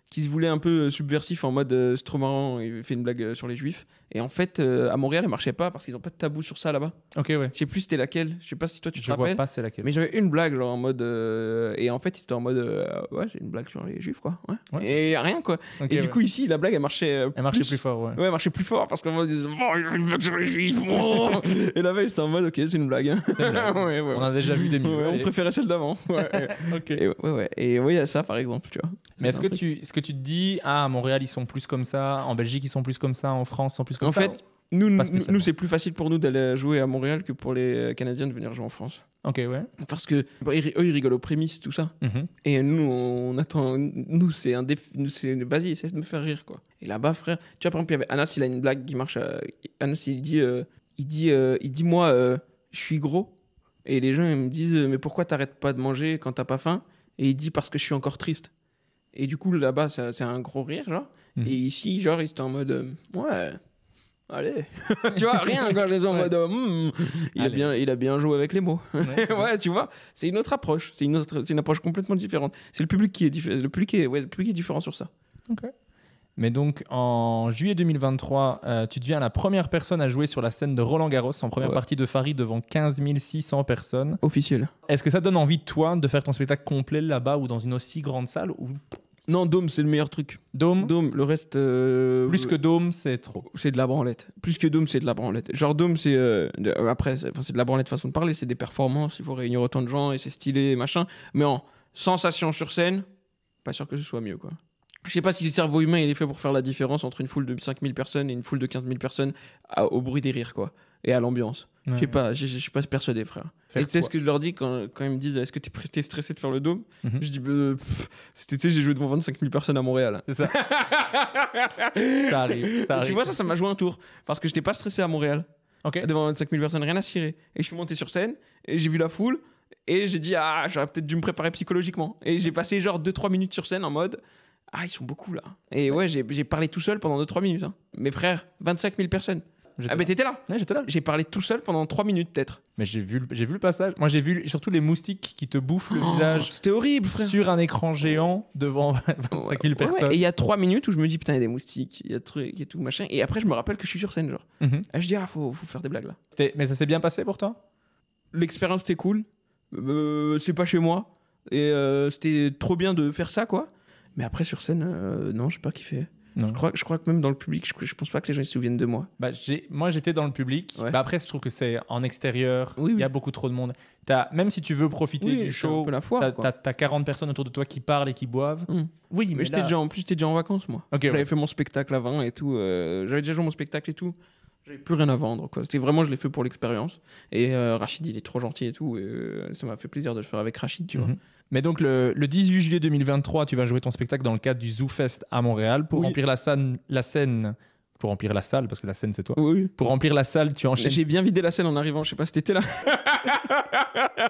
qui se voulait un peu subversif en mode c'est trop marrant, il fait une blague sur les juifs. Et en fait, à Montréal, elle marchait pas parce qu'ils ont pas de tabou sur ça là-bas. Ok, ouais. Je sais plus c'était laquelle, je sais pas si toi tu te rappelles. Je vois pas c'est laquelle. Mais j'avais une blague genre en mode et en fait, ils étaient en mode ouais, c'est une blague sur les juifs quoi. Ouais. Et rien quoi. Okay, et du coup ici, la blague elle marchait plus fort, ouais. Ouais, elle marchait plus fort parce qu'en mode ils disaient oh, il a une blague sur les juifs. Oh. Et là-bas, ils étaient en mode OK, c'est une blague. Ouais. On a déjà vu des mieux. On préférait celle d'avant. Ouais. OK. Et oui, il y a ça par exemple, tu vois. Mais est-ce que tu te dis à Montréal ils sont plus comme ça, en Belgique ils sont plus comme ça, en France ils sont plus comme ça? En fait, nous c'est plus facile pour nous d'aller jouer à Montréal que pour les Canadiens de venir jouer en France. Ok, ouais. Parce que eux ils rigolent aux prémices, tout ça. Et nous on attend, c'est un défi, vas-y, essaie de me faire rire quoi. Et là-bas frère, tu vois par exemple il y avait Anas, il a une blague qui marche. Anas il dit moi je suis gros. Et les gens ils me disent mais pourquoi t'arrêtes pas de manger quand t'as pas faim? Et il dit parce que je suis encore triste. Et du coup là-bas c'est un gros rire genre. Et ici genre ils étaient en mode ouais allez. Tu vois, rien, quoi. J'étais en mode, il a bien joué avec les mots. Ouais, tu vois, c'est une autre approche. C'est une approche complètement différente. C'est le public qui est différent sur ça. Ok. Mais donc, en juillet 2023, tu deviens la première personne à jouer sur la scène de Roland-Garros en première partie de Farid devant 15 600 personnes. Officiel. Est-ce que ça donne envie, toi, de faire ton spectacle complet là-bas ou dans une aussi grande salle ou... Non, Dôme, c'est le meilleur truc. Dôme, le reste... Plus que Dôme, c'est trop. C'est de la branlette. Plus que Dôme, c'est de la branlette. Genre Dôme, c'est... Après, c'est de la branlette façon de parler. C'est des performances, il faut réunir autant de gens et c'est stylé, machin. Mais en sensation sur scène, pas sûr que ce soit mieux, quoi. Je sais pas si le cerveau humain il est fait pour faire la différence entre une foule de 5000 personnes et une foule de 15 000 personnes au bruit des rires, quoi. Et à l'ambiance. Ouais. Je suis pas persuadé, frère. Et tu sais ce que je leur dis quand ils me disent est-ce que t'es stressé de faire le Dôme? Je dis cet été j'ai joué devant 25 000 personnes à Montréal. C'est ça. Ça arrive. Tu vois, ça m'a joué un tour. Parce que j'étais pas stressé à Montréal. Okay. Devant 25 000 personnes, rien à cirer. Et je suis monté sur scène et j'ai vu la foule. Et j'ai dit j'aurais peut-être dû me préparer psychologiquement. Et j'ai passé genre 2-3 minutes sur scène en mode ils sont beaucoup là. Et ouais, j'ai parlé tout seul pendant 2-3 minutes. Hein. Mes frères, 25 000 personnes. Mais t'étais là. Ouais, j'étais là. J'ai parlé tout seul pendant 3 minutes peut-être. Mais j'ai vu le passage. Moi, j'ai vu surtout les moustiques qui te bouffent le visage. C'était horrible, frère. Sur un écran géant devant 25 000 personnes. Et il y a 3 minutes où je me dis, putain, il y a des moustiques, il y a trucs et tout, machin. Et après, je me rappelle que je suis sur scène, genre. Et je dis, faut faire des blagues là. Mais ça s'est bien passé pour toi? L'expérience était cool. C'est pas chez moi. Et c'était trop bien de faire ça, quoi. Mais après, sur scène, non, j'ai pas kiffé. Non. Je crois que même dans le public, je pense pas que les gens se souviennent de moi. Moi, j'étais dans le public. Ouais. Après, je trouve que c'est en extérieur. Il y a beaucoup trop de monde. Même si tu veux profiter du show, t'as 40 personnes autour de toi qui parlent et qui boivent. Oui, mais j'étais déjà en vacances, moi. Okay, j'avais fait mon spectacle avant et tout. J'avais déjà joué mon spectacle et tout. J'avais plus rien à vendre, quoi. C'était vraiment, je l'ai fait pour l'expérience. Et Rachid, il est trop gentil et tout. Et ça m'a fait plaisir de le faire avec Rachid, tu vois. Mais donc, le 18 juillet 2023, tu vas jouer ton spectacle dans le cadre du Zoo Fest à Montréal. Pour remplir la scène, pour remplir la salle, parce que la scène, c'est toi. Oui. Pour remplir la salle, tu enchaînes. J'ai bien vidé la scène en arrivant, je sais pas si t'étais là.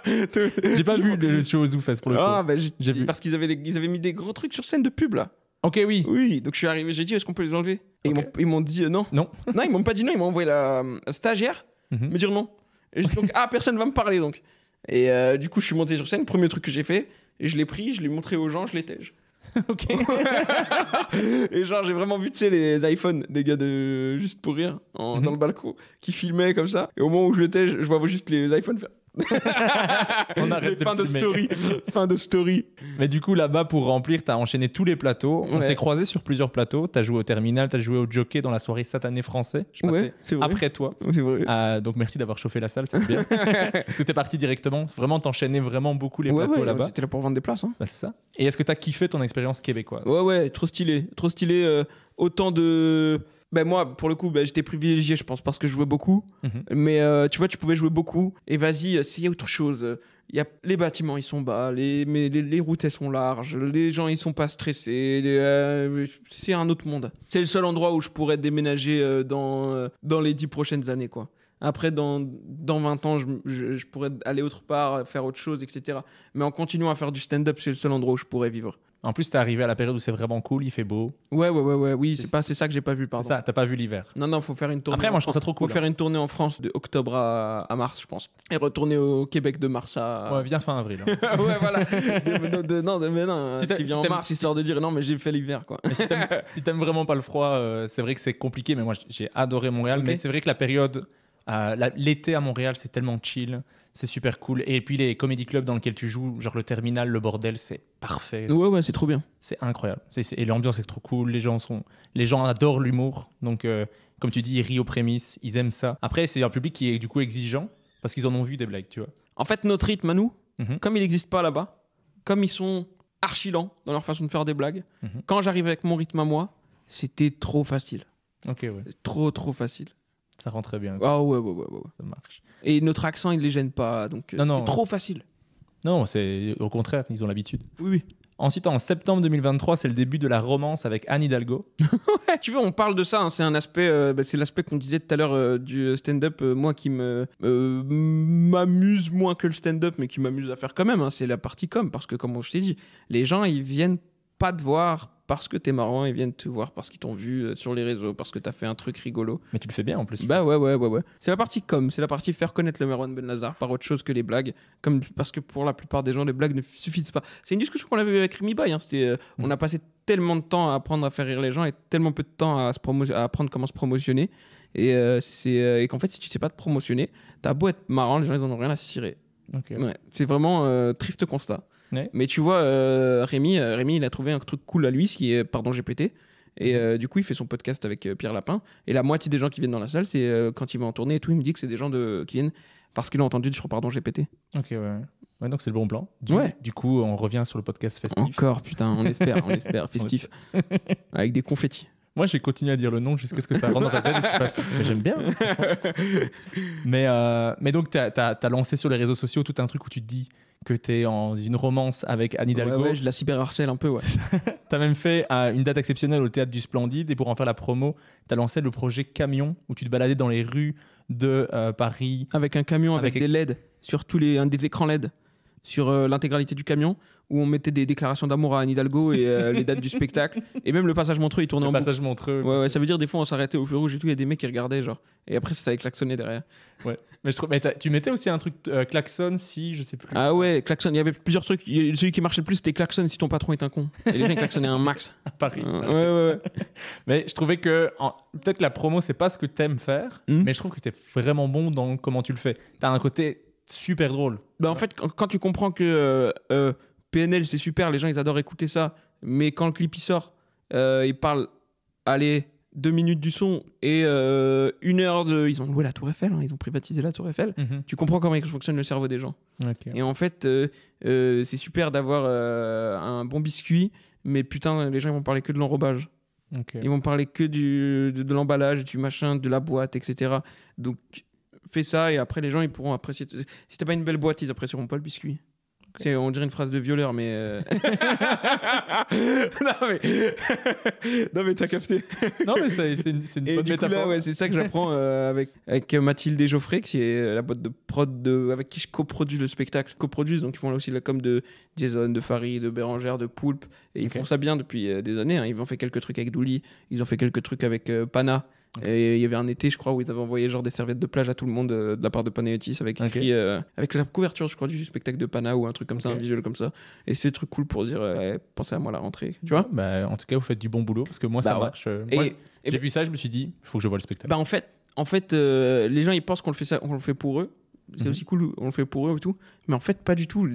J'ai pas vu le show au Zoo Fest pour le coup. J'ai vu. Parce qu'ils avaient mis des gros trucs sur scne de pub, là. Ok, oui. Oui, donc je suis arrivé, j'ai dit, est-ce qu'on peut les enlever? Et ils m'ont dit non. Non, ils m'ont pas dit non, ils m'ont envoyé la stagiaire me dire non. Et donc, personne va me parler, donc. Et du coup, je suis monté sur scène, premier truc que j'ai fait, et je l'ai pris, je l'ai montré aux gens, je l'ai tège. Ok. Et genre, j'ai vraiment vu, tu sais, les iPhones des gars de Juste pour rire, dans le balcon, qui filmaient comme ça. Et au moment où je le tège, je vois juste les iPhones faire. On arrête fin de story. Mais du coup, là-bas, pour remplir, t'as enchaîné tous les plateaux. On s'est croisés sur plusieurs plateaux. T'as joué au Terminal, t'as joué au Jockey dans la soirée Satané français. Je passais après toi. C'est vrai. Donc merci d'avoir chauffé la salle, c'est bien. Parce que t'es parti directement. Vraiment, t'enchaînais vraiment beaucoup les plateaux là-bas. J'étais là pour vendre des places. Hein. C'est ça. Et est-ce que t'as kiffé ton expérience québécoise? Ouais, trop stylé. Trop stylé. Autant de... moi, pour le coup, j'étais privilégié, je pense, parce que je jouais beaucoup. Mais tu vois, tu pouvais jouer beaucoup. Et vas-y, s'il y a autre chose, les bâtiments, ils sont bas, les routes, elles sont larges, les gens, ils sont pas stressés. C'est un autre monde. C'est le seul endroit où je pourrais déménager dans les 10 prochaines années, quoi. Après, dans 20 ans, je pourrais aller autre part, faire autre chose, etc. Mais en continuant à faire du stand-up, c'est le seul endroit où je pourrais vivre. En plus, t'es arrivé à la période où c'est vraiment cool, il fait beau. Oui, c'est ça que j'ai pas vu, pardon. C'est ça, t'as pas vu l'hiver. Non, faut faire une tournée. Après, moi, je trouve ça trop cool. Faut faire une tournée en France de octobre à mars, je pense. Et retourner au Québec de mars à... Ouais, viens fin avril. Hein. Ouais, voilà. Non, qui vient en mars, histoire de dire non, mais j'ai fait l'hiver, quoi. Mais si t'aimes vraiment pas le froid, c'est vrai que c'est compliqué, mais moi, j'ai adoré Montréal. Okay. Mais c'est vrai que la période... l'été à Montréal, c'est tellement chill. C'est super cool. Et puis les comédie clubs dans lesquels tu joues, genre le Terminal, le Bordel, c'est parfait. Ouais, c'est trop bien. C'est incroyable. Et l'ambiance est trop cool. Les gens adorent l'humour. Donc, comme tu dis, ils rient aux prémices. Ils aiment ça. Après, c'est un public qui est du coup exigeant parce qu'ils en ont vu des blagues, tu vois. En fait, notre rythme à nous, comme il n'existe pas là-bas, comme ils sont archi lents dans leur façon de faire des blagues, quand j'arrive avec mon rythme à moi, c'était trop facile. Ok, ouais. Trop facile. Ça rend très bien. Ah ouais. Ça marche. Et notre accent, il les gêne pas, donc c'est trop facile. Non, c'est au contraire, ils ont l'habitude. Oui. Ensuite, en septembre 2023, c'est le début de la romance avec Anne Hidalgo. Ouais, tu vois, on parle de ça, hein, c'est un aspect, c'est l'aspect qu'on disait tout à l'heure du stand-up, moi qui m'amuse moins que le stand-up, mais qui m'amuse à faire quand même, hein, c'est la partie com, parce que comme je t'ai dit, les gens, ils viennent pas te voir parce que t'es marrant, ils viennent te voir parce qu'ils t'ont vu sur les réseaux, parce que t'as fait un truc rigolo. Mais tu le fais bien en plus. Bah ouais. C'est la partie com, c'est la partie faire connaître le Merwan Benlazar par autre chose que les blagues. Parce que pour la plupart des gens, les blagues ne suffisent pas. C'est une discussion qu'on avait eu avec Rémi Bay. Hein. On a passé tellement de temps à apprendre à faire rire les gens et tellement peu de temps à apprendre comment se promotionner. Et qu'en fait, si tu sais pas te promotionner, t'as beau être marrant, les gens ils en ont rien à cirer. Okay. Ouais, c'est vraiment triste constat. Ouais. Mais tu vois, Rémi, il a trouvé un truc cool à lui, ce qui est Pardon GPT. Et du coup, il fait son podcast avec Pierre Lapin. Et la moitié des gens qui viennent dans la salle, c'est quand il va en tournée et tout, il me dit que c'est des gens qui viennent parce qu'ils l'ont entendu sur Pardon GPT. Ok, ouais, donc c'est le bon plan. Du coup, on revient sur le podcast festif. Encore, putain, on espère, festif. Avec des confettis. Moi, j'ai continué à dire le nom jusqu'à ce que ça rentre dans ta tête et que tu fasses. J'aime bien. Mais donc, tu as lancé sur les réseaux sociaux tout un truc où tu te dis que tu es en une romance avec Anne Hidalgo. Ouais, je la cyberharcèle un peu, ouais. Tu as même fait une date exceptionnelle au Théâtre du Splendide et pour en faire la promo, tu as lancé le projet Camion où tu te baladais dans les rues de Paris. Avec un camion, avec des LED, sur des écrans LED, sur l'intégralité du camion, où on mettait des déclarations d'amour à Anne Hidalgo et les dates du spectacle. Et même le passage Montreux, il tournait en boucle. Le passage Montreux. Ouais, ça veut dire des fois on s'arrêtait au feu rouge et tout, il y a des mecs qui regardaient, genre. Et après, ça allait klaxonner derrière. Ouais. Mais tu mettais aussi un truc klaxon si, je sais plus. Ah ouais, klaxon. Il y avait plusieurs trucs. Celui qui marchait le plus, c'était klaxon si ton patron est un con. Et les gens, ils klaxonnaient un max. À Paris. Ouais. Mais je trouvais que peut-être la promo, c'est pas ce que t'aimes faire, mais je trouve que t'es vraiment bon dans comment tu le fais. T'as un côté super drôle. Bah, en fait, quand tu comprends que PNL, c'est super, les gens, ils adorent écouter ça, mais quand le clip, il sort, ils parlent, allez, 2 minutes du son et 1 heure de... Ils ont loué la Tour Eiffel, hein, ils ont privatisé la Tour Eiffel. Tu comprends comment fonctionne le cerveau des gens. Okay. Et en fait, c'est super d'avoir un bon biscuit, mais putain, les gens, ils vont parler que de l'enrobage. Okay. Ils vont parler que de l'emballage, du machin, de la boîte, etc. Donc, fais ça et après, les gens, ils pourront apprécier. Si t'as pas une belle boîte, ils apprécieront pas le biscuit. Okay. On dirait une phrase de violeur, mais... non, mais t'as capté. Non, mais c'est une bonne métaphore. Là, c'est ça que j'apprends avec Mathilde et Geoffrey, qui est la boîte de prod avec qui je coproduis le spectacle. Coproduisent, donc ils font là aussi la com de Jason, de Farid, de Bérangère, de Poulpe. Et ils font ça bien depuis des années. Hein. Ils ont fait quelques trucs avec Douli, ils ont fait quelques trucs avec Pana. Et il y avait un été, je crois, où ils avaient envoyé genre des serviettes de plage à tout le monde de la part de Panayotis avec écrit avec la couverture, je crois, du spectacle de Pana ou un truc comme ça, un visuel comme ça. Et c'est des trucs cool pour dire pensez à moi à la rentrée, tu vois. Bah, en tout cas, vous faites du bon boulot parce que moi, ça marche. J'ai vu ça, je me suis dit, il faut que je voie le spectacle. Bah, en fait les gens ils pensent qu'on le fait pour eux. C'est aussi cool, on le fait pour eux et tout. Mais en fait, pas du tout.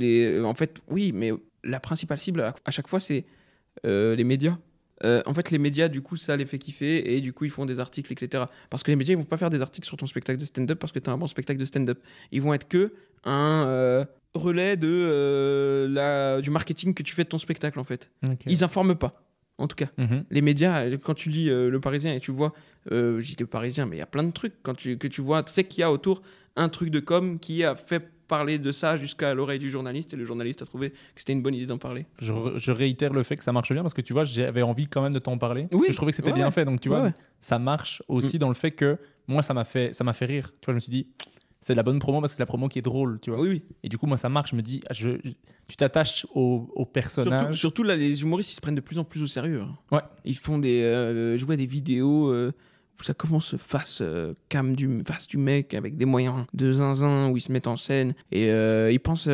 En fait, oui, mais la principale cible à chaque fois, c'est les médias. En fait, les médias, du coup, ça les fait kiffer et du coup, ils font des articles, etc. Parce que les médias, ils vont pas faire des articles sur ton spectacle de stand-up parce que tu as un bon spectacle de stand-up. Ils vont être que un relais du marketing que tu fais de ton spectacle, en fait. Okay. Ils informent pas, en tout cas. Les médias, quand tu lis Le Parisien et tu vois, je dis Le Parisien, mais il y a plein de trucs que tu vois, tu sais qu'il y a autour un truc de com qui a fait parler de ça jusqu'à l'oreille du journaliste et le journaliste a trouvé que c'était une bonne idée d'en parler. Je réitère le fait que ça marche bien parce que tu vois, j'avais envie quand même de t'en parler. Oui. Je trouvais que c'était bien fait, donc tu vois, ça marche aussi dans le fait que moi ça m'a fait rire. Tu vois, je me suis dit c'est de la bonne promo parce que c'est la promo qui est drôle, tu vois. Oui. Et du coup moi ça marche, je me dis tu t'attaches au personnage. Surtout là, les humoristes ils se prennent de plus en plus au sérieux. Ouais. Ils font je vois des vidéos où ça commence face du mec avec des moyens de zinzin où ils se mettent en scène et ils pensent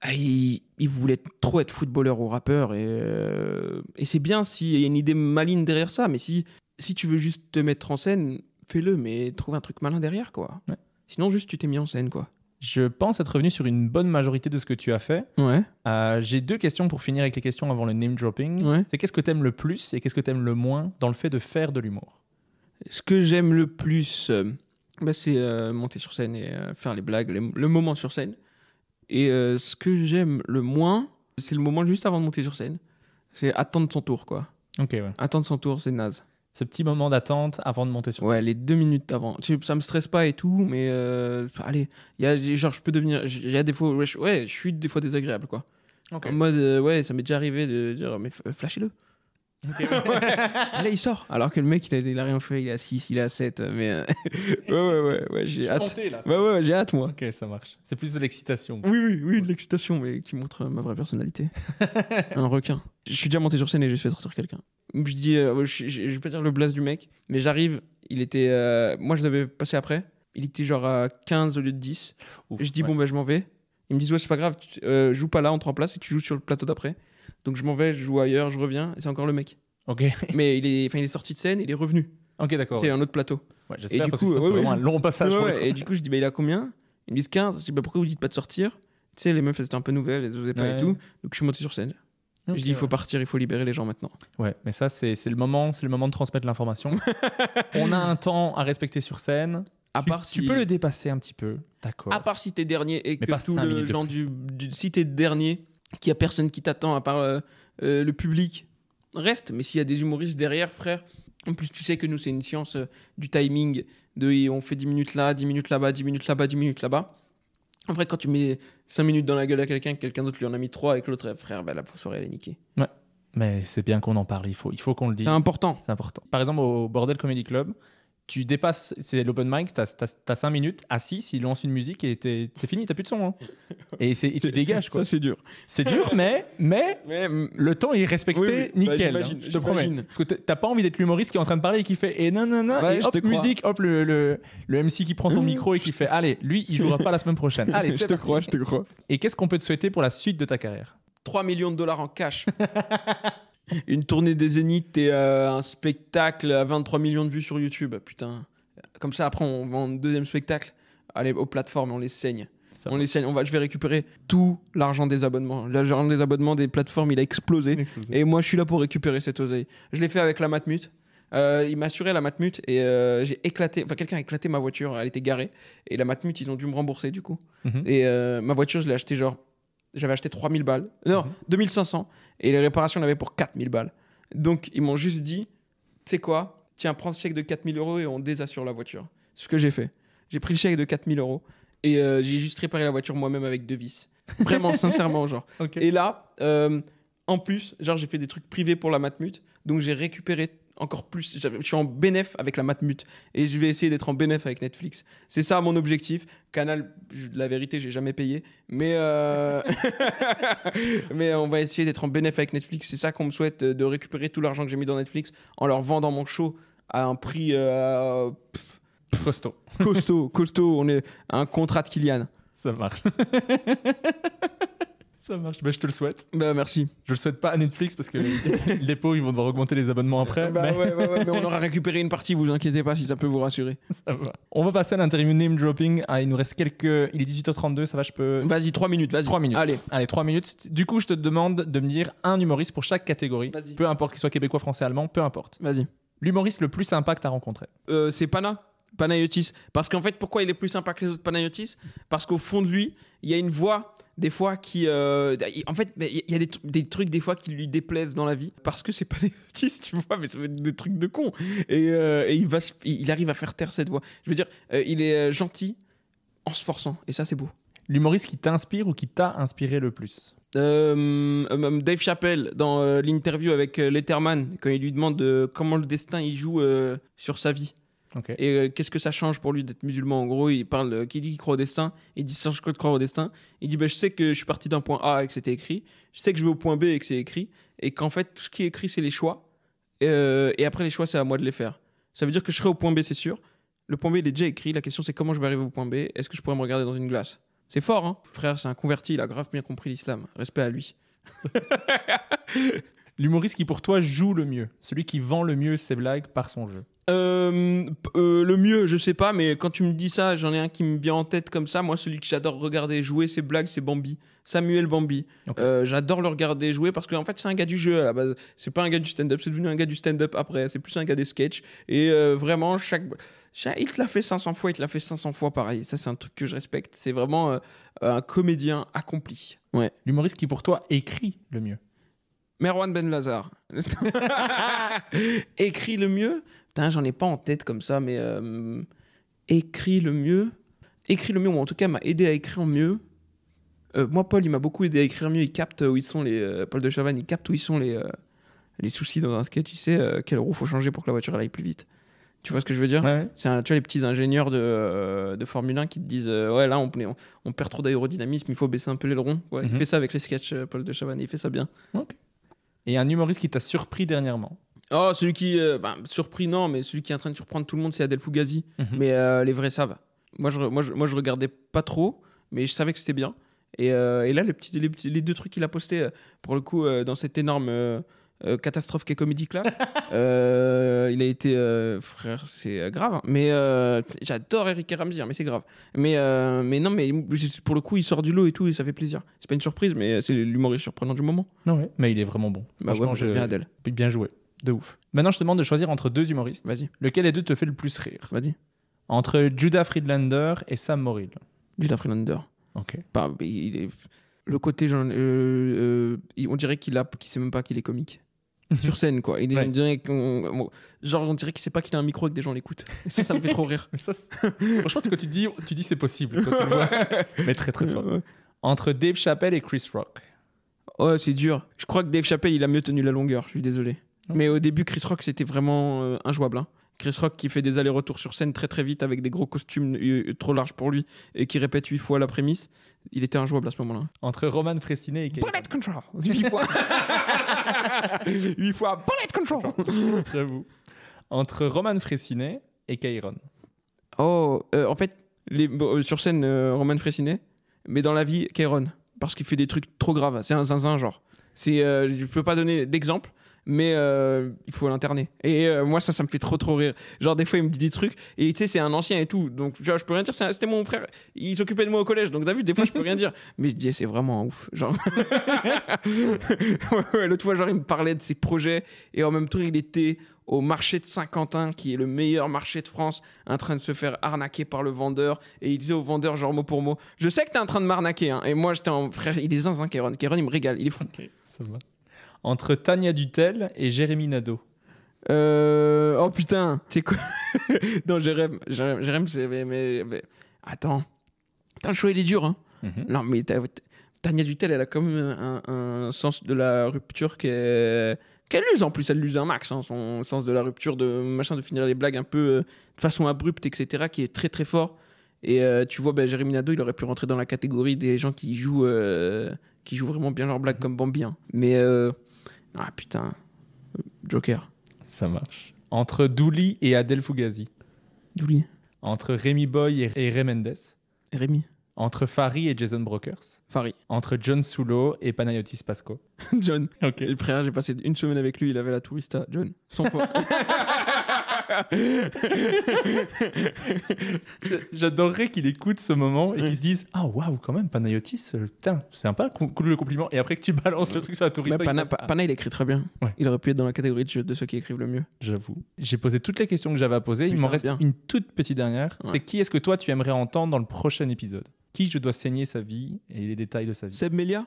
ils voulaient trop être footballeur ou rappeur et c'est bien s'il y a une idée maligne derrière ça, mais si tu veux juste te mettre en scène, fais-le, mais trouve un truc malin derrière, quoi. Ouais. Sinon juste tu t'es mis en scène, quoi. Je pense être revenu sur une bonne majorité de ce que tu as fait. Ouais. J'ai 2 questions pour finir avec les questions avant le name dropping. Ouais. C'est qu'est-ce que t'aimes le plus et qu'est-ce que t'aimes le moins dans le fait de faire de l'humour? Ce que j'aime le plus, c'est monter sur scène et faire les blagues, le moment sur scène. Et ce que j'aime le moins, c'est le moment juste avant de monter sur scène. C'est attendre son tour, quoi. Ok, ouais. Attendre son tour, c'est naze. Ce petit moment d'attente avant de monter sur scène. Ouais, les 2 minutes avant. Ça me stresse pas et tout, mais allez, genre je peux devenir... Il y a des fois, je suis des fois désagréable, quoi. Okay. En mode, ça m'est déjà arrivé de dire, mais flashez-le. Okay. Là il sort alors que le mec il a rien fait, il est à 6, il est à 7, mais ouais, j'ai hâte. Monté, là, ouais, j'ai hâte, moi. Ok, ça marche. C'est plus de l'excitation. Oui, de l'excitation, mais qui montre ma vraie personnalité. Un requin. Je suis déjà monté sur scène et j'ai fait sortir quelqu'un. Je dis, je vais pas dire le blaze du mec, mais j'arrive, il était. Moi, je devais passer après. Il était genre à 15 au lieu de 10. Ouf, je dis, bon, je m'en vais. Ils me disent, ouais, c'est pas grave, joue pas là, on te remplace et tu joues sur le plateau d'après. Donc je m'en vais, je joue ailleurs, je reviens, et c'est encore le mec. Ok. Mais il est sorti de scène, il est revenu. Ok, d'accord. C'est un autre plateau. Ouais, j'espère, et du parce coup, que c'est vraiment un long passage. Et du coup, je dis, il a combien? Ils me disent 15. Je dis, pourquoi vous dites pas de sortir? Tu sais, les meufs, elles étaient un peu nouvelles, elles osaient pas et tout. Donc je suis monté sur scène. Je dis, il faut partir, il faut libérer les gens maintenant. Ouais, mais ça, c'est le moment de transmettre l'information. On a un temps à respecter sur scène. Tu peux le dépasser un petit peu, d'accord. À part si t'es dernier et mais que tout le genre si t'es dernier, qu'il y a personne qui t'attend à part le public, reste. Mais s'il y a des humoristes derrière, frère, en plus tu sais que nous c'est une science du timing, on fait 10 minutes là, 10 minutes là-bas, 10 minutes là-bas, 10 minutes là-bas. En vrai, quand tu mets 5 minutes dans la gueule à quelqu'un d'autre lui en a mis 3 et que l'autre, frère, la soirée elle est niquée. Ouais, mais c'est bien qu'on en parle, il faut qu'on le dise. C'est important. Par exemple, au Bordel Comedy Club, tu dépasses, c'est l'open mic, t'as 5 minutes, assis, s'il lance une musique et c'est fini, t'as plus de son. Hein. Et tu dégages, quoi. Ça, c'est dur. C'est dur, mais le temps est respecté, nickel. Je te promets. Parce que t'as pas envie d'être l'humoriste qui est en train de parler et qui fait et non, et hop, musique, hop, le MC qui prend ton micro et qui fait allez, lui, il jouera pas la semaine prochaine. Allez, je te crois. Et qu'est-ce qu'on peut te souhaiter pour la suite de ta carrière? 3 millions de dollars en cash. Une tournée des Zéniths et un spectacle à 23 millions de vues sur YouTube. Putain. Comme ça, après, on vend un deuxième spectacle. Allez, aux plateformes, on les saigne. Je vais récupérer tout l'argent des abonnements. L'argent des abonnements des plateformes, il a explosé. Et moi, je suis là pour récupérer cette oseille. Je l'ai fait avec la Matmut. Il m'a assuré la Matmut et j'ai éclaté. Enfin, quelqu'un a éclaté ma voiture. Elle était garée. Et la Matmut, ils ont dû me rembourser du coup. Et ma voiture, je l'ai achetée j'avais acheté 3000 balles. Non, 2500. Et les réparations, on avait pour 4000 balles. Donc, ils m'ont juste dit, tu sais quoi, tiens, prends ce chèque de 4000 € et on désassure la voiture. C'est ce que j'ai fait. J'ai pris le chèque de 4000 € et j'ai juste réparé la voiture moi-même avec 2 vis. Vraiment, sincèrement, genre. Okay. Et là, en plus, genre, j'ai fait des trucs privés pour la Matmut. Donc, j'ai récupéré encore plus. Je suis en bénéf avec la Matmut et je vais essayer d'être en bénéf avec Netflix. C'est ça mon objectif. Canal, la vérité, j'ai jamais payé, mais mais on va essayer d'être en bénéf avec Netflix. C'est ça qu'on me souhaite, de récupérer tout l'argent que j'ai mis dans Netflix en leur vendant mon show à un prix costaud. On est à un contrat de Kylian. Ça marche. Ça marche, je te le souhaite. Merci. Je le souhaite pas à Netflix parce que les pauvres ils vont devoir augmenter les abonnements après. Ouais, mais on aura récupéré une partie, vous inquiétez pas si ça peut vous rassurer. Ça va. On va passer à l'interview name dropping. Il nous reste il est 18h32, ça va, je peux. Vas-y, 3 minutes, vas-y. 3 minutes. Allez, 3 minutes. Du coup, je te demande de me dire un humoriste pour chaque catégorie. Vas-y. Peu importe qu'il soit québécois, français, allemand, peu importe. Vas-y. L'humoriste le plus sympa que tu as rencontré. C'est Panayotis. Parce qu'en fait, pourquoi il est plus sympa que les autres Panayotis? Parce qu'au fond de lui, il y a une voix des fois qui en fait il y a des trucs des fois qui lui déplaisent dans la vie parce que c'est Panayotis, tu vois, mais ça va être des trucs de con et il arrive à faire taire cette voix. Je veux dire, il est gentil en se forçant et ça c'est beau. L'humoriste qui t'inspire ou qui t'a inspiré le plus? Dave Chappelle dans l'interview avec Letterman quand il lui demande comment le destin il joue sur sa vie. Okay. Et qu'est-ce que ça change pour lui d'être musulman? En gros, il parle, qui dit qu'il croit au destin, il dit ça change quoi de croire au destin? Il dit je sais que je suis parti d'un point A et que c'était écrit, je sais que je vais au point B et que c'est écrit, et qu'en fait tout ce qui est écrit c'est les choix, et après les choix c'est à moi de les faire. Ça veut dire que je serai au point B, c'est sûr. Le point B il est déjà écrit, la question c'est comment je vais arriver au point B, est-ce que je pourrais me regarder dans une glace? C'est fort, hein? Frère, c'est un converti, il a grave bien compris l'islam. Respect à lui. L'humoriste qui pour toi joue le mieux, celui qui vend le mieux ses blagues par son jeu. Le mieux, je sais pas, mais quand tu me dis ça, j'en ai un qui me vient en tête comme ça. Moi, celui que j'adore regarder jouer ses blagues, c'est Bambi. Samuel Bambi. Okay. J'adore le regarder jouer parce qu'en fait, c'est un gars du jeu à la base. C'est pas un gars du stand-up, c'est devenu un gars du stand-up après. C'est plus un gars des sketchs. Et vraiment, il te l'a fait 500 fois, il te l'a fait 500 fois pareil. Ça, c'est un truc que je respecte. C'est vraiment un comédien accompli. Ouais. L'humoriste qui, pour toi, écrit le mieux. Merwan Benlazar. Écrit le mieux. Putain, j'en ai pas en tête comme ça, mais écrit le mieux, ou en tout cas m'a aidé à écrire mieux. Moi, Paul, il m'a beaucoup aidé à écrire mieux. Il capte où ils sont Paul de Chavannes, il capte où ils sont les soucis dans un sketch. Tu sais quelle roue faut changer pour que la voiture aille plus vite. Tu vois ce que je veux dire? Ouais. Tu vois les petits ingénieurs de Formule 1 qui te disent ouais là on perd trop d'aérodynamisme, il faut baisser un peu l'aileron. Ouais, Il fait ça avec les sketchs, Paul de Chavannes, il fait ça bien. Okay. Et un humoriste qui t'a surpris dernièrement? Oh, celui qui... surpris, non, mais celui qui est en train de surprendre tout le monde, c'est Adel Fugazi. Mais les vrais savent. Moi, je regardais pas trop, mais je savais que c'était bien. Et là, les deux trucs qu'il a postés, pour le coup, dans cette énorme catastrophe qu'est Comedy Club, il a été... frère, c'est grave. Hein. Mais j'adore Eric et Ramsey, mais c'est grave. Mais non, mais pour le coup, il sort du lot et tout, et ça fait plaisir. C'est pas une surprise, mais c'est l'humoriste surprenant du moment. Non, ouais, mais il est vraiment bon. Bah ouais, j'aime bien Adel. Bien joué, de ouf. Maintenant, je te demande de choisir entre deux humoristes. Vas-y. Lequel des deux te fait le plus rire? Vas-y. Entre Judah Friedlander et Sam Morrill. Judah Friedlander. Ok. Il est... Le côté, genre, on dirait qu'il sait même pas qu'il est comique. Sur scène, quoi. On dirait on dirait qu'il sait pas qu'il a un micro et que des gens l'écoutent. Ça me fait trop rire. Mais ça, franchement, c'est quand tu dis c'est possible quand tu le vois. Mais très très fort. Entre Dave Chappelle et Chris Rock. Oh, c'est dur. Je crois que Dave Chappelle, il a mieux tenu la longueur. Je suis désolé. Mais au début, Chris Rock, c'était vraiment injouable. Hein. Chris Rock qui fait des allers-retours sur scène très très vite avec des gros costumes trop larges pour lui et qui répète 8 fois la prémisse. Il était injouable à ce moment-là. Entre Roman Frécinet et Kairon. Bullet Control 8 fois. 8 fois Bullet Control. J'avoue. Entre Roman Frécinet et Kairon. Oh, en fait, sur scène, Roman Frécinet, mais dans la vie, Kairon. Parce qu'il fait des trucs trop graves. C'est un zinzin, genre. Je peux pas donner d'exemple, mais il faut l'interner. Et moi, ça me fait trop rire. Genre, des fois, il me dit des trucs, et tu sais, c'est un ancien et tout. Donc, je peux rien dire. C'était mon frère. Il s'occupait de moi au collège. Donc, t'as vu, des fois, je peux rien dire. Mais je dis, c'est vraiment ouf. Genre. Ouais, l'autre fois, genre, il me parlait de ses projets, et en même temps, il était au marché de Saint-Quentin, qui est le meilleur marché de France, en train de se faire arnaquer par le vendeur. Et il disait au vendeur, genre mot pour mot, je sais que t'es en train de m'arnaquer. Hein. Et moi, j'étais en frère, il est zinzin, Kairon. Kairon, il me régale, il est fou. Ok, ça va. Entre Tania Dutel et Jérémy Nadeau. Oh putain, c'est quoi? Non, Jérém, c'est. Mais... Attends, le choix, il est dur. Hein. Non, mais Tania Dutel, elle a quand même un sens de la rupture qu'elle use en plus, elle l'use un max, hein, son sens de la rupture, de finir les blagues un peu de façon abrupte, etc., qui est très très fort. Et tu vois, Jérémy Nadeau, il aurait pu rentrer dans la catégorie des gens qui jouent vraiment bien leurs blagues comme Bambi. Hein. Mais, putain, Joker. Ça marche. Entre Douli et Adel Fugazi. Douli. Entre Rémi Boy et Ray Mendes. Rémi. Entre Fari et Jason Brokers. Fari. Entre John Sulo et Panayotis Pasco. John. Ok. Et frère, j'ai passé une semaine avec lui, il avait la tourista. John. 100 fois. J'adorerais qu'il écoute ce moment et qu'il se dise ah waouh quand même Panayotis putain c'est sympa cool le compliment et après que tu balances le truc sur la touriste. Pana il écrit très bien. Ouais. Il aurait pu être dans la catégorie de ceux qui écrivent le mieux. J'avoue. J'ai posé toutes les questions que j'avais à poser. Il m'en reste une toute petite dernière. Ouais. C'est qui est-ce que toi tu aimerais entendre dans le prochain épisode? Qui je dois saigner sa vie et les détails de sa vie? Seb Melia.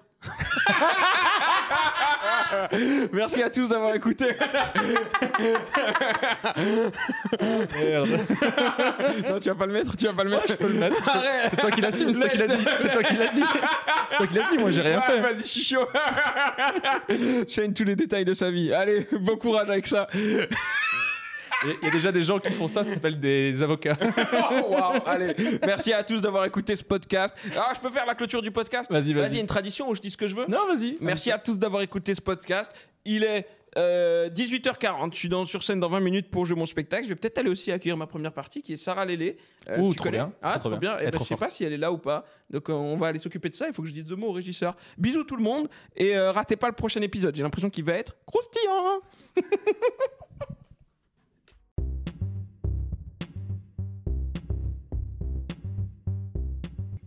Merci à tous d'avoir écouté. Merde. Non, tu vas pas le mettre. Ouais, je peux le mettre. Arrête. C'est toi qui l'assume, c'est toi qui l'as dit. C'est toi qui l'as dit, moi j'ai rien fait. Vas-y, chicho. Chaîne tous les détails de sa vie. Allez, bon courage avec ça. Il y a déjà des gens qui font ça s'appellent des avocats. Oh, wow. Allez, merci à tous d'avoir écouté ce podcast. Alors, je peux faire la clôture du podcast? Vas-y. Il y a une tradition où je dis ce que je veux? Non, vas-y. Merci à tous d'avoir écouté ce podcast. Il est 18h40. Je suis sur scène dans 20 minutes pour jouer mon spectacle. Je vais peut-être aller aussi accueillir ma première partie qui est Sarah Lélé. Trop bien. Ah, trop bien. Je sais pas si elle est là ou pas. Donc, on va aller s'occuper de ça. Il faut que je dise 2 mots au régisseur. Bisous tout le monde. Et ratez pas le prochain épisode. J'ai l'impression qu'il va être croustillant.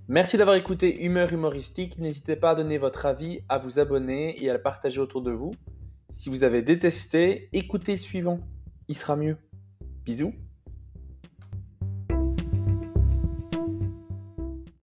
Merci d'avoir écouté Humeur Humoristique. N'hésitez pas à donner votre avis, à vous abonner et à le partager autour de vous. Si vous avez détesté, écoutez le suivant. Il sera mieux. Bisous.